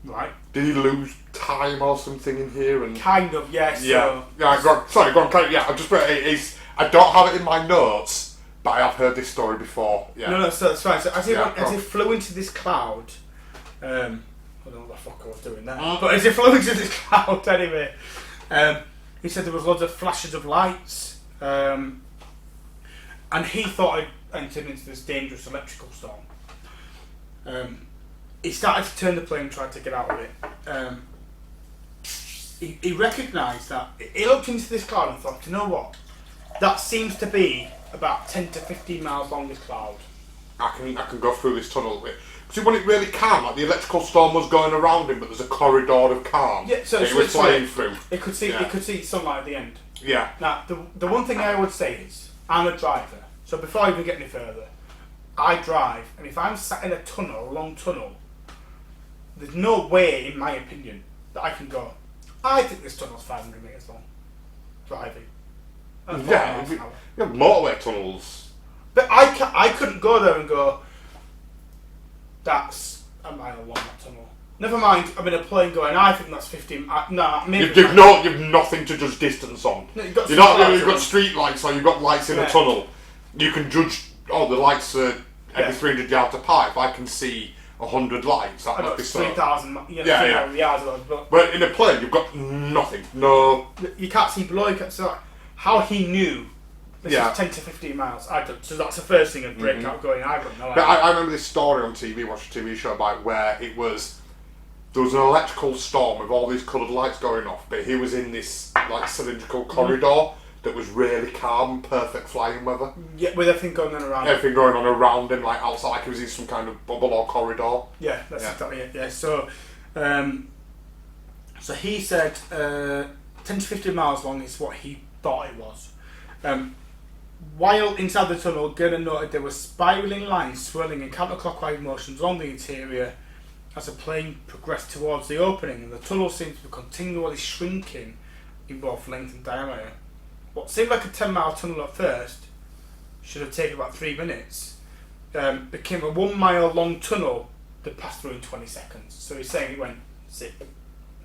Right. Did he lose time or something in here? And kind of, yes. Yeah. Yeah. Go on. Yeah. I just put it. I don't have it in my notes, but I have heard this story before. Yeah. No, so that's fine. So as he flew into this cloud, I don't know what the fuck I was doing there, but as he flew into this cloud anyway, he said there was loads of flashes of lights, and he thought I'd entered into this dangerous electrical storm. He started to turn the plane and tried to get out of it. He recognised that. He looked into this cloud and thought, you know what? That seems to be about 10 to 15 miles long, this cloud. I can go through this tunnel. See, when it really calm, like the electrical storm was going around him, but there's a corridor of calm that he was flying through. It could see sunlight at the end. Yeah. Now, the one thing I would say is, I'm a driver, so before I even get any further, I drive, and if I'm sat in a long tunnel, there's no way, in my opinion, that I can go, I think this tunnel's 500 metres long, driving. Yeah, you have motorway tunnels. But I couldn't go there and go, that's a mile long, that tunnel. Never mind, I'm in a plane going, I think that's 15. You've nothing to judge distance on. No, you've got street lights or you've got lights in a tunnel. You can judge, the lights are every 300 yards apart. If I can see 100 lights, that might be 3,000 yards. But in a plane, you've got nothing. No. You can't see below, so how he knew this is 10 to 15 miles. So that's the first thing I'd break out going, I wouldn't know. But I remember this story on TV, watched a TV show about where there was an electrical storm with all these coloured lights going off, but he was in this like cylindrical corridor, that was really calm, perfect flying weather. Yeah, with everything going on around. Everything going on around him, like outside, like he was in some kind of bubble or corridor. Yeah, that's exactly it. Yeah, so he said 10 to 15 miles long is what he thought it was. While inside the tunnel, Gurner noted there were spiralling lines swirling in counterclockwise motions along the interior as the plane progressed towards the opening, and the tunnel seemed to be continually shrinking in both length and diameter. What seemed like a 10-mile tunnel at first, should have taken about 3 minutes, became a 1 mile long tunnel that passed through in 20 seconds. So he's saying it went zip.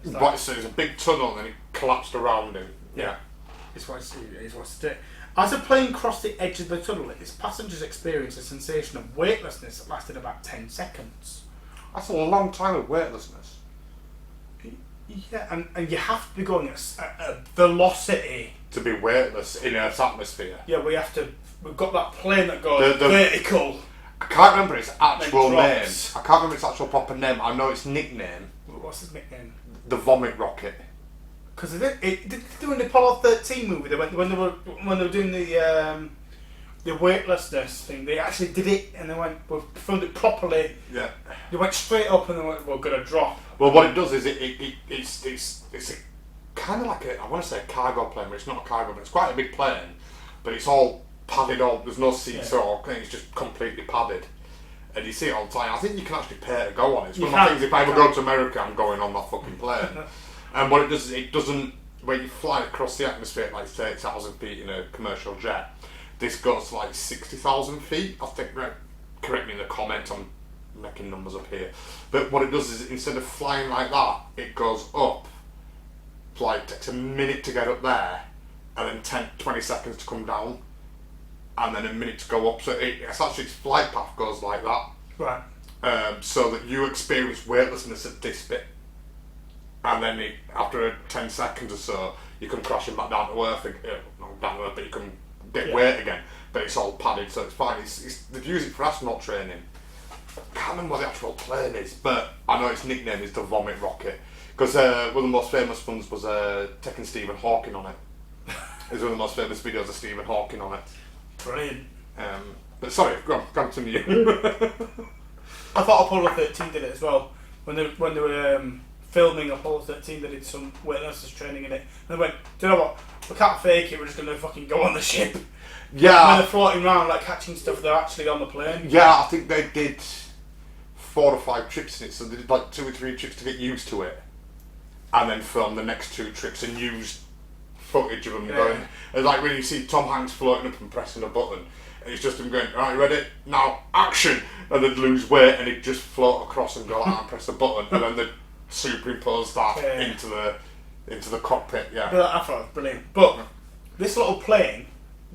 Right, so it was a big tunnel and then it collapsed around him. Yeah. It's what it's did. As the plane crossed the edge of the tunnel, its passengers experienced a sensation of weightlessness that lasted about 10 seconds. That's a long time of weightlessness. Yeah, and you have to be going at a velocity to be weightless in Earth's atmosphere. Yeah, we've got that plane that goes vertical. I can't remember its actual name. I can't remember its actual proper name. I know its nickname. What's his nickname? The Vomit Rocket. Because they did in the Apollo 13 movie, when they were doing the weightlessness thing, they actually did it and they filmed it properly. Yeah. They went straight up and they went, we're gonna drop. Well, what it does is it's a kind of like I want to say a cargo plane, but it's not a cargo, but it's quite a big plane, but it's all padded up. There's no seats or it's just completely padded. And you see it all the time. I think you can actually pay to go on it. It's one of my things. If I ever go to America, I'm going on that fucking plane. And what it does is it doesn't. When you fly across the atmosphere at like 30,000 feet in a commercial jet, this goes to like 60,000 feet. I think. Correct me in the comments. I'm making numbers up here. But what it does is instead of flying like that, it goes up. Like takes a minute to get up there, and then 20 seconds to come down, and then a minute to go up. So it's actually its flight path goes like that. Right. So that you experience weightlessness at this bit, and then after 10 seconds or so, you come crashing back down to earth. Not down to earth, but you can get weight again. But it's all padded, so it's fine. They've used it for astronaut training. I can't remember what the actual plane is, but I know its nickname is the Vomit Rocket. Because one of the most famous ones was taking Stephen Hawking on it. It's one of the most famous videos of Stephen Hawking on it. Brilliant. But sorry, go on, continue. I thought Apollo 13 did it as well. When they were filming Apollo 13, they did some weightlessness training in it. And they went, do you know what? We can't fake it, we're just going to fucking go on the ship. Yeah. When they're floating around, like catching stuff, they're actually on the plane. Yeah, I think they did 4 or 5 trips in it, so they did like 2 or 3 trips to get used to it. And then film the next 2 trips and use footage of them going. It's like when you see Tom Hanks floating up and pressing a button, and it's just him going, right, ready, now, action! And they'd lose weight and he'd just float across and go out and press a button, and then they'd superimpose that into the cockpit, But I thought it was brilliant. But this little plane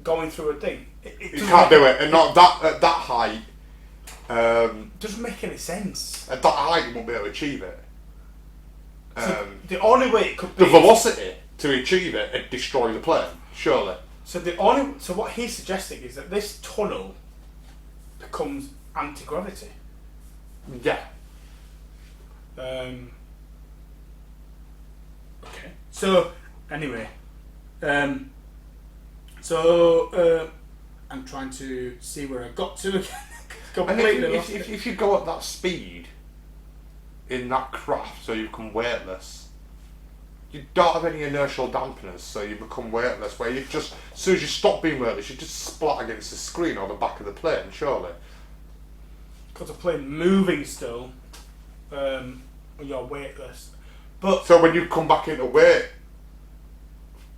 going through a thing, you can't do it, and not at that height. Doesn't make any sense. At that height, you won't be able to achieve it. So the only way it could be the velocity to achieve it and destroy the plane, surely. So what he's suggesting is that this tunnel becomes anti-gravity. Yeah. Okay. So anyway, I'm trying to see where I got to again. And if you go at that speed in that craft, so you become weightless, you don't have any inertial dampeners, so you become weightless, where you just, as soon as you stop being weightless, you just splat against the screen or the back of the plane, surely. Because the plane moving still, you're weightless. But so when you come back into weight,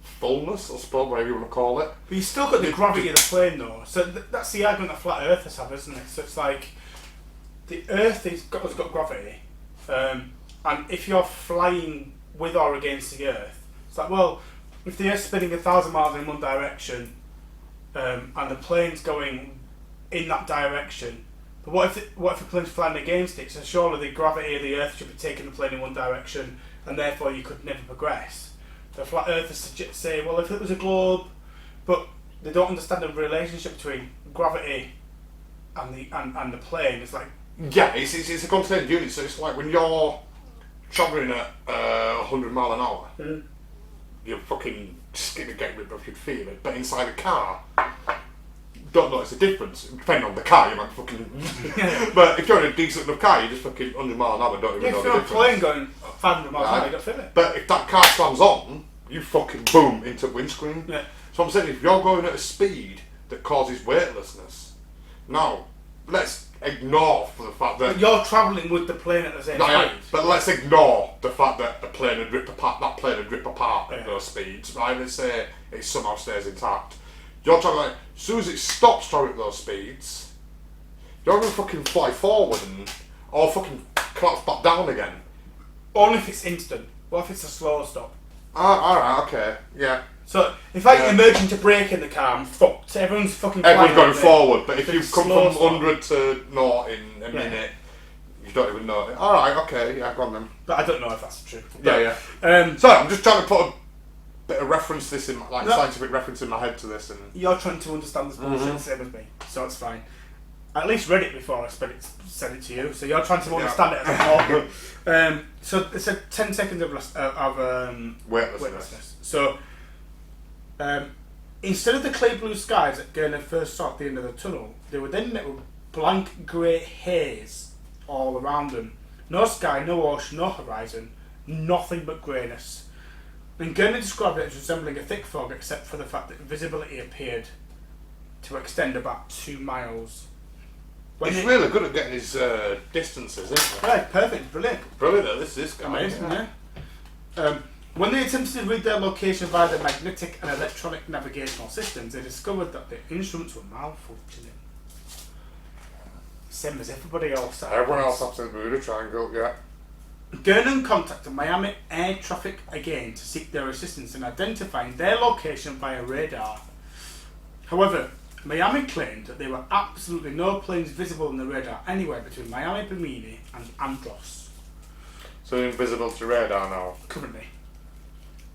fullness, I suppose, whatever you want to call it. But you still got the gravity of the plane though, so that's the argument that flat earthers have, isn't it? So it's like, the earth has got gravity, and if you're flying with or against the earth, it's like, well, if the earth's spinning 1,000 miles in one direction, and the plane's going in that direction, but what if the plane's flying against it? So surely the gravity of the earth should be taking the plane in one direction, and therefore you could never progress. The flat earthers say, well, if it was a globe, but they don't understand the relationship between gravity and the plane. It's like, yeah, it's a constant unit. So it's like when you're travelling at 100 mile an hour, you're fucking skin and get rid of, you'd feel it. But inside a car, don't notice the difference. Depending on the car, you might fucking. But if you're in a decent enough car, you just fucking 100 mile an hour, don't even know the difference. If you're on a plane going 500 miles an hour, you don't feel it. But if that car slams on, you fucking boom into windscreen. Yeah. So I'm saying, if you're going at a speed that causes weightlessness, now let's ignore for the fact that. But you're travelling with the plane at the same speed. But let's ignore the fact that the plane would rip apart. That plane would rip apart at those speeds, right? Let's say it somehow stays intact. You're talking like, as soon as it stops travelling at those speeds, you're going to fucking fly forward or fucking collapse back down again. Only if it's instant. What if it's a slow stop? Alright, okay, yeah. So, if I emerge into brake in the car, I'm fucked. Everyone's fucking Everyone's going forward, but if you come slow from 100 to 0 in a minute, you don't even know it. Alright, okay, yeah, go on then. But I don't know if that's true. Yeah. Sorry, I'm just trying to put a bit of reference to this in my, scientific reference in my head to this. And you're trying to understand this bullshit the same as me, so it's fine. I at least read it before I sent it to you, so you're trying to understand it as a whole. So it said 10 seconds of weightlessness. So instead of the clear blue skies that Gurney first saw at the end of the tunnel, they were then met with blank grey haze all around them. No sky, no ocean, no horizon, nothing but greyness. And Gurney described it as resembling a thick fog, except for the fact that visibility appeared to extend about 2 miles. He's really good at getting his distances, isn't he? Right, perfect, brilliant. Brilliant, this guy. Amazing, yeah. When they attempted to read their location via the magnetic and electronic navigational systems, they discovered that the instruments were malfunctioning. Same as everybody else. Everyone else up to the Bermuda Triangle, yeah. Gurney contacted Miami Air Traffic again to seek their assistance in identifying their location via radar. However, Miami claimed that there were absolutely no planes visible on the radar anywhere between Miami, Bimini and Andros. So they're invisible to radar now? Currently.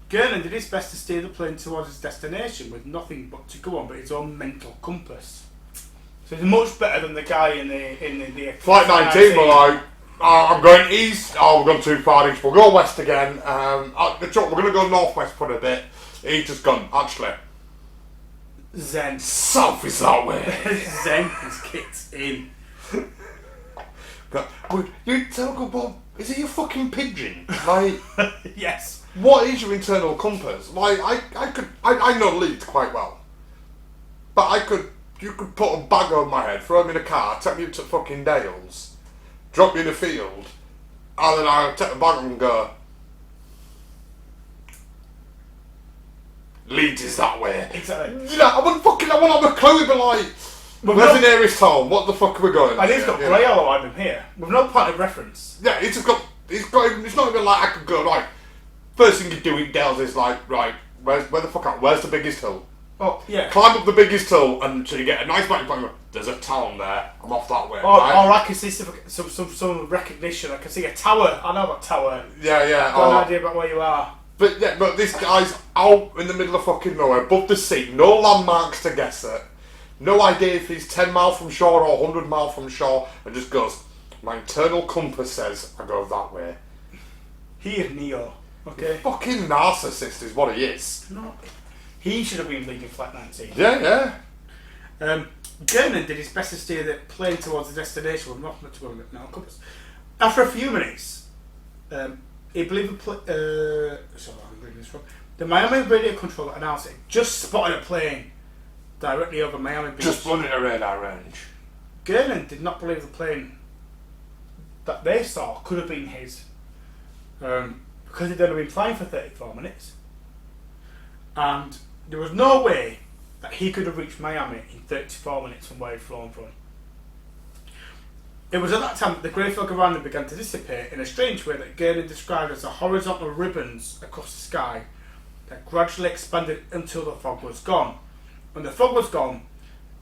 Gurney did his best to steer the plane towards its destination with nothing but to go on but his own mental compass. So he's much better than the guy in the Flight 19 were like, I'm going east, we've gone too far east, we'll go west again, we're going to go northwest for a bit. He's just gone, actually, Zen. south is that way. Zen has kicked in. You tell Bob, is it your fucking pigeon? Like, yes. What is your internal compass? Like, I know leads quite well, but you could put a bag on my head, throw me in a car, take me up to fucking Dales, drop me in a field, and then I'll take the bag and go, Leeds is that way. Exactly. You know, I woun't have a clue, but like, where's the nearest town? What the fuck are we going? And he's got grey all around him here, with no point of reference. Yeah, it's not even like I could go, right, first thing you do in Dales is like, right, where's the biggest hill? Oh, yeah. Climb up the biggest hill until you get a nice mountain point. There's a town there. I'm off that way. Or I can see some recognition. I can see a tower. I know that tower. Yeah. I've got an idea about where you are. But this guy's out in the middle of fucking nowhere, above the sea, no landmarks to guess at. No idea if he's 10 miles from shore or 100 miles from shore, and just goes, my internal compass says I go that way. He is Neo. Okay. Fucking narcissist is what he is. No. He should have been leading Flight 19. Yeah. Gurney did his best to steer the plane towards the destination with not much going no compass. After a few minutes, he believed sorry, I'm reading this wrong. The Miami radio controller announced it just spotted a plane directly over Miami Beach. Just running a radar range. Gurney did not believe the plane that they saw could have been his, because he'd only been flying for 34 minutes, and there was no way that he could have reached Miami in 34 minutes from where he'd flown from. It was at that time that the grey fog around him began to disappear in a strange way that Gurney described as the horizontal ribbons across the sky that gradually expanded until the fog was gone. When the fog was gone,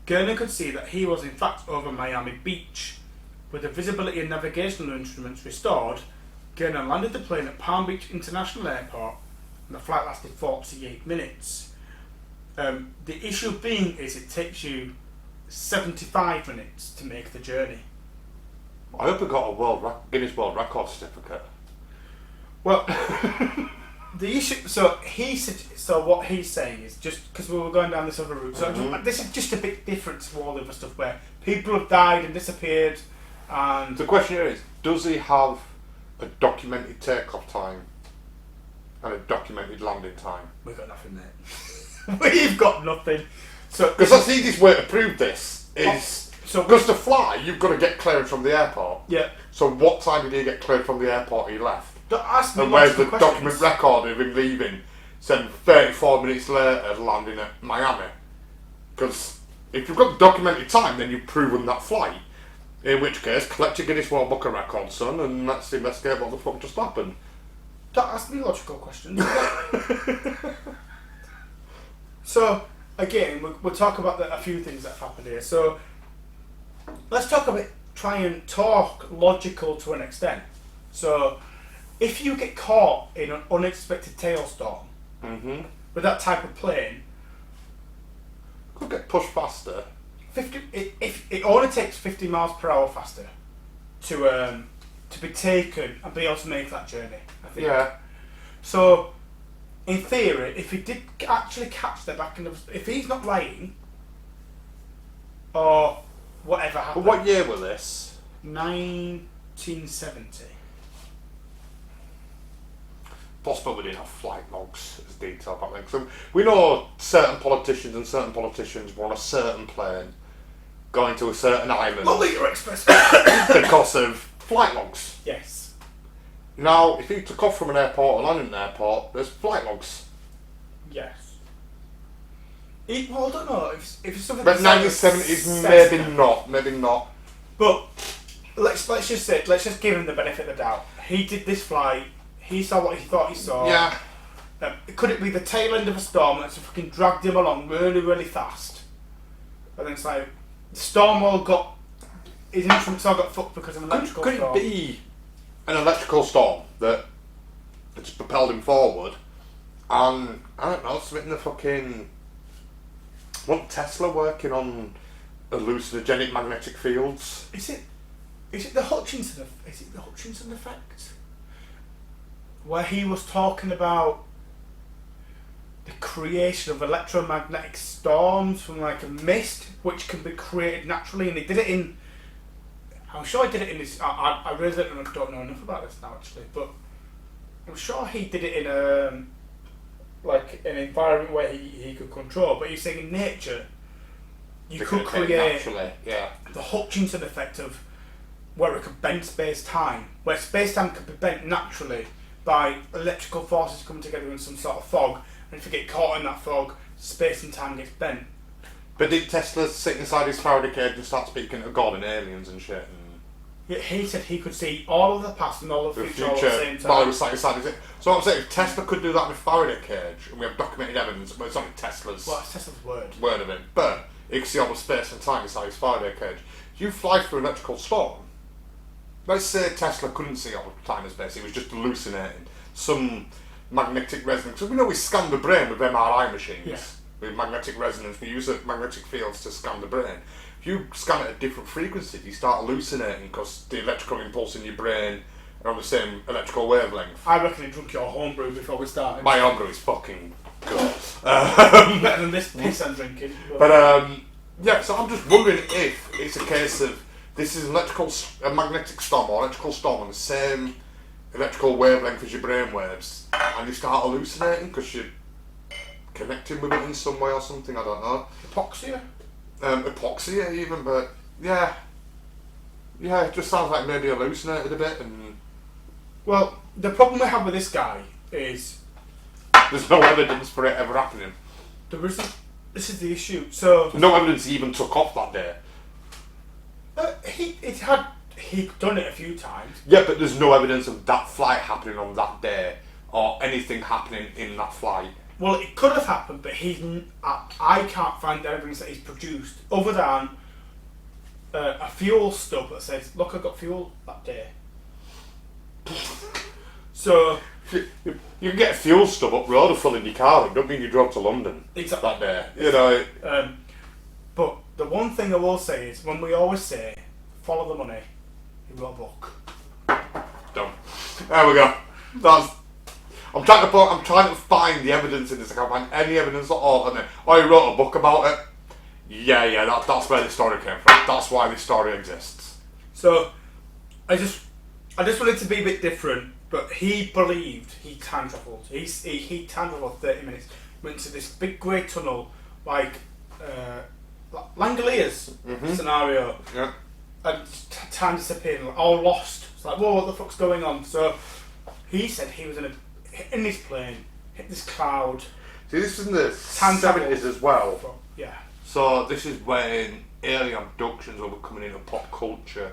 Gurney could see that he was in fact over Miami Beach. With the visibility and navigational instruments restored, Gurney landed the plane at Palm Beach International Airport, and the flight lasted 48 minutes. The issue being is it takes you 75 minutes to make the journey. I hope he got a Guinness World Record certificate. Well, The issue. So so what he's saying is just because we were going down this other route. So this is just a bit different to all the other stuff where people have died and disappeared. And the question here is: does he have a documented takeoff time and a documented landing time? We've got nothing there. We've got nothing. So because that's the easiest way to prove this is because to fly, you've got to get clearance from the airport. Yeah. So what time did he get cleared from the airport he left? Ask me and where's the questions. document record of him leaving? Saying 34 minutes later landing at Miami. Because if you've got documented time, then you've proven that flight. In which case, collect your Guinness World Book of Records, son, and let's investigate what the fuck just happened. Don't ask me logical questions. So, again, we'll talk about a few things that have happened here. So, let's try and talk logical to an extent. So, if you get caught in an unexpected tailstorm with that type of plane, could get pushed faster. If it only takes 50 miles per hour faster to be taken and be able to make that journey, I think. Yeah. So, in theory, if he did actually catch the back end of, if he's not lying, or whatever happened. But what year was this? 1970. Possible we didn't have flight logs as detailed back then. So we know certain politicians were on a certain plane going to a certain island Lolita Express. because of flight logs. Yes. Now, if you took off from an airport or landed in an airport, there's flight logs. Yes. Well, I don't know if it's something. But 1970s, maybe not. But let's just give him the benefit of the doubt. He did this flight. He saw what he thought he saw. Yeah. Could it be the tail end of a storm that's fucking dragged him along really, really fast? And then it's like the storm all got his instruments all got fucked because of an electrical storm. Could it be an electrical storm that just propelled him forward? And I don't know, something the fucking. Wasn't Tesla working on hallucinogenic magnetic fields? Is it the Hutchinson effect? Where he was talking about the creation of electromagnetic storms from like a mist, which can be created naturally, and he did it in. I'm sure he did it in his. I really don't know enough about this now, actually, but I'm sure he did it in like an environment where he could control. But he's saying in nature, you could create the Hutchinson effect of where it could bend space-time, where space-time could be bent naturally by electrical forces coming together in some sort of fog, and if you get caught in that fog, space and time gets bent. But did Tesla sit inside his Faraday cage and start speaking to God and aliens and shit? Yeah, he said he could see all of the past and all of the future all at the same time. While he was sat inside his. So what I'm saying, if Tesla could do that with Faraday cage, and we have documented evidence, well, it's not Tesla's. Well, it's Tesla's word of it, but he could see all the space and time inside his Faraday cage. If you fly through an electrical storm, let's say Tesla couldn't see all the time and space, he was just hallucinating some magnetic resonance. So we know we scan the brain with MRI machines. Yeah. With magnetic resonance, we use magnetic fields to scan the brain. If you scan at a different frequency, you start hallucinating because the electrical impulse in your brain are on the same electrical wavelength. I reckon he drunk your homebrew before we started. My homebrew is fucking good. Better than this piss I'm drinking. But yeah, so I'm just wondering if it's a case of this is a magnetic storm or electrical storm on the same electrical wavelength as your brain waves, and you start hallucinating because you're connecting with it in some way or something. I don't know. Hypoxia. Hypoxia even, but yeah, it just sounds like maybe hallucinated a bit. And well, the problem we have with this guy is there's no evidence for it ever happening. There isn't. This is the issue. So no evidence he even took off that day. He'd done it a few times. Yeah, but there's no evidence of that flight happening on that day or anything happening in that flight. Well, it could have happened, but I can't find evidence that he's produced other than a fuel stub that says, "Look, I got fuel that day." So you can get a fuel stub up road or full in your car. It don't mean you drove to London exactly that day. You know. But the one thing I will say is when we always say, "Follow the money," he wrote a book. Done. There we go. I'm trying to find the evidence in this. I can't find any evidence at all. And then, oh, he wrote a book about it. Yeah, that's where this story came from. That's why this story exists. So, I just wanted to be a bit different, but he believed he time travelled. He time travelled 30 minutes, went to this big grey tunnel, like Langoliers scenario, and time disappeared, all lost. It's like, whoa, what the fuck's going on? So, he said he was in his plane, hit this cloud. See, this is in the 70s as well. Yeah. So this is when alien abductions were coming into pop culture,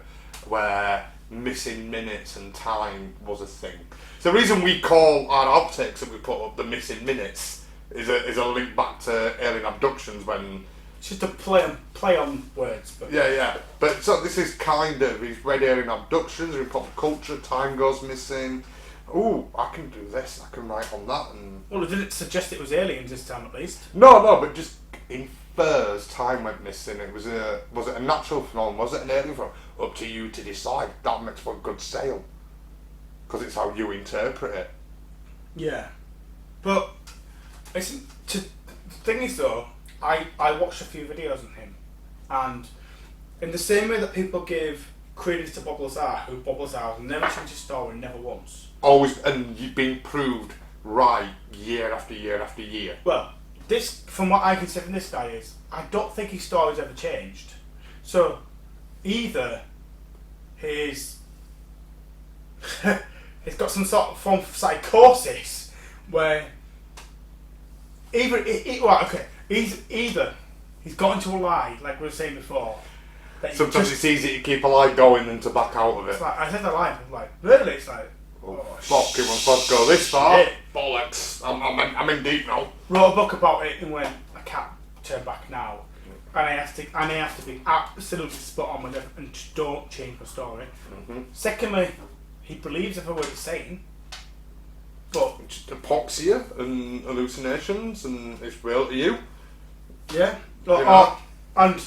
where missing minutes and time was a thing. So the reason we call our outtakes that we put up the missing minutes is a link back to alien abductions when... It's just a play on words. But Yeah. But so this is kind of, he's read alien abductions, in pop culture, time goes missing. Ooh, I can do this, I can write on that. And well, it didn't suggest it was aliens this time at least. No, but just infers time went missing. Was it a natural phenomenon? Was it an alien phenomenon? Up to you to decide. That makes for a good sale. Because it's how you interpret it. Yeah. But the thing is though, I watched a few videos on him, and in the same way that people give credence to Bob Lazar, who Bob Lazar will never change his story, never once. Always, and you've been proved right year after year after year. Well, this, from what I can say from this guy, is I don't think his story's ever changed. So, either he's got some sort of form of psychosis where either he's got into a lie, like we were saying before. Sometimes it's easy to keep a lie going than to back out of it. It's like, I said the lie, I'm like, really? It's like, fuck, it was supposed to go this far. Bollocks. I'm in deep now. Wrote a book about it and went, I can't turn back now. And I have to be absolutely spot on with it and just don't change my story. Secondly, he believes every word he's saying. But just hypoxia and hallucinations, and it's real to you. Yeah. And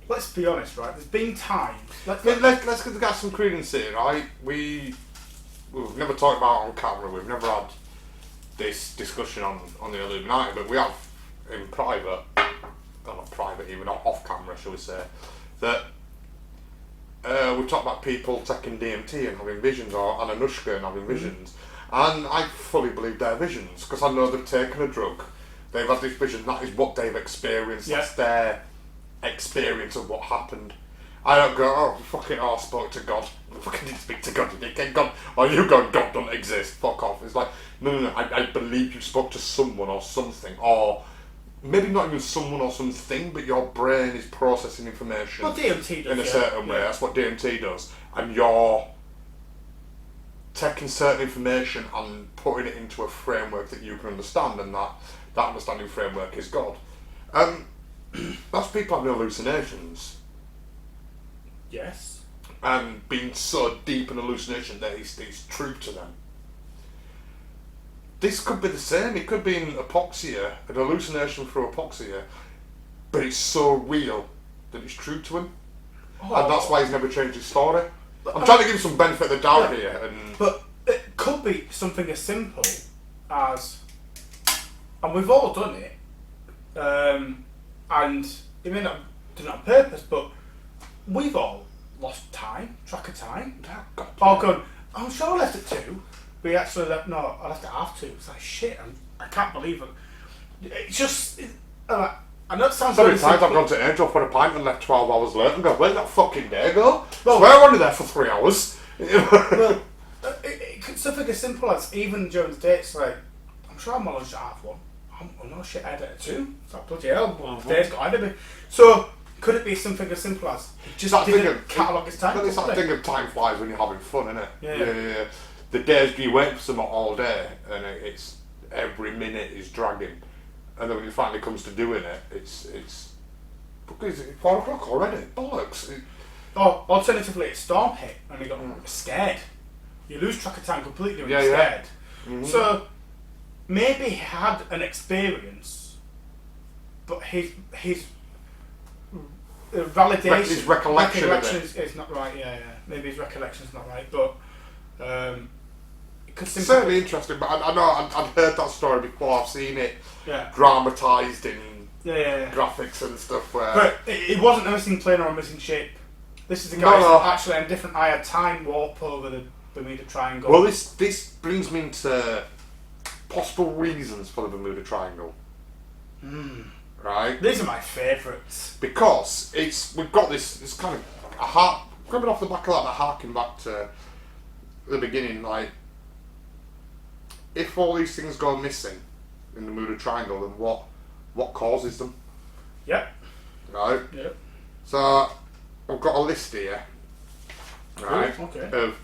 let's be honest, right? There's been times. Let's get some credence here, right? We've never talked about it on camera. We've never had this discussion on the ALEuminati, but we have in private, not private, even not off camera, shall we say, that we've talked about people taking DMT and having visions, or Anushka and having visions, and I fully believe they're visions because I know they've taken a drug, they've had this vision. That is what they've experienced. That's their experience of what happened. I don't go, I spoke to God. I fucking didn't speak to God, you dickhead. God, or you go, God don't exist, fuck off. It's like, no, I believe you spoke to someone or something, or maybe not even someone or something, but your brain is processing information DMT does, in a certain way. That's what DMT does. And you're taking certain information and putting it into a framework that you can understand, and that understanding framework is God. That's people having hallucinations. Yes. And being so deep in hallucination that it's truth to them. This could be the same. It could be an hypoxia, an hallucination through hypoxia, but it's so real that it's true to him. And that's why he's never changed his story. I'm trying to give you some benefit of the doubt here. But it could be something as simple as, and we've all done it, and it may not done it on purpose, but we've all lost track of time. Or gone, I'm sure I left at 2, but actually I left at 1:30. It's like, shit, I can't believe it. It's just, I know it sounds so many very times simple. I've gone to Angel for a pint and left 12 hours late and go, where'd that fucking day go? Well, we're only there for 3 hours. Well, it could something as simple as, even during the day, it's like, I'm sure I'm on lunch at 1:30. Oh no shit, I had it at 2. It's like, bloody hell, the day's got ahead of me. So, could it be something as simple as, he just didn't catalogue his time? But it's that thing of time flies when you're having fun, isn't it? Yeah. The days you wait for something all day, and it's every minute is dragging, and then when it finally comes to doing it, it's 4 o'clock already. Bollocks. Or alternatively, a storm hit and he got scared. You lose track of time completely when you're scared. So maybe he had an experience, but his validation, his recollection is not right. Maybe his recollection's not right, but it could certainly interesting, but I know I'd heard that story before. I've seen it dramatised in graphics and stuff. But it wasn't a missing plane or a missing ship. This is a guy who's actually on different eye of time warp over the Bermuda Triangle. Well, this brings me into possible reasons for the Bermuda Triangle. Right? These are my favourites. Because we've got this kind of coming off the back of that, harking back to the beginning, like, if all these things go missing in the Bermuda Triangle, then what causes them? Yep. Right? Yep. So, I've got a list here, right, okay. of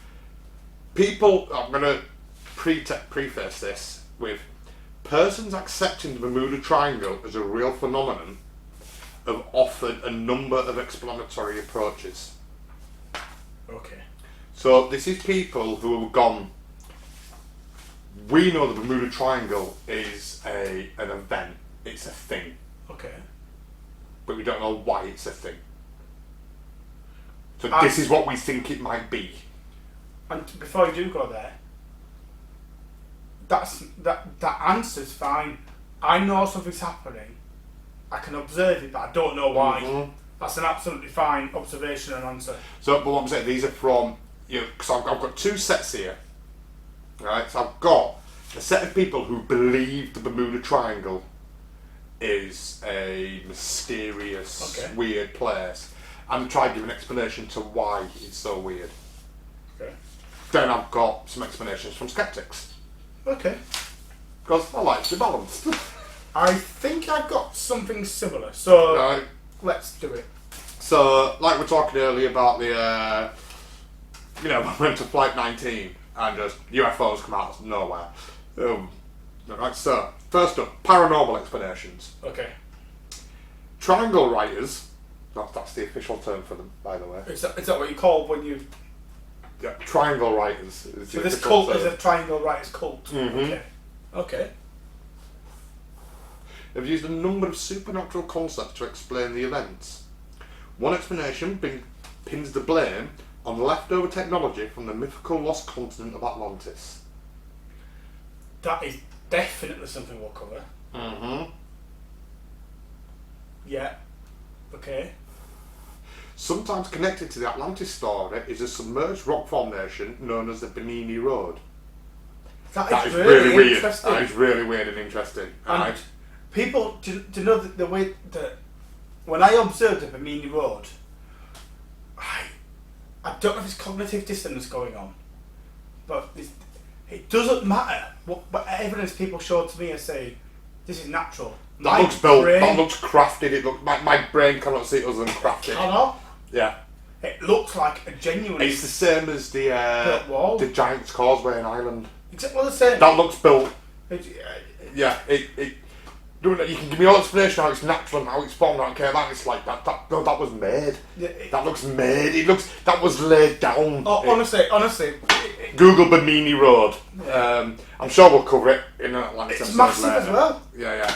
people. I'm going to preface this with persons accepting the Bermuda Triangle as a real phenomenon have offered a number of explanatory approaches. Okay. So this is people who have gone, we know the Bermuda Triangle is an event, it's a thing. Okay. But we don't know why it's a thing. So this is what we think it might be. And before you do go there, that answer's fine. I know something's happening. I can observe it, but I don't know why. Mm-hmm. That's an absolutely fine observation and answer. So, but what I'm saying, these are from, because I've got two sets here. Right, so I've got a set of people who believe the Bermuda Triangle is a mysterious, weird place, and try to give an explanation to why it's so weird. Okay. Then I've got some explanations from skeptics. Okay. Because I like to be balanced. I think I've got something similar, so let's do it. So, like we were talking earlier about the, we went to Flight 19 and just UFOs come out of nowhere. Right, so, first up, paranormal explanations. Okay. Triangle writers, that's the official term for them, by the way. Is that what you call when you... Yeah, triangle writers. So this cult is a triangle writers cult? Mm-hmm. Okay. They've used a number of supernatural concepts to explain the events. One explanation pins the blame on leftover technology from the mythical lost continent of Atlantis. That is definitely something we'll cover. Mm-hmm. Yeah. Okay. Sometimes connected to the Atlantis story is a submerged rock formation known as the Bimini Road. That is really weird. Interesting. That is really weird and interesting. And people, do you know the way that when I observed the Bermuda Road, I don't know if it's cognitive dissonance going on, but it doesn't matter what evidence people show to me and say this is natural. That looks built. That looks crafted. It looks my brain cannot see it other than crafted. Cannot. Yeah. It looks like a genuine. It's the same as the Giant's Causeway in Ireland. Exactly the same. That looks built. Yeah. You can give me all explanation how it's natural and how it's formed. I don't care that. It's like that. No, that was made. Yeah, that looks made. That was laid down. Oh, honestly. Google Bimini Road. I'm sure we'll cover it in an Atlantis episode. It's massive later. as well. Yeah.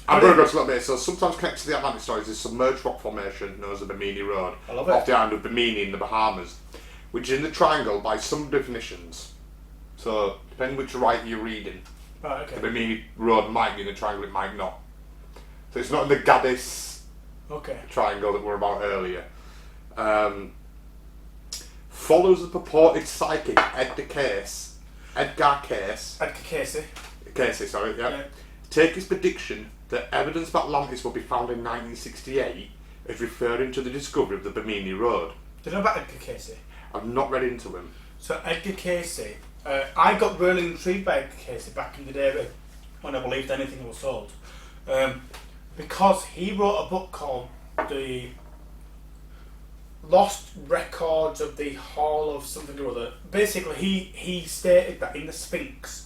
I'm going to go to a little bit. So sometimes connected to the Atlantic stories is submerged rock formation known as the Bimini Road. I love it. Off the island of Bimini in the Bahamas, which is in the triangle by some definitions. So depending which writer you're reading, the Bimini Road might be in the triangle, it might not. So it's not in the Gaddis triangle that we were about earlier. Follows the purported psychic Edgar Cayce. Casey, sorry, yeah. Take his prediction that evidence of Atlantis will be found in 1968 as referring to the discovery of the Bimini Road. Do you know about Edgar Cayce? I've not read into him. So Edgar Cayce, I got really intrigued by Edgar Cayce back in the day when I believed anything was sold. Because he wrote a book called The Lost Records of the Hall of something or other. Basically, he stated that in the Sphinx,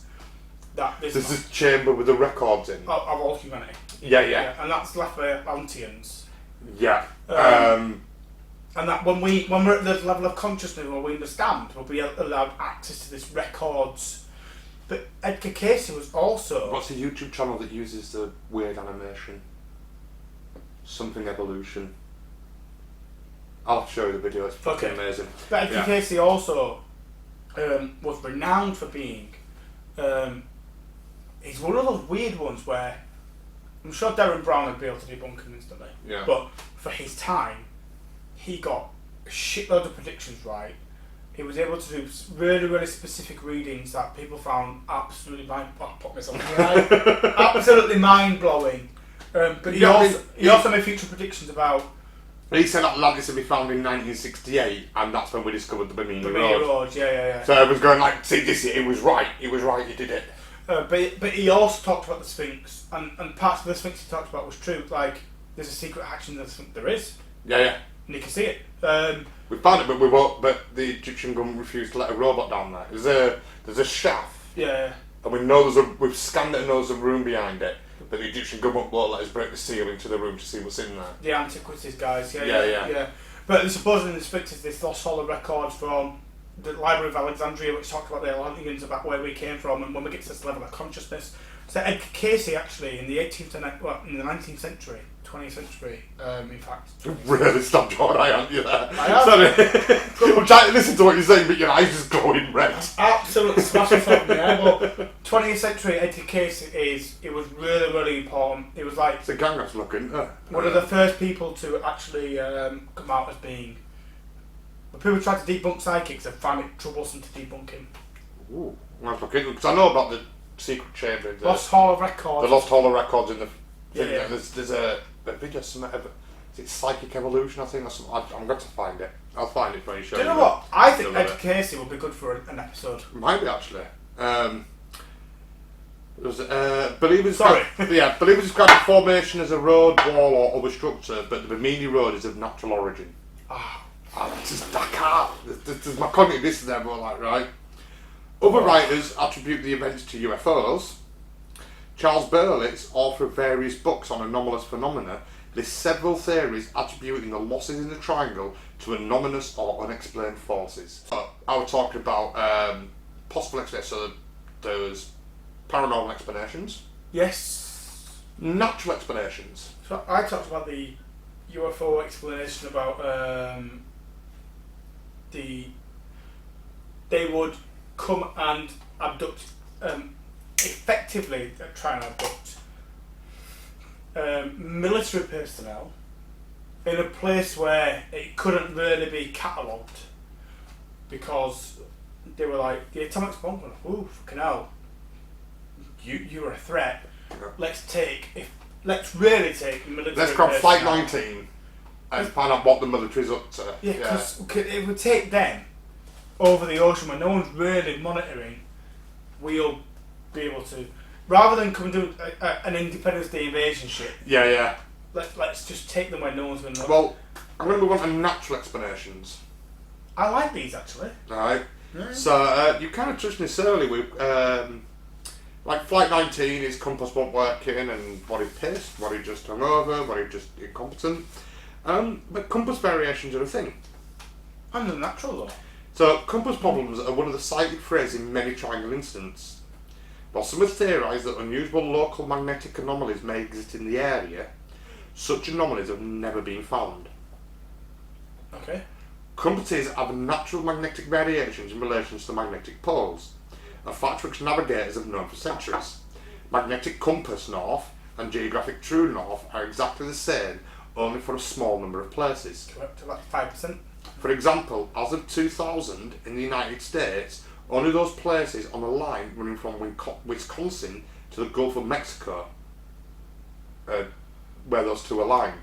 that there's a chamber with the records in. Of all humanity. Yeah. And that's left by Atlanteans. Yeah. And that when we're at the level of consciousness where we understand, we'll be allowed access to this records. But Edgar Cayce was also... What's the YouTube channel that uses the weird animation? Something Evolution. I'll show you the video, it's fucking amazing. But Edgar Cayce also was renowned for being. He's one of those weird ones where I'm sure Darren Brown would be able to debunk him instantly. Yeah. But for his time, he got a shitload of predictions right. He was able to do really, really specific readings that people found absolutely absolutely mind blowing. But he also made future predictions about. He said Atlantis would be found in 1968, and that's when we discovered the Bermuda Road. Yeah. So I was going like, see this, it was right, he did it. But he also talked about the Sphinx, and parts of the Sphinx he talked about was true. Like, there's a secret action in the Sphinx. There is. Yeah. And you can see it. We found it, but we won't. But the Egyptian government refused to let a robot down there. There's a shaft. Yeah. And we know we've scanned it and there's a room behind it. But the Egyptian government won't let us break the seal into the room to see what's in there. The antiquities guys. Yeah. But supposedly in the Sphinx they lost all the records from the Library of Alexandria, which talked about the Atlanteans, about where we came from, and when we get to this level of consciousness. So Edgar Casey actually in the 19th century, 20th century, in fact. Really stopped your eye, aren't you there? I am. Sorry. I'm trying to listen to what you're saying, but your eyes just glowing red. Absolutely smashing something there. But 20th century Edgar Casey it was really, really important. It was like it's a gang that's looking. One of the first people to actually come out as being. When people tried to debunk psychics, they found it troublesome to debunk him. Ooh, that's looking because I know about the secret chamber. Lost Hall of Records. The Lost Hall of Records in the. Yeah. There's a video. Is it Psychic Evolution? I think that's. I'm going to find it. I'll find it for you. Do you know what? I think Edgar Casey would be good for an episode. Might be actually. Believers. Sorry. Believers describe the formation as a road, wall, or other structure, but the Bimini Road is of natural origin. I can't. There's my cognitive dissonance there, but like, right. Other writers attribute the events to UFOs. Charles Berlitz, author of various books on anomalous phenomena, lists several theories attributing the losses in the triangle to anomalous or unexplained forces. I was talking about possible explanations. So there's paranormal explanations. Yes. Natural explanations. So I talked about the UFO explanation about they would come and abduct, effectively try and abduct military personnel in a place where it couldn't really be catalogued because they were like, the atomic bomb went off, ooh, fucking hell, you're a threat. Let's really take military. Let's grab Flight 19 and find out what the military's up to. Yeah, because it would take them over the ocean when no one's really monitoring. We'll be able to, rather than come and do an Independence Day invasion ship. Yeah. Let's just take them where no one's going to. Well, I'm going to move on to natural explanations. I like these actually. Alright. Yeah. So you kind of touched on this earlier with like Flight 19, his compass wasn't working and what he pissed, what he just hung over, what he just incompetent. But compass variations are a thing. And they're natural though. So compass problems are one of the cited phrases in many triangle incidents. While some have theorised that unusual local magnetic anomalies may exist in the area, such anomalies have never been found. Okay. Compasses have natural magnetic variations in relation to the magnetic poles, a fact which navigators have known for centuries. Magnetic compass north and geographic true north are exactly the same, only for a small number of places. Up to about 5%. For example, as of 2000 in the United States, only those places on a line running from Wisconsin to the Gulf of Mexico, where those two align.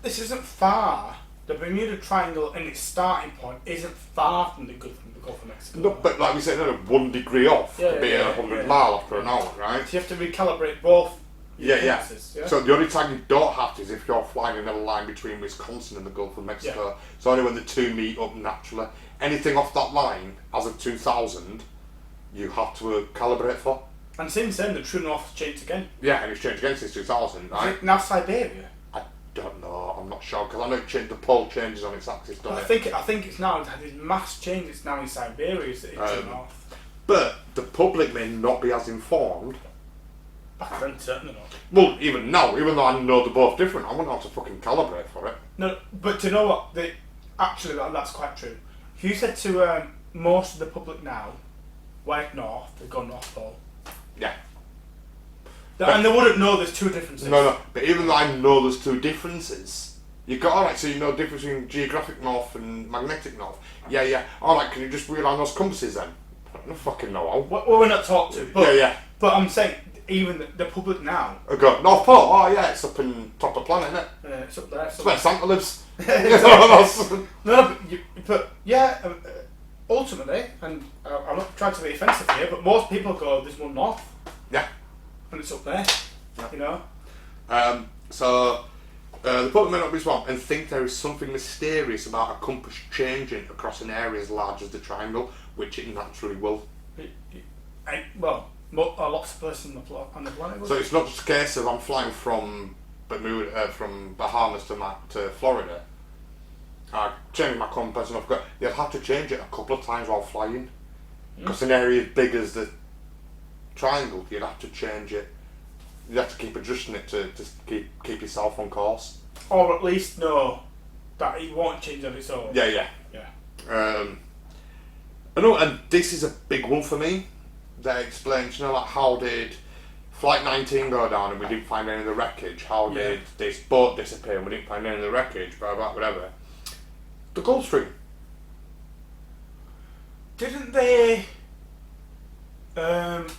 This isn't far. The Bermuda Triangle and its starting point isn't far from the Gulf of Mexico. No, but like we said, 1 degree off could be 100 miles after an hour, right? So you have to recalibrate both. Yeah. So the only time you don't have to is if you're flying in a line between Wisconsin and the Gulf of Mexico. Yeah. So only when the two meet up naturally. Anything off that line, as of 2000, you have to calibrate for. And since then, the true north has changed again. Yeah, and it's changed again since 2000, right? Is it now Siberia? I don't know. I'm not sure because I know the pole changes on its axis. I think it's now had this mass change. It's now in Siberia. It's true north. But the public may not be as informed. Back then, certainly not. Well, even now, even though I know they're both different, I wouldn't have to fucking calibrate for it. No, but do you know what? Actually, that's quite true. If you said to most of the public now went north. They've gone North Pole. Yeah. And they wouldn't know there's two differences. No. But even though I know there's two differences, you got alright. So you know the difference between geographic north and magnetic north. Yeah. Alright, can you just rely on those compasses then? I don't fucking know how. Well, we're not talked to. But, Yeah. But I'm saying even the public now. I go North Pole. Oh yeah, it's up in top of the planet, isn't it? It's up there. It's where Santa lives. No, but yeah. Ultimately, and I'm not trying to be offensive here, but most people go, "There's one north." Yeah. And it's up there. Yeah. You know. So the public may not be smart and think there is something mysterious about a compass changing across an area as large as the triangle, which it naturally will. Well, lots of places on the planet. So it's not just a case of I'm flying from Bermuda, from Bahamas to Florida. I changed my compass and I've got. You'll have to change it a couple of times while flying, because an area as big as the triangle, you'd have to change it. You have to keep adjusting it to keep yourself on course. Or at least know that it won't change on its own. Yeah. And this is a big one for me. That explains, like how did Flight 19 go down and we didn't find any of the wreckage? How did this boat disappear and we didn't find any of the wreckage? Blah blah whatever. The Gulf Stream. Didn't they find,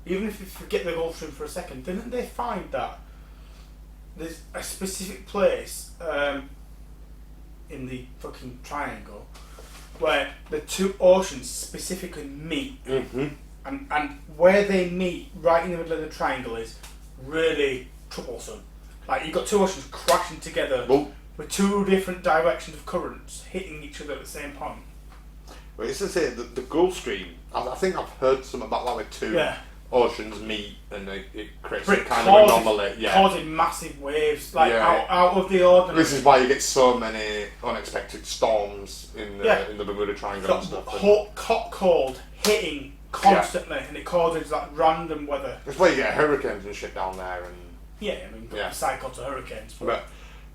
even if you forget the Gulf Stream for a second, didn't they find that there's a specific place in the fucking triangle where the two oceans specifically meet, and where they meet right in the middle of the triangle is really troublesome. Like you've got two oceans crashing together with two different directions of currents hitting each other at the same point. Well, it's to say the Gulf Stream. I think I've heard something about that with two oceans meet and it creates a kind of anomaly. Causing massive waves, out of the ordinary. This is why you get so many unexpected storms in the Bermuda Triangle and stuff. Hot, cold, hitting constantly, and it causes like random weather. That's why you get hurricanes and shit down there. Cyclones or hurricanes. But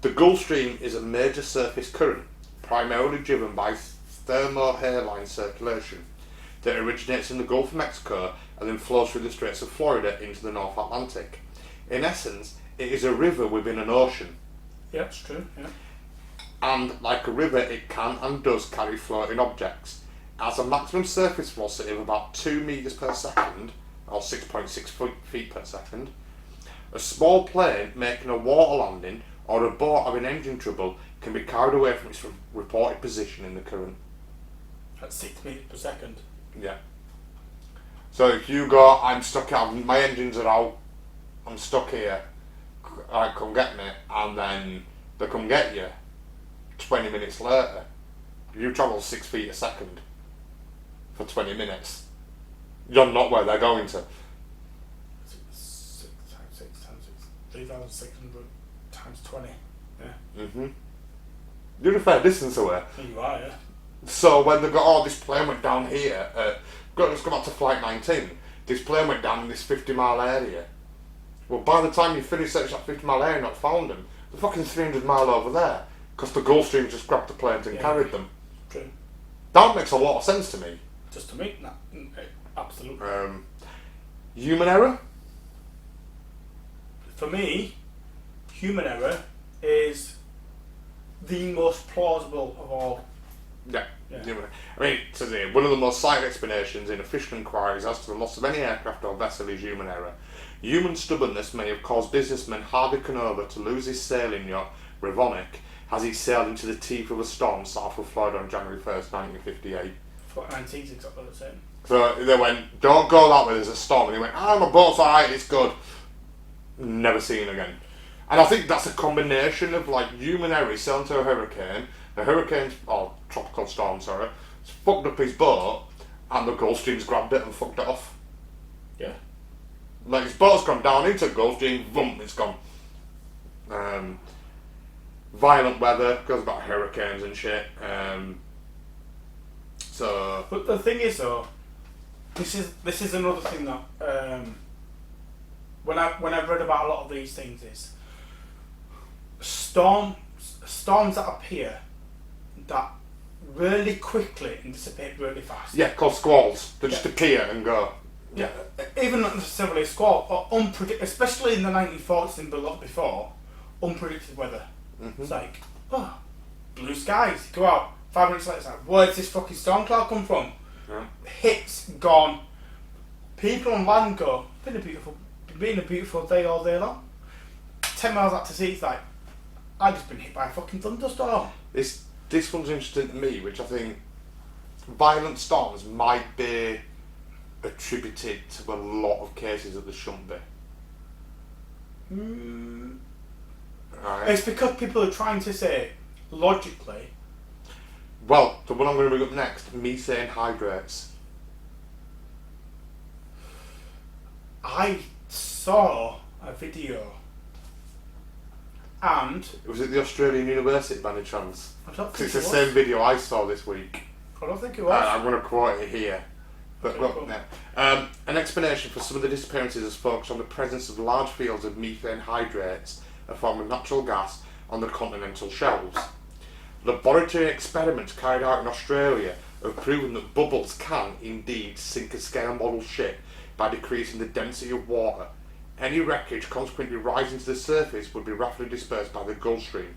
the Gulf Stream is a major surface current, primarily driven by thermohaline circulation, that originates in the Gulf of Mexico and then flows through the Straits of Florida into the North Atlantic. In essence, it is a river within an ocean. Yeah, it's true. Yeah. And like a river, it can and does carry floating objects. It has a maximum surface velocity of about 2 meters per second, or 6.6 feet per second. A small plane making a water landing or a boat having engine trouble can be carried away from its reported position in the current. At 6 meters per second. Yeah. So if you go, I'm stuck here, my engines are out, I'm stuck here, alright, come get me, and then they come get you 20 minutes later, you travel 6 feet a second for 20 minutes. You're not where they're going to. 6 times 6 times 6, 3,600 times 20. Yeah. You're a fair distance away. You are, yeah. So when they got, this plane went down here, let's go back to Flight 19, this plane went down in this 50-mile area. Well, by the time you finish searching that 50-mile area and not found them, they're fucking 300 mile over there, because the Gulf Stream just grabbed the planes and carried them. True. That makes a lot of sense to me. Just to me, no, absolutely. Human error? For me, human error is the most plausible of all. Yeah. I mean, today, one of the most cited explanations in official inquiries as to the loss of any aircraft or vessel is human error. Human stubbornness may have caused businessman Hardy Canova to lose his sailing yacht, Revonic, as he sailed into the teeth of a storm south of Florida on January 1st, 1958. Flight 19's exactly the same. So they went, don't go that way, there's a storm. And he went, my boat's alright, it's good. Never seen again. And I think that's a combination of like human error, sailing to a hurricane, or tropical storm, sorry, fucked up his boat, and the Gulf Stream's grabbed it and fucked it off. Yeah. Like his boat's gone down into the Gulf Stream, boom, it's gone. Violent weather, goes about hurricanes and shit. But the thing is though, this is another thing that when I've read about a lot of these things is storms that appear that really quickly and dissipate really fast. Yeah, called squalls. They just appear and go. Yeah, even not necessarily a squall, or especially in the 1940s and a lot before, unpredicted weather. Mm-hmm. It's like, oh, blue skies. Go out. 5 minutes later, it's like, where's this fucking storm cloud come from? Yeah. Hits gone. People on land go, been a beautiful day all day long. 10 miles out to sea, it's like, I've just been hit by a fucking thunderstorm. This one's interesting to me, which I think violent storms might be attributed to a lot of cases that there shouldn't be. Right. It's because people are trying to say, logically. Well, the one I'm going to bring up next, methane hydrates. I saw a video, and Was it the Australian University by any chance? I don't 'Cause think it's it the was. same video I saw this week. I don't think it was. I'm going to quote it here. But, Okay, well, cool. no. An explanation for some of the disappearances is focused on the presence of large fields of methane hydrates, a form of natural gas, on the continental shelves. Laboratory experiments carried out in Australia have proven that bubbles can indeed sink a scale model ship by decreasing the density of water. Any wreckage consequently rising to the surface would be rapidly dispersed by the Gulf Stream.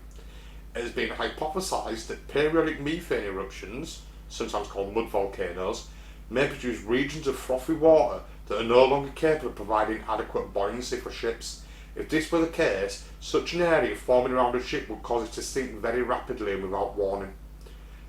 It has been hypothesised that periodic methane eruptions, sometimes called mud volcanoes, may produce regions of frothy water that are no longer capable of providing adequate buoyancy for ships. If this were the case, such an area forming around a ship would cause it to sink very rapidly and without warning.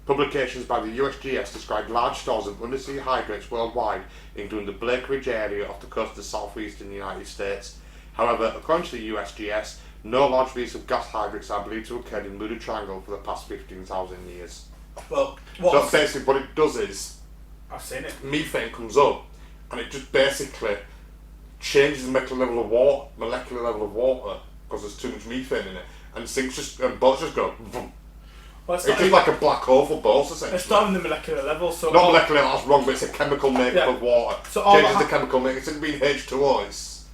Publications by the USGS describe large stores of undersea hydrates worldwide, including the Blake Ridge area off the coast of the southeastern United States. However, according to the USGS, no large release of gas hydrates are believed to have occurred in the Bermuda Triangle for the past 15,000 years. Well, So basically what it does is, I've seen it. methane comes up and it just basically changes the molecular level of water because there's too much methane in it, and sinks and boats just go vroom. Well, It's just like a black hole for boats essentially. It's not on the molecular level, so Not molecular, that's wrong, but it's a chemical makeup Yeah. of water. So all Changes that the chemical makeup. Instead of being H2O, it's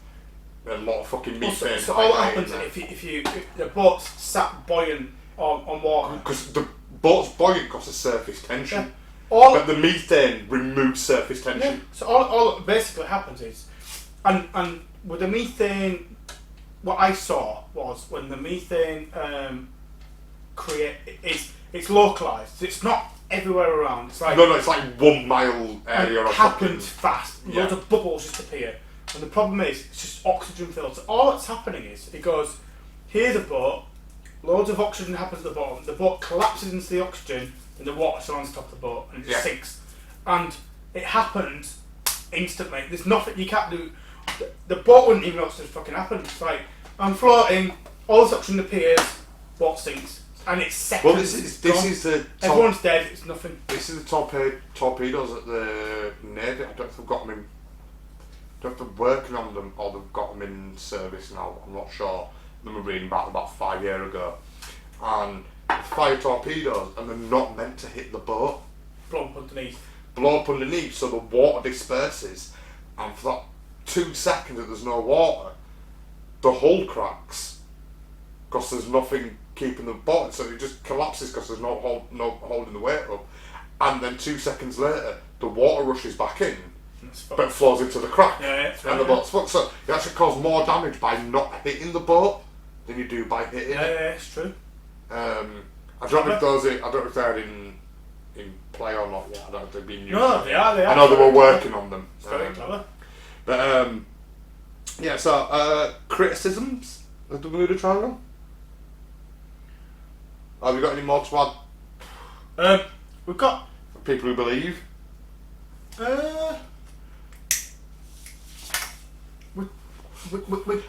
a lot of fucking methane. So all that happens if the boat's sat buoyant on water. Because the boat's buoyant because of surface tension. Yeah. All But the methane removes surface yeah. tension. So all that basically happens is, and with the methane, what I saw was when the methane it's localized. It's not everywhere around. It's like No, it's like 1 mile area it or happens something. fast. Yeah. Loads of bubbles just appear, and the problem is it's just oxygen filled. So all that's happening is it goes, here's a boat, loads of oxygen happens at the bottom. The boat collapses into the oxygen, and the water surrounds the top of the boat, and it just Yeah. sinks. And it happens instantly. There's nothing you can't do. The boat wouldn't even know what's just fucking happened. It's like I'm floating, all this oxygen appears, boat sinks, and it's seconds. Well, this is the everyone's dead. It's nothing. This is the torpedoes at the Navy. I don't know if they've got them in. I don't know if they're working on them or they've got them in service now. I'm not sure. I remember reading about 5 years ago, and they fire torpedoes and they're not meant to hit the boat. Blow up underneath. Blow up underneath, so the water disperses, and for that 2 seconds that there's no water, the hull cracks because there's nothing keeping the bottom, so it just collapses because there's no holding the weight up, and then 2 seconds later the water rushes back in but flows into the crack, and the boat's fucked. So you actually cause more damage by not hitting the boat than you do by hitting it. Yeah, it's true. I don't know if those I don't know if they're in play or not yet. I don't know if they've been used. No, they are. I know they were working on them. It's very clever. But yeah, so criticisms of the Bermuda Triangle? Have you got any more to add? We've got For people who believe?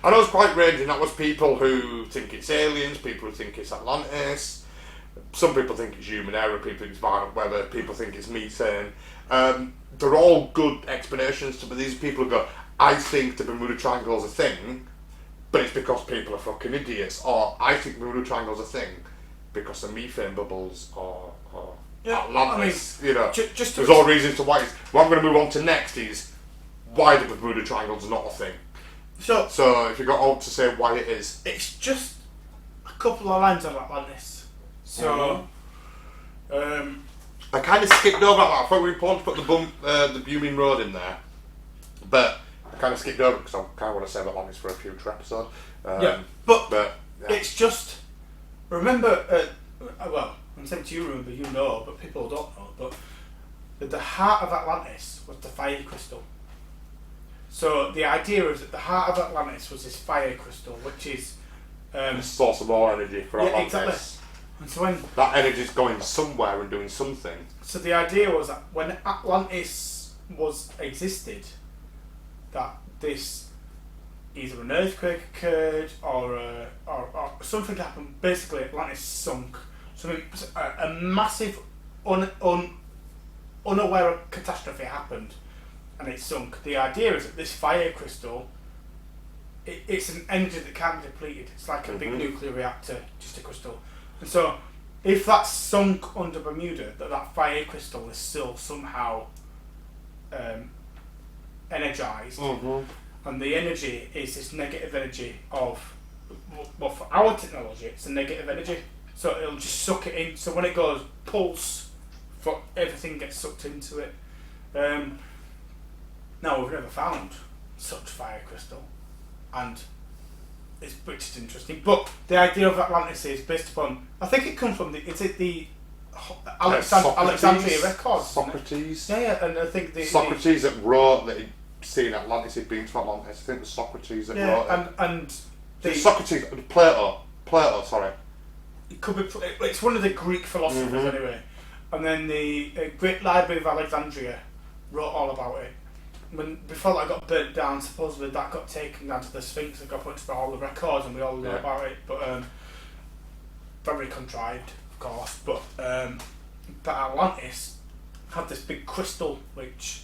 I know it's quite ranging. That was people who think it's aliens, people who think it's Atlantis. Some people think it's human error, people think it's violent weather, people think it's methane. They're all good explanations but these people who go, I think the Bermuda Triangle's a thing, but it's because people are fucking idiots. Or I think the Bermuda Triangle's a thing because the methane bubbles or Atlantis. I mean, there's all reasons to why it's... What I'm going to move on to next is why the Bermuda Triangle's not a thing. So if you got all to say why it is. It's just a couple of lines on Atlantis. So I kind of skipped over that. I thought we were important to put the Bumin Road in there, but I kind of skipped over because I kind of want to save Atlantis for a future episode. But yeah. It's just remember. Well, I'm saying to you, remember, you know, but people don't know. But at the heart of Atlantis was the fire crystal. So the idea is that the heart of Atlantis was this fire crystal, which is a source of all energy for Atlantis. Exactly. And so when that energy is going somewhere and doing something. So the idea was that when Atlantis existed, that this either an earthquake occurred or something happened. Basically, Atlantis sunk. A massive, unaware catastrophe happened, and it sunk. The idea is that this fire crystal, it's an energy that can't be depleted. It's like a big nuclear reactor, just a crystal. And so, if that's sunk under Bermuda, that fire crystal is still somehow energized, and the energy is this negative energy of, well, for our technology, it's a negative energy. So it'll just suck it in. So when it goes pulse, everything gets sucked into it. Now we've never found such fire crystal, and which is interesting. But the idea of Atlantis is based upon, I think it comes from the Alexandria records. Socrates. Yeah, and I think Socrates that wrote that he'd seen Atlantis, he'd been to Atlantis. I think it was Socrates that wrote it. and Socrates, Plato, sorry. It could be. It's one of the Greek philosophers anyway. And then the Great Library of Alexandria wrote all about it. Before that got burnt down, supposedly that got taken down to the Sphinx and got put into all the records, and we all know about it. But very contrived, of course. But Atlantis had this big crystal which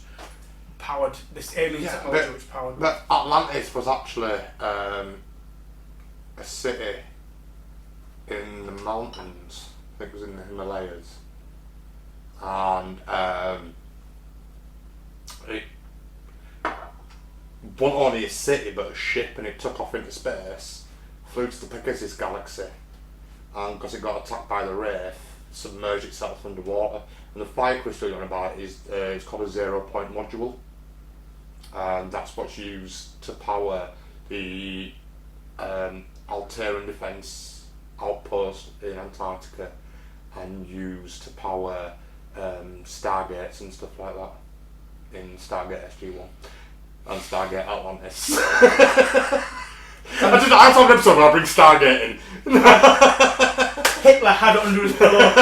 powered this alien technology, which powered. But Atlantis was actually a city in the mountains. I think it was in the Himalayas, and it wasn't only a city but a ship, and it took off into space, flew to the Pegasus galaxy, and because it got attacked by the Wraith, submerged itself underwater. And the fire crystal you're on about is it's called a 0 point module, and that's what's used to power the Alteran defence outpost in Antarctica, and used to power Stargates and stuff like that in Stargate SG-1 and Stargate Atlantis. I saw an episode where I bring Stargate in. Hitler had it under his pillow.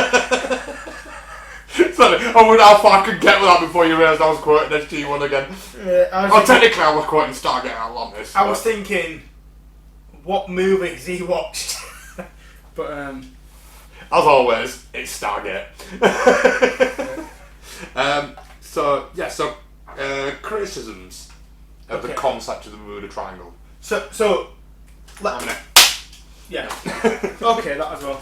Sorry, I wonder how far I could get with that before you realised I was quoting SG-1 again. Technically I was quoting Stargate Atlantis. I was thinking, what movies he watched? But as always, it's Stargate. Criticisms of the concept of the Bermuda Triangle. Yeah. Okay, that as well.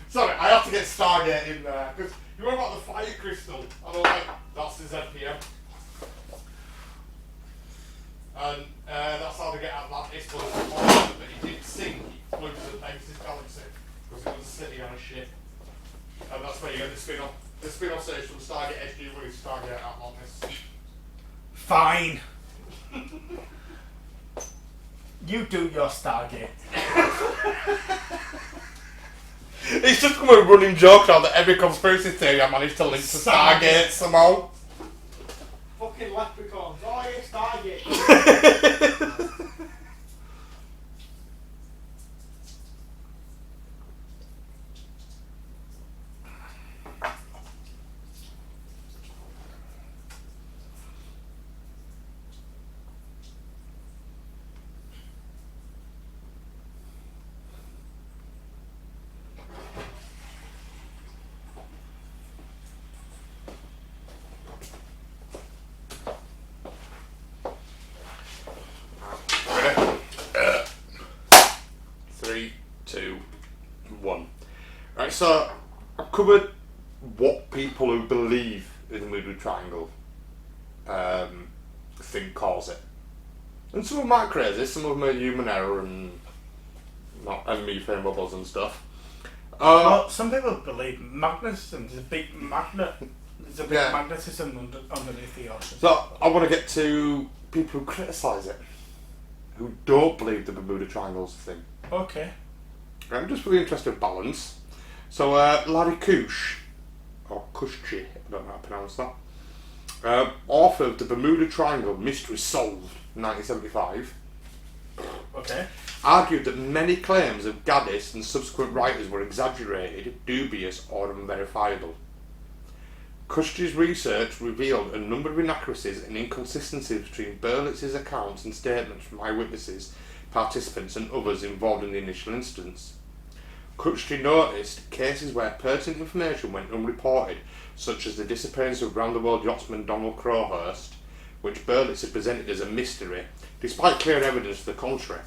Sorry, I have to get Stargate in there because you remember about the fire crystal? I don't like that's the ZPM. And that's how they get Atlantis, but he didn't sink, he flew to the Pegasus galaxy because it was a city on a ship. And that's where you get the spin-off. The spin-off series from Stargate SG with Stargate Atlantis. Fine. You do your Stargate. It's just become a running joke now that every conspiracy theory I managed to link to Stargate somehow. Fucking leprechauns. Oh, yeah, Stargate. Right, so I've covered what people who believe in the Bermuda Triangle think cause it. And some of them are crazy, some of them are human error and methane bubbles and stuff. Well, some people believe magnetism. There's a big magnet. There's a big magnetism underneath the ocean. So I want to get to people who criticise it, who don't believe the Bermuda Triangle's a thing. Okay. I'm just really interested in balance. So Larry Kush, or Kushchi, I don't know how to pronounce that, author of the Bermuda Triangle Mystery Solved, 1975. Okay. Argued that many claims of Gaddis and subsequent writers were exaggerated, dubious, or unverifiable. Kushchi's research revealed a number of inaccuracies and inconsistencies between Berlitz's accounts and statements from eyewitnesses, participants, and others involved in the initial incidents. Kushchi noticed cases where pertinent information went unreported, such as the disappearance of round-the-world yachtsman Donald Crowhurst, which Berlitz had presented as a mystery, despite clear evidence to the contrary.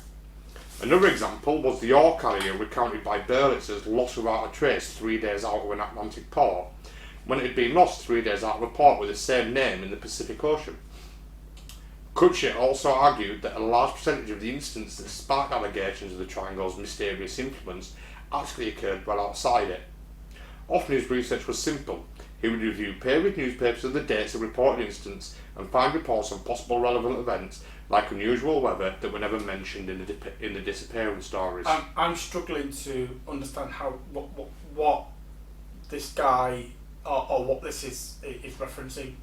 Another example was the ore carrier recounted by Berlitz as lost without a trace 3 days out of an Atlantic port, when it had been lost 3 days out of a port with the same name in the Pacific Ocean. Kushchi also argued that a large percentage of the incidents that sparked allegations of the Triangle's mysterious influence actually occurred well outside it. Often his research was simple. He would review peer-reviewed newspapers of the dates of reported incidents and find reports on possible relevant events, like unusual weather, that were never mentioned in the disappearance stories. I'm struggling to understand how what this guy or what this is referencing.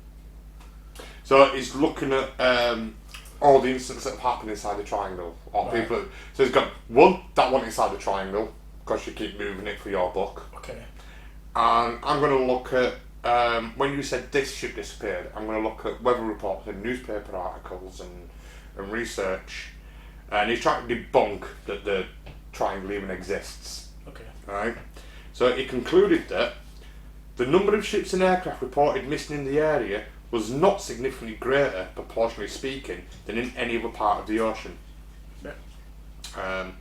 So he's looking at all the incidents that have happened inside the triangle, or Right. people. So he's got that one inside the triangle, because you keep moving it for your book. Okay. And I'm going to look at when you said this ship disappeared. I'm going to look at weather reports and newspaper articles and research, and he's trying to debunk that the triangle even exists. Okay. Right. So he concluded that the number of ships and aircraft reported missing in the area was not significantly greater, proportionally speaking, than in any other part of the ocean. Yeah.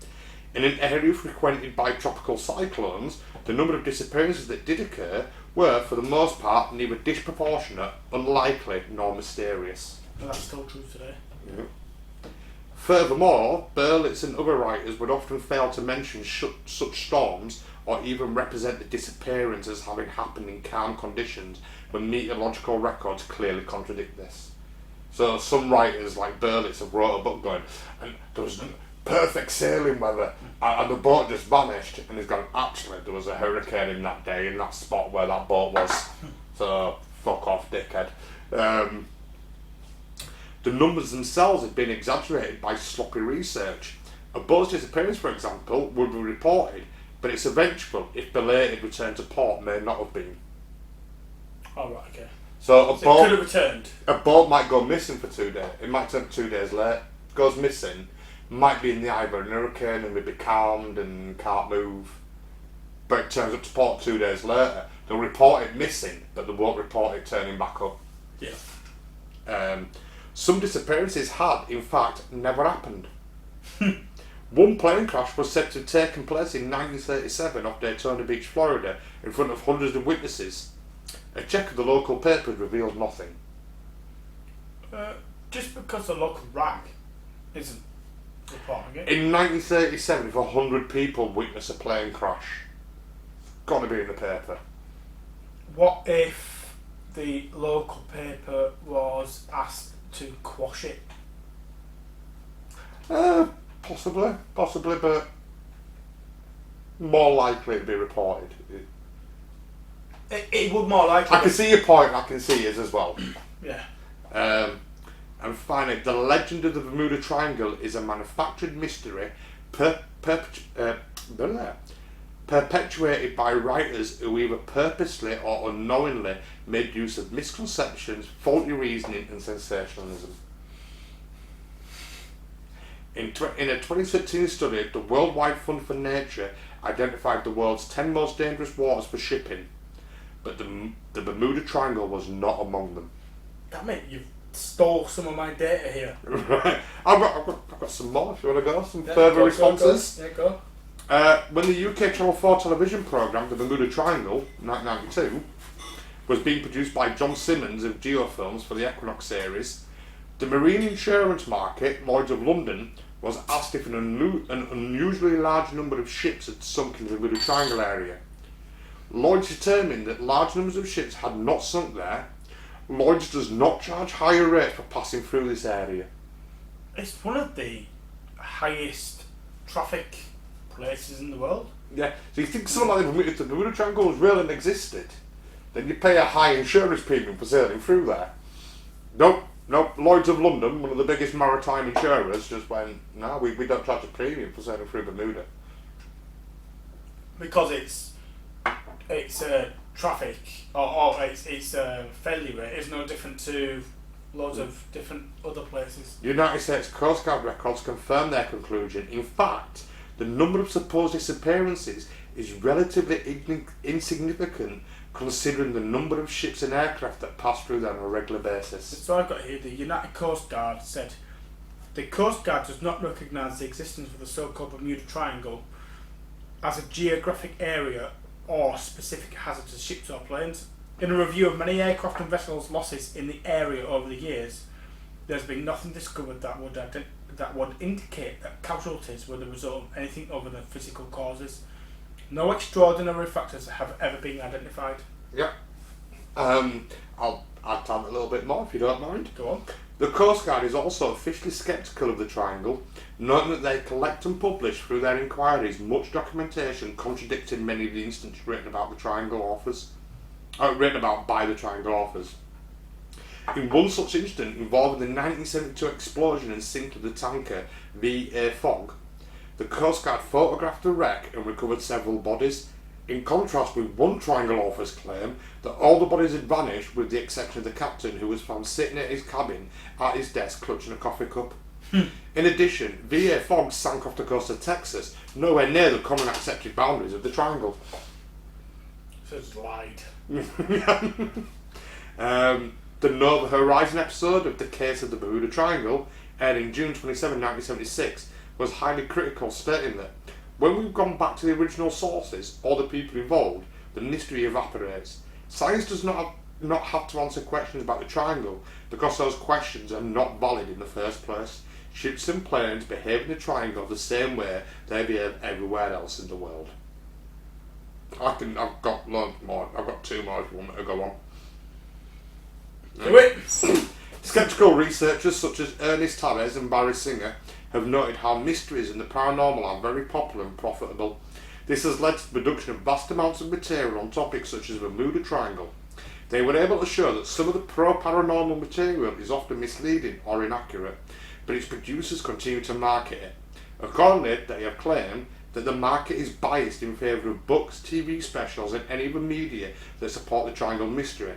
In an area frequented by tropical cyclones, the number of disappearances that did occur were, for the most part, neither disproportionate, unlikely, nor mysterious. And that's still true today. Yeah. Furthermore, Berlitz and other writers would often fail to mention such storms or even represent the disappearance as having happened in calm conditions when meteorological records clearly contradict this. So some writers like Berlitz have wrote a book going, and there was perfect sailing weather and the boat just vanished, and he's gone, actually there was a hurricane in that day in that spot where that boat was. So fuck off, dickhead. The numbers themselves have been exaggerated by sloppy research. A boat's disappearance, for example, would be reported, but its eventual, if belated, return to port may not have been. Oh, right, okay. So It could have returned. A boat might go missing for 2 days. It might turn 2 days late. Goes missing. Might be in the eye of an hurricane and maybe calmed and can't move. But it turns up to port 2 days later. They'll report it missing, but they won't report it turning back up. Yeah. Some disappearances had, in fact, never happened. One plane crash was said to have taken place in 1937 off Daytona Beach, Florida, in front of hundreds of witnesses. A check of the local papers revealed nothing. Just because the local rag isn't reporting it. In 1937, if 100 people witness a plane crash, it's got to be in the paper. What if the local paper was asked to quash it? Possibly, but more likely to be reported. It would more likely. I can see your point, and I can see his as well. Yeah. And finally, the legend of the Bermuda Triangle is a manufactured mystery perpetuated by writers who either purposely or unknowingly made use of misconceptions, faulty reasoning and sensationalism. In a 2016 study, the Worldwide Fund for Nature identified the world's 10 most dangerous waters for shipping, but the Bermuda Triangle was not among them. Damn it, you've stole some of my data here. Right. I've got some more if you want to go, some further responses. Go. When the UK Channel 4 television programme, The Bermuda Triangle, 1992, was being produced by John Simmons of Geofilms for the Equinox series, the marine insurance market, Lloyd's of London, was asked if an unusually large number of ships had sunk in the Bermuda Triangle area. Lloyd's determined that large numbers of ships had not sunk there. Lloyd's does not charge higher rates for passing through this area. It's one of the highest traffic places in the world. Yeah, so you think something like if the Bermuda Triangle was real and existed, then you pay a high insurance premium for sailing through there. Nope, Lloyd's of London, one of the biggest maritime insurers, just went, no, we don't charge a premium for sailing through Bermuda. Because it's traffic, or it's failure rate is no different to loads of different other places. United States Coast Guard records confirm their conclusion. In fact, the number of supposed disappearances is relatively insignificant considering the number of ships and aircraft that pass through there on a regular basis. So I've got here, the United Coast Guard said, the Coast Guard does not recognise the existence of the so-called Bermuda Triangle as a geographic area or specific hazard to ships or planes. In a review of many aircraft and vessels' losses in the area over the years, there's been nothing discovered that would indicate that casualties were the result of anything other than physical causes. No extraordinary factors have ever been identified. Yeah. I'll add to that a little bit more if you don't mind. Go on. The Coast Guard is also officially sceptical of the Triangle, noting that they collect and publish through their inquiries much documentation contradicting many of the instances written about the Triangle authors. Written about by the Triangle authors. In one such incident involving the 1972 explosion and sink of the tanker V.A. Fogg, the Coast Guard photographed the wreck and recovered several bodies, in contrast with one Triangle author's claim that all the bodies had vanished with the exception of the captain, who was found sitting at his cabin at his desk clutching a coffee cup. In addition, V.A. Fogg sank off the coast of Texas, nowhere near the common accepted boundaries of the Triangle. So it's lied. The Nova Horizon episode of The Case of the Bermuda Triangle, aired in June 27, 1976, was highly critical, stating that when we've gone back to the original sources or the people involved, the mystery evaporates. Science does not have to answer questions about the Triangle because those questions are not valid in the first place. Ships and planes behave in the Triangle the same way they behave everywhere else in the world. I've got loads more. I've got two more if you want me to go on. Do it! Skeptical researchers such as Ernest Tavares and Barry Singer have noted how mysteries and the paranormal are very popular and profitable. This has led to the production of vast amounts of material on topics such as the Bermuda Triangle. They were able to show that some of the pro-paranormal material is often misleading or inaccurate, but its producers continue to market it. Accordingly, they have claimed that the market is biased in favour of books, TV specials and any other media that support the Triangle mystery,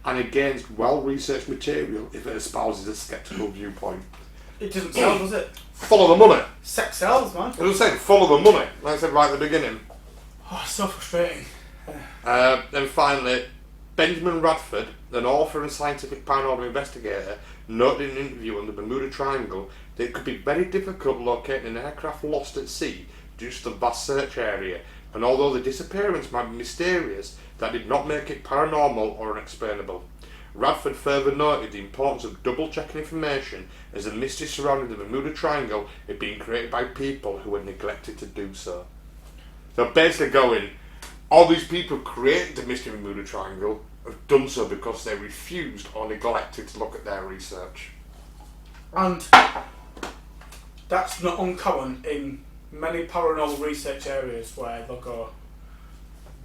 and against well-researched material if it espouses a sceptical viewpoint. It doesn't sell, does it? Follow the money. Sex sells, man. I was saying, follow the money, like I said right at the beginning. Oh, it's so frustrating. Then finally, Benjamin Radford, an author and scientific paranormal investigator, noted in an interview on the Bermuda Triangle that it could be very difficult locating an aircraft lost at sea due to the vast search area, and although the disappearance might be mysterious, that did not make it paranormal or unexplainable. Radford further noted the importance of double-checking information, as the mystery surrounding the Bermuda Triangle had been created by people who had neglected to do so. So basically going, all these people created the mystery of the Bermuda Triangle have done so because they refused or neglected to look at their research. And that's not uncommon in many paranormal research areas where they'll go,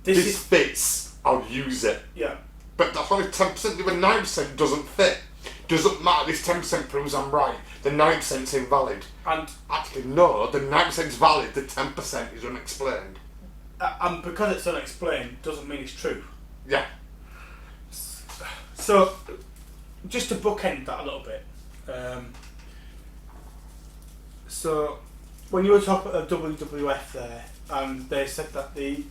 This fits, I'll use it. Yeah. But that's only 10%, the other 9% doesn't fit. Doesn't matter, this 10% proves I'm right. The 9% is invalid. And actually, no, the 9% is valid, the 10% is unexplained. And because it's unexplained doesn't mean it's true. Yeah. So, just to bookend that a little bit. So, when you were talking about the WWF there, and they said that the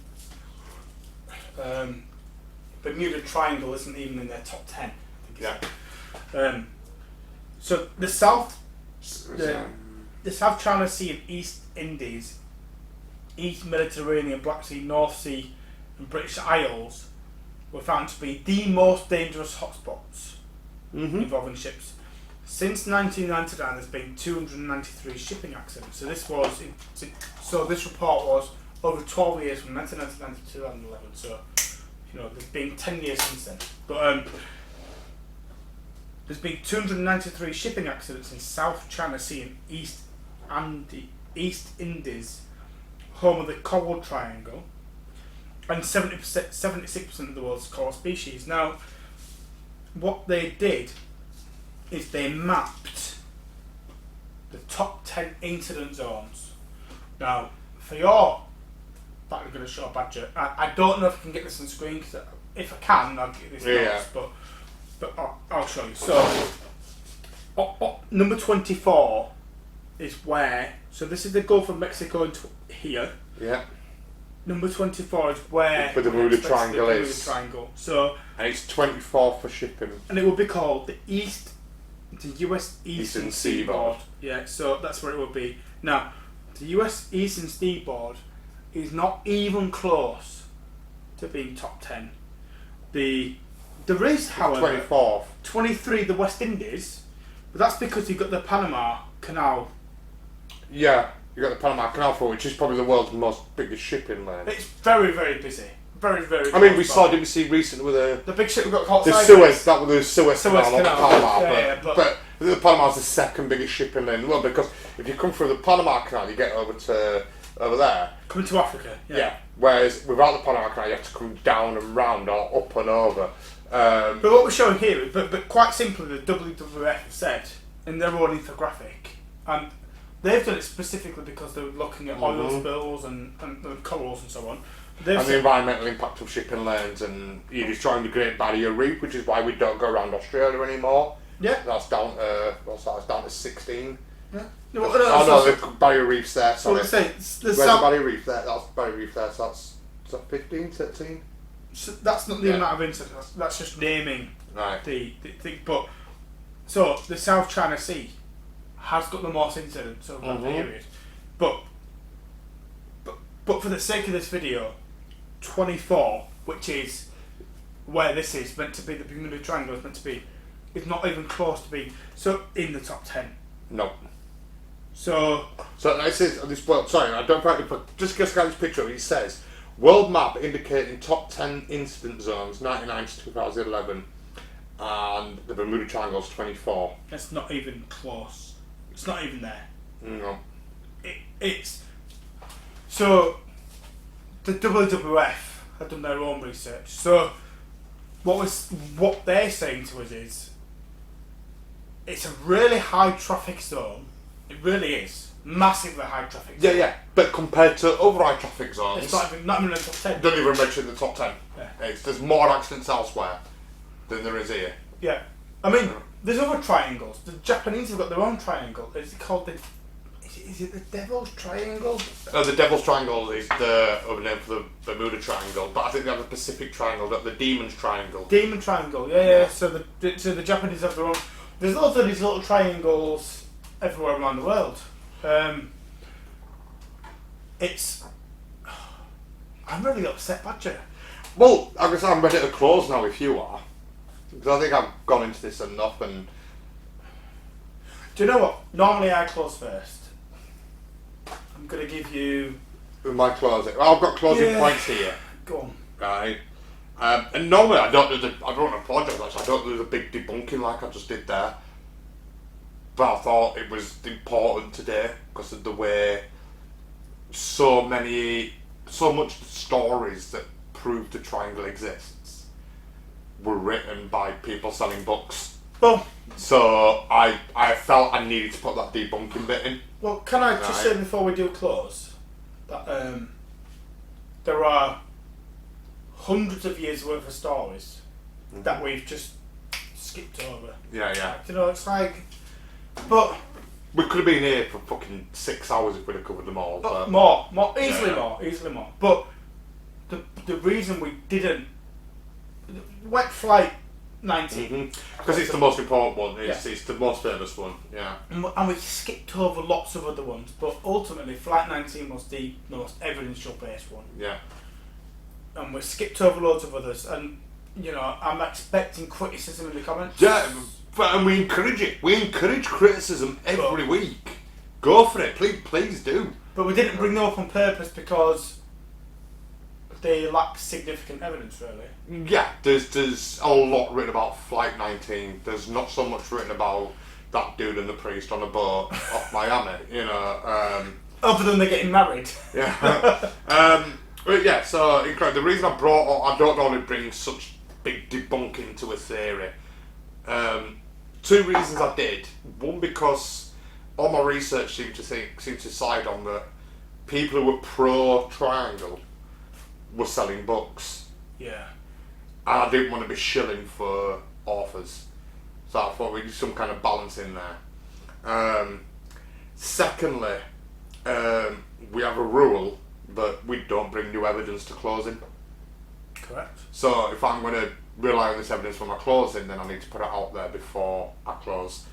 Bermuda Triangle isn't even in their top 10. Yeah. So the South China Sea and East Indies, East Mediterranean, Black Sea, North Sea and British Isles were found to be the most dangerous hotspots involving ships. Since 1999, there's been 293 shipping accidents. So this report was over 12 years from 1999 to 2011. So, there's been 10 years since then. But there's been 293 shipping accidents in South China Sea and East Indies, home of the Coral Triangle, and 76% of the world's coral species. Now, what they did is they mapped the top 10 incident zones. Now, for your that I'm going to show Badger, I don't know if I can get this on screen, because if I can, I'll get this notes, but I'll show you. So, number 24 is where, so this is the Gulf of Mexico into here. Yeah. Number 24 is where the Bermuda Triangle is. So, and it's 24 for shipping. And it would be called the US Eastern Seaboard. Yeah, so that's where it would be. Now, the US Eastern Seaboard is not even close to being top 10. There is, however, 24th. 23 the West Indies, but that's because you've got the Panama Canal. Yeah, you got the Panama Canal, which is probably the world's biggest shipping lane. It's very, very busy. Very, very. I mean, didn't we see recently with the big ship we got caught. The Suez, that was the Suez Canal, not the Panama. Yeah, but the Panama's the second biggest shipping lane in the world, because if you come through the Panama Canal, you get over there. Coming to Africa. Yeah. Whereas without the Panama Canal, you have to come down and round or up and over. But what we're showing here, but quite simply, the WWF have said in their own infographic, and they've done it specifically because they're looking at oil spills and corals and so on. And the environmental impact of shipping lanes, and you're destroying the Great Barrier Reef, which is why we don't go around Australia anymore. Yeah. That's down it's down to 16. Yeah. The Barrier Reef's there, sorry. So where's the Barrier Reef there? That's the Barrier Reef there, so that's 15, 13? So that's not the amount of incidents, that's just naming the thing. But, so, the South China Sea has got the most incidents over that period. But for the sake of this video, 24, which is where this is meant to be, the Bermuda Triangle is meant to be, is not even close to being in the top 10. No. So it says on this. Well, sorry, I don't think just get this picture. It says world map indicating top 10 incident zones, 99 to 2011, and the Bermuda Triangle's 24. That's not even close. It's not even there. No. It's so the WWF have done their own research. So what they're saying to us is it's a really high traffic zone. It really is massively high traffic zone. Yeah. But compared to other high traffic zones, it's not even in the top 10. Don't even mention the top 10. Yeah. There's more accidents elsewhere than there is here. Yeah. I mean, there's other triangles. The Japanese have got their own triangle. Is it called is it the Devil's Triangle? No, the Devil's Triangle is the other name for the Bermuda Triangle, but I think they have the Pacific Triangle, the Demon's Triangle. Demon Triangle, yeah. So the Japanese have their own. There's also these little triangles everywhere around the world. I'm really upset, Badger. Well, I guess I'm ready to close now if you are. Because I think I've gone into this enough and... Do you know what? Normally I close first. I'm going to give you... With my closing. Well, I've got closing points here. Go on. Right. And normally I don't apologise actually, I don't do the big debunking like I just did there. But I thought it was important today because of the way so much stories that prove the triangle exists were written by people selling books. Well, so I felt I needed to put that debunking bit in. Well, can I just say before we do close that there are hundreds of years worth of stories that we've just skipped over. Yeah. You know, it's like, but we could have been here for fucking 6 hours if we'd have covered them all. But easily more. But the reason we didn't, Wet Flight 19, because it's the most important one. It's the most famous one. Yeah. And we skipped over lots of other ones, but ultimately Flight 19 was the most evidential based one. Yeah. And we skipped over loads of others, and you know, I'm expecting criticism in the comments. Yeah, And we encourage it. We encourage criticism every week. Go for it, please do. But we didn't bring them up on purpose because they lack significant evidence, really. Yeah, there's a lot written about Flight 19. There's not so much written about that dude and the priest on a boat off Miami, you know. Other than they're getting married. Yeah. But yeah, so incredible. The reason I don't normally bring such big debunking to a theory. Two reasons I did. One, because all my research seemed to side on that people who were pro triangle were selling books. Yeah. And I didn't want to be shilling for authors. So I thought we did some kind of balance in there. Secondly, we have a rule that we don't bring new evidence to closing. Correct. So if I'm going to rely on this evidence for my closing, then I need to put it out there before I close.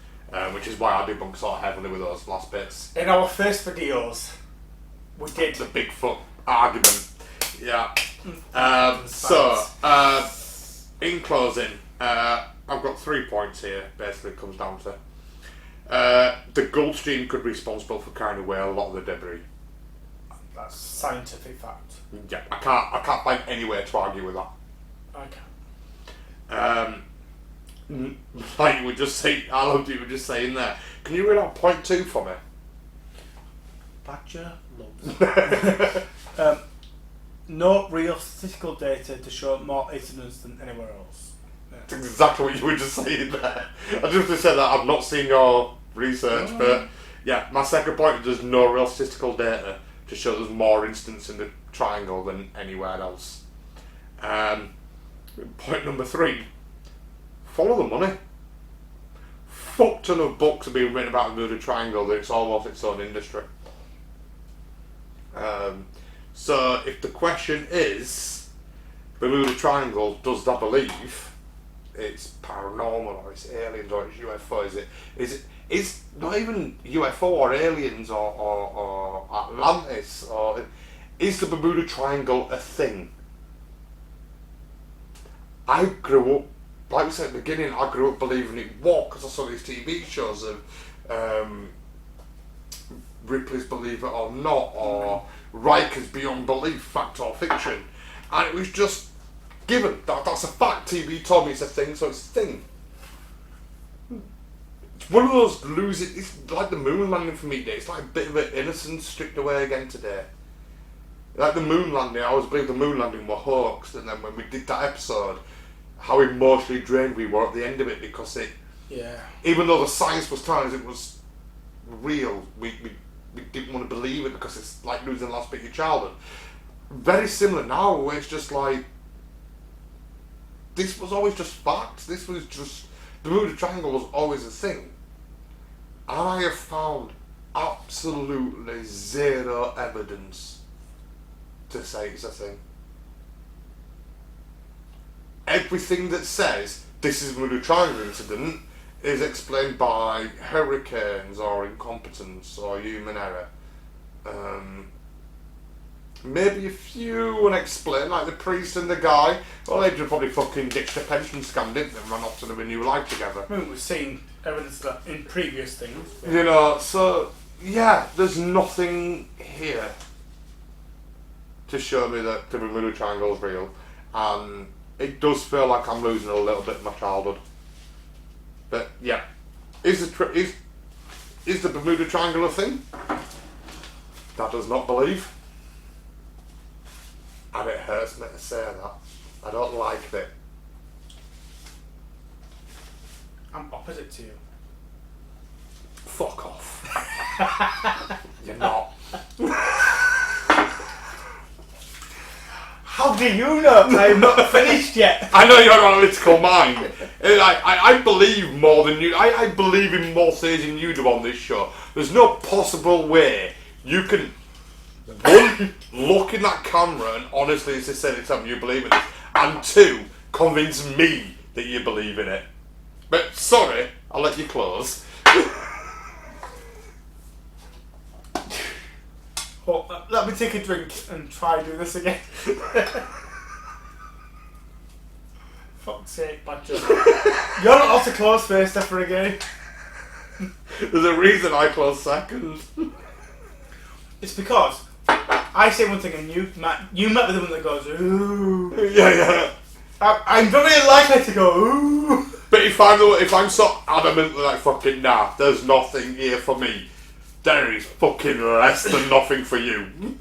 Which is why I debunk sort of heavily with those last bits. In our first videos, we did The Bigfoot argument. Yeah. In closing, I've got 3 points here. Basically, it comes down to the Gulf Stream could be responsible for carrying away a lot of the debris. That's scientific fact. Yeah, I can't find any way to argue with that. I can. Like you were just saying, I loved you were just saying there. Can you read out point 2 for me? Badger loves. No real statistical data to show more incidents than anywhere else. Yeah. That's exactly what you were just saying there. I just said that I've not seen your research, but yeah, my second point is there's no real statistical data to show there's more incidents in the triangle than anywhere else. Point number 3, follow the money. Fuck ton of books are being written about the Bermuda Triangle that it's almost its own industry. So if the question is, Bermuda Triangle, does that believe it's paranormal or it's aliens or it's UFO? Is not even UFO or aliens or Atlantis, or is the Bermuda Triangle a thing? I grew up, like we said at the beginning, I grew up believing it was because I saw these TV shows of Ripley's Believe It or Not, or Riker's Beyond Belief, Fact or Fiction, and it was just given. That's a fact. TV told me it's a thing, so it's a thing. It's one of those losing. It's like the moon landing for me today. It's like a bit of an innocence stripped away again today. Like the moon landing, I always believed the moon landing were hoaxed, and then when we did that episode, how emotionally drained we were at the end of it because it. Yeah. Even though the science was telling us it was real, we didn't want to believe it because it's like losing the last bit of your childhood. Very similar now, where it's just like, this was always just facts. This was just, the Bermuda Triangle was always a thing. And I have found absolutely zero evidence to say it's a thing. Everything that says this is a Bermuda Triangle incident is explained by hurricanes or incompetence or human error. Maybe a few unexplained, like the priest and the guy. Well, they just probably fucking ditched a pension scam, didn't they, and ran off to live a new life together. I mean, we've seen evidence of that in previous things. You know, so, yeah, there's nothing here to show me that the Bermuda Triangle is real. And it does feel like I'm losing a little bit of my childhood. But yeah, is the Bermuda Triangle a thing? That does not believe, and it hurts me to say that. I don't like it. I'm opposite to you. Fuck off. You're not. How do you know? I'm not finished yet. I know you're an analytical mind. I believe more than you. I believe in more things than you do on this show. There's no possible way you can, one, look in that camera and honestly say tell me you believe in it, and two, convince me that you believe in it. But sorry, I'll let you close. Oh, let me take a drink and try do this again. fuck's sake, Badger. You're not off to close first ever again. There's a reason I close second. It's because I say one thing and you might be the one that goes, ooh. Yeah. I'm very likely to go, ooh. But if I'm so adamantly like fucking nah, there's nothing here for me, there is fucking less than nothing for you.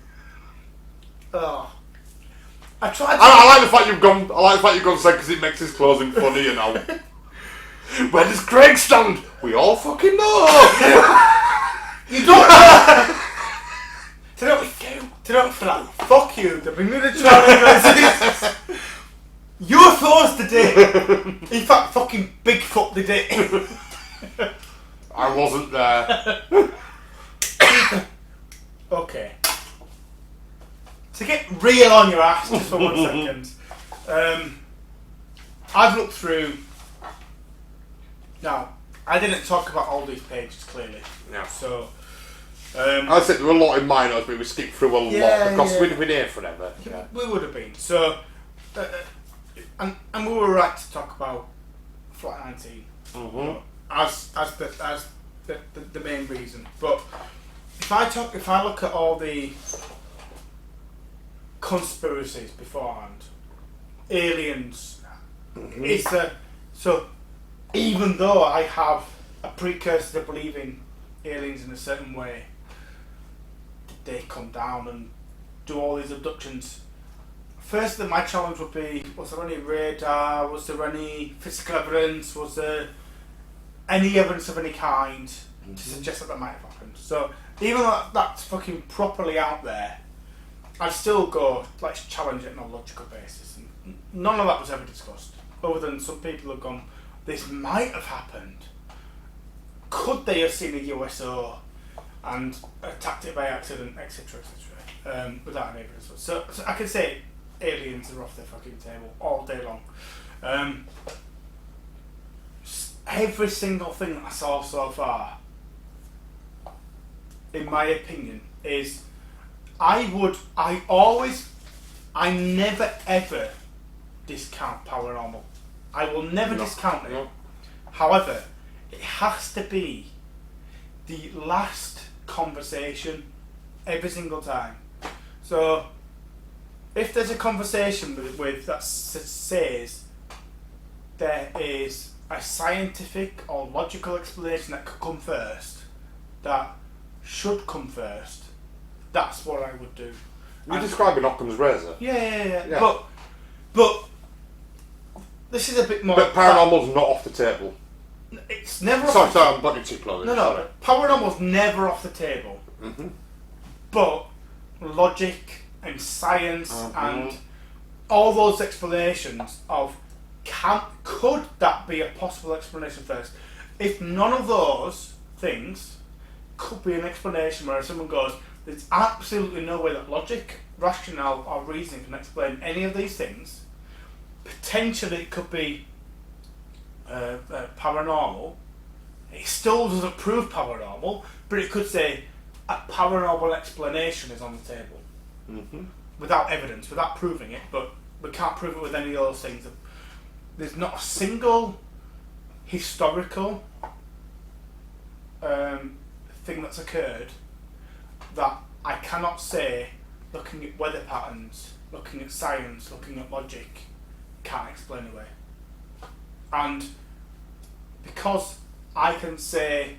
Oh. I tried to... I like the fact you've gone. I like the fact you've gone second because it makes his closing funnier now. Where does Craig stand? We all fucking know. You don't know. To know for that. Fuck you. The Bermuda Triangle exists. Your thoughts did it. In fact, fucking Bigfoot did it. I wasn't there. Okay. To get real on your ass just for 1 second. I've looked through. Now, I didn't talk about all these pages clearly. Yeah. So. I said there were a lot in mine, but we skipped through a lot because we'd have been here forever. Yeah. We would have been. So. And we were right to talk about Flight 19 as the main reason. But if I look at all the conspiracies beforehand, aliens, so even though I have a precursor to believing aliens in a certain way, did they come down and do all these abductions? First, my challenge would be: was there any radar? Was there any physical evidence? Was there any evidence of any kind to suggest that might have happened? So even though that's fucking properly out there, I'd still go, let's challenge it on a logical basis. And none of that was ever discussed, other than some people have gone, this might have happened. Could they have seen a USO and attacked it by accident, etc., etc., without any evidence? So I can say aliens are off their fucking table all day long. Every single thing that I saw so far, in my opinion, is I never ever discount paranormal. I will never discount it. No. However, it has to be the last conversation every single time. So, if there's a conversation with that says there is a scientific or logical explanation that could come first, that should come first, that's what I would do. You're describing Occam's razor. Yeah. But this is a bit more. But paranormal's not off the table. It's never. Sorry, I'm butting too close. No. Paranormal's never off the table. But logic and science and all those explanations of could that be a possible explanation first? If none of those things could be an explanation where someone goes, there's absolutely no way that logic, rationale or reasoning can explain any of these things, potentially it could be paranormal. It still doesn't prove paranormal, but it could say a paranormal explanation is on the table. Without evidence, without proving it, but we can't prove it with any of those things. There's not a single historical thing that's occurred that I cannot say, looking at weather patterns, looking at science, looking at logic, can't explain away. And because I can say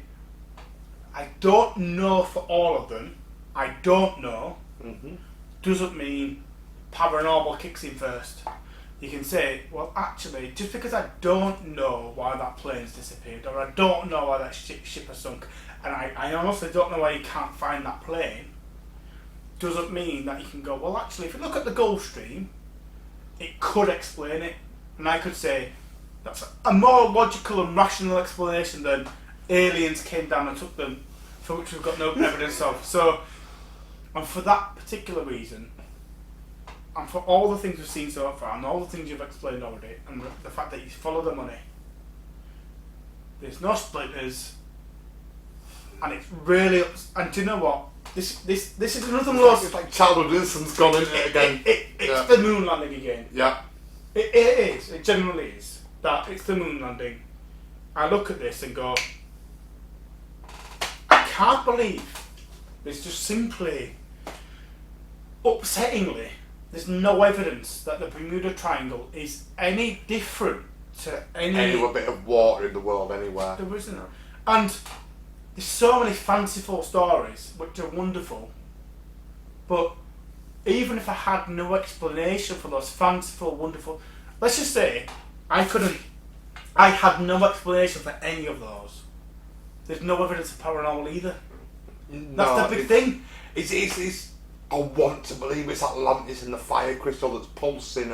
I don't know for all of them, I don't know, doesn't mean paranormal kicks in first. You can say, well, actually, just because I don't know why that plane's disappeared, or I don't know why that ship has sunk, and I honestly don't know why you can't find that plane, doesn't mean that you can go, well, actually, if you look at the Gulf Stream, it could explain it. And I could say, that's a more logical and rational explanation than aliens came down and took them, for which we've got no evidence of. So, and for that particular reason, and for all the things we've seen so far, and all the things you've explained already, and the fact that you follow the money, there's no splitters, and it's really, and do you know what? This is another loss. It's like childhood innocence gone into it again. It's the moon landing again. Yeah. It is. It generally is. That it's the moon landing. I look at this and go, I can't believe it's just simply, upsettingly, there's no evidence that the Bermuda Triangle is any different to any bit of water in the world anywhere. There isn't. And there's so many fanciful stories which are wonderful, but even if I had no explanation for those fanciful, wonderful, let's just say I had no explanation for any of those. There's no evidence of paranormal either. That's the big thing. It's I want to believe it's Atlantis and the fire crystal that's pulsing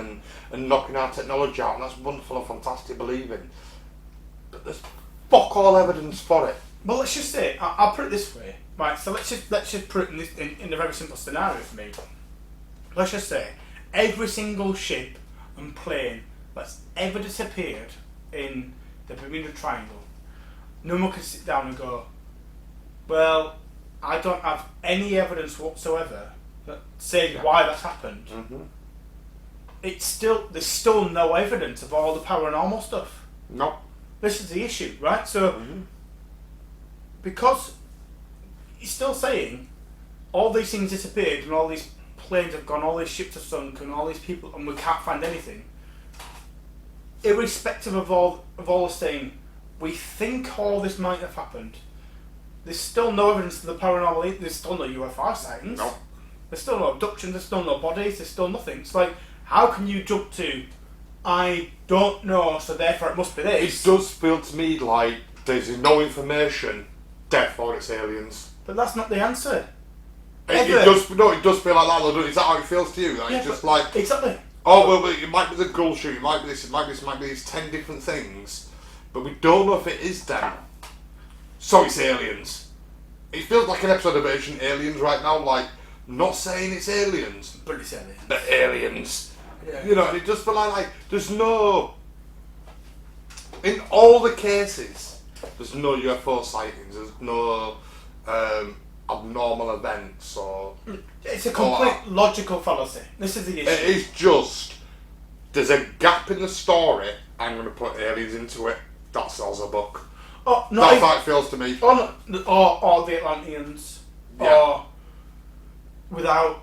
and knocking our technology out, and that's wonderful and fantastic believing. But there's fuck all evidence for it. Well, let's just say, I'll put it this way, right? So let's just put it in a very simple scenario for me. Let's just say every single ship and plane that's ever disappeared in the Bermuda Triangle, no one can sit down and go, well, I don't have any evidence whatsoever that says why that's happened. Mm-hmm. There's still no evidence of all the paranormal stuff. No. This is the issue, right? So, because he's still saying all these things disappeared and all these planes have gone, all these ships have sunk and all these people, and we can't find anything, irrespective of all us saying we think all this might have happened, there's still no evidence of the paranormal. There's still no UFO sightings. No. There's still no abductions. There's still no bodies. There's still nothing. It's like, how can you jump to, I don't know, so therefore it must be this? It does feel to me like there's no information, therefore it's aliens. But that's not the answer. It does feel like that though. Is that how it feels to you? Like, it's just like, exactly. oh well, it might be the gull shoot, it might be this, it might be this, it might be these 10 different things, but we don't know if it is them. So it's aliens. It feels like an episode of Ancient Aliens right now, like, not saying it's aliens, But it's aliens. but aliens. Yeah. You know, and it just feel like there's no, in all the cases, there's no UFO sightings, there's no abnormal events or... It's a complete logical fallacy. This is the issue. It is just, there's a gap in the story, I'm going to put aliens into it, that sells a book. Oh, no, That's how it feels to me. Or the Atlanteans. Yeah. Or without...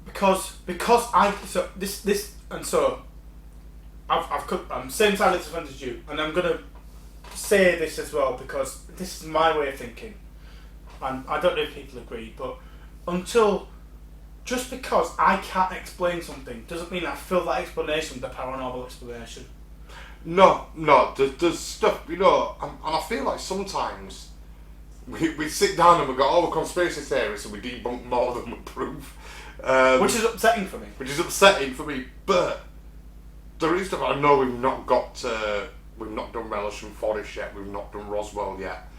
Because I... So, this... And so... I'm same side of the fence as you, and I'm going to say this as well, because this is my way of thinking. And I don't know if people agree, but just because I can't explain something doesn't mean I fill that explanation with the paranormal explanation. No, there's stuff, you know, and I feel like sometimes we sit down and we go, oh, we're conspiracy theorists, and we debunk more than we prove. Which is upsetting for me. But there is stuff I know we've not done Relisham Forest yet, we've not done Roswell yet.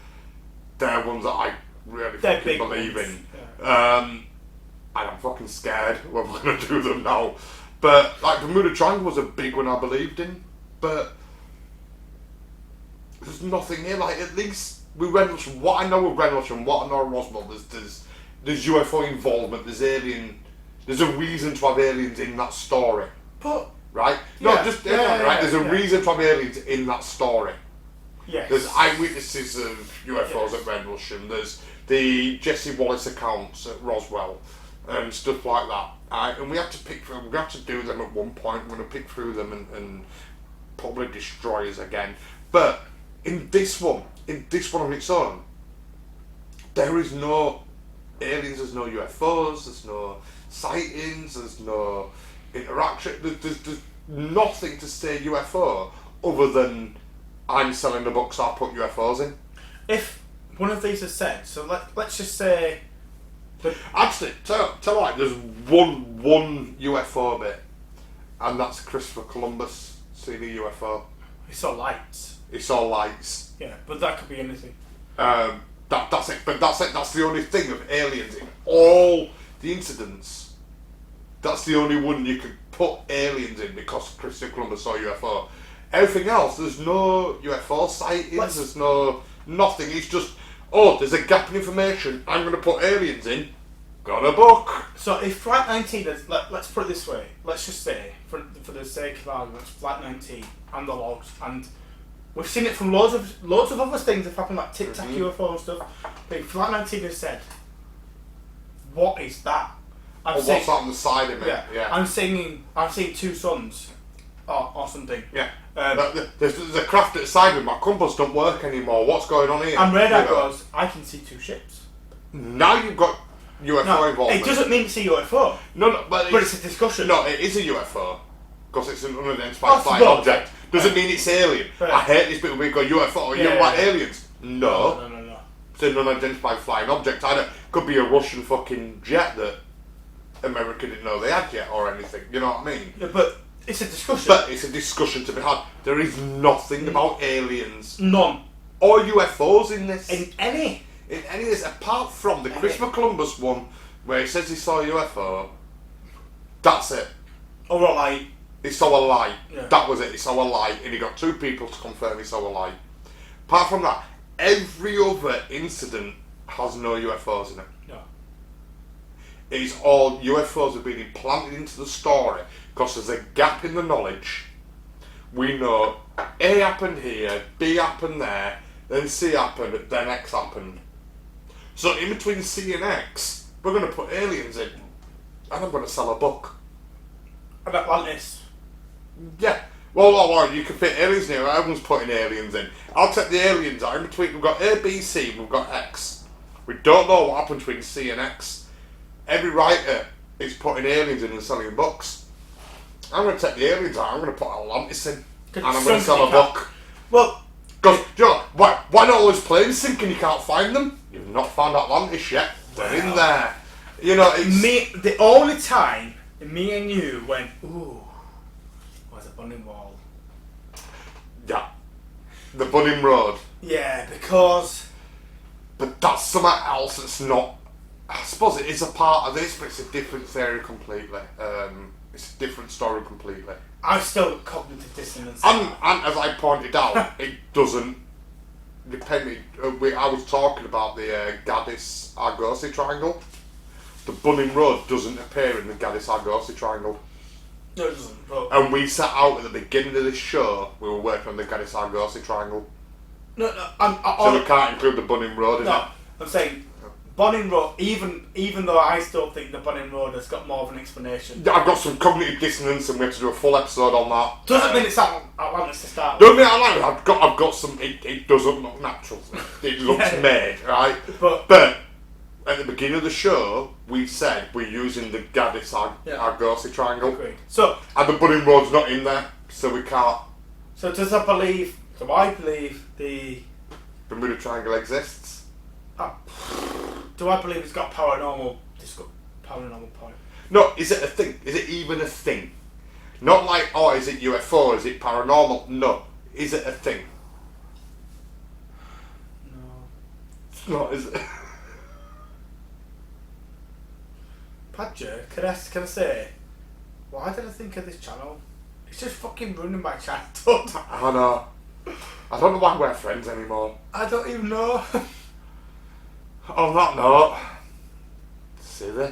They're ones that I really fucking believe in. Yeah. And I'm fucking scared when we're going to do them now. But, like, Bermuda Triangle was a big one I believed in, but there's nothing here. Like, at least with Rendlesham, what I know of Rendlesham, what I know of Roswell, there's UFO involvement, there's a reason to have aliens in that story. But... Right? Yeah, right? There's a reason to have aliens in that story. Yes. There's eyewitnesses of UFOs at Rendlesham, there's the Jesse Wallace accounts at Roswell, and stuff like that. And we have to do them at one point. We're going to pick through them and probably destroy us again. But in this one on its own, there is no aliens, there's no UFOs, there's no sightings, there's no interaction, there's nothing to say UFO other than I'm selling the books I put UFOs in. If one of these is said, so let's just say... Actually, tell you, there's one UFO bit, and that's Christopher Columbus seeing a UFO. He saw lights. Yeah, but that could be anything. That's it. But that's it. That's the only thing of aliens in all the incidents. That's the only one you could put aliens in because Christopher Columbus saw a UFO. Everything else, there's no UFO sightings. There's no nothing. It's just, oh, there's a gap in information. I'm going to put aliens in got a book. So if Flight 19 is, let's put it this way, let's just say, for the sake of argument, Flight 19 and the logs, and we've seen it from loads of other things that have happened, like Tic Tac UFO and stuff, but if Flight 19 has said, what is that? What's that on the side of me? Yeah. I'm seeing two suns, or something. Yeah. There's a craft at the side of me, my compass don't work anymore, what's going on here? And radar goes, I can see two ships. Now you've got UFO involvement. It doesn't mean it's a UFO. No, but it's a discussion. No, it is a UFO. Because it's an unidentified flying object. Doesn't mean it's alien. Right. I hate this bit where we go UFO, you're like aliens. No. It's an unidentified flying object. Could be a Russian fucking jet that America didn't know they had yet or anything. You know what I mean? Yeah, but it's a discussion. But it's a discussion to be had. There is nothing about aliens. None. Or UFOs in this. In any of this, apart from the Christopher Columbus one, where he says he saw a UFO. That's it. Or a light. He saw a light. Yeah. That was it. He saw a light, and he got 2 people to confirm he saw a light. Apart from that, every other incident has no UFOs in it. No. It's all UFOs have been implanted into the story because there's a gap in the knowledge. We know A happened here, B happened there, then C happened, then X happened. So in between C and X, we're going to put aliens in, and I'm going to sell a book. About Atlantis. Yeah. Well, you can fit aliens in here. Everyone's putting aliens in. I'll take the aliens out. In between, we've got A, B, C, and we've got X. We don't know what happened between C and X. Every writer is putting aliens in and selling books. I'm going to take the aliens out. I'm going to put Atlantis in, and I'm going to sell a book. Well, because why not all those planes sink and you can't find them? You've not found Atlantis yet. They're in there. You know, it's the only time me and you went, ooh, was a Bunning Wall. Yeah. The Bunning Road. Yeah, because... But that's something else that's not... I suppose it is a part of this, but it's a different theory completely. It's a different story completely. I'm still cognitive dissonance. And as I pointed out, it doesn't depend... I was talking about the Gaddis-Argosy Triangle. The Bunning Road doesn't appear in the Gaddis-Argosy Triangle. No, it doesn't. But and we set out at the beginning of this show, we were working on the Gaddis-Argosy Triangle. No, so we can't include the Bunning Road in it. I'm saying Bunning Road, even though I still think the Bunning Road has got more of an explanation. I've got some cognitive dissonance and we have to do a full episode on that. Doesn't mean it's Atlantis to start with. Don't mean I've got some, it doesn't look natural. It looks made, right? But at the beginning of the show, we said we're using the Gaddis-Argosy Triangle. Agreed. And the Bunning Road's not in there, so we can't. So I believe the Bermuda Triangle exists. Do I believe it's got paranormal point? No, is it a thing? Is it even a thing? Not like, is it UFO? Is it paranormal? No. Is it a thing? No. It's not, is it? Badger, can I say, why did I think of this channel? It's just fucking ruining my childhood. I know. I don't know why we're friends anymore. I don't even know. On that note, silly.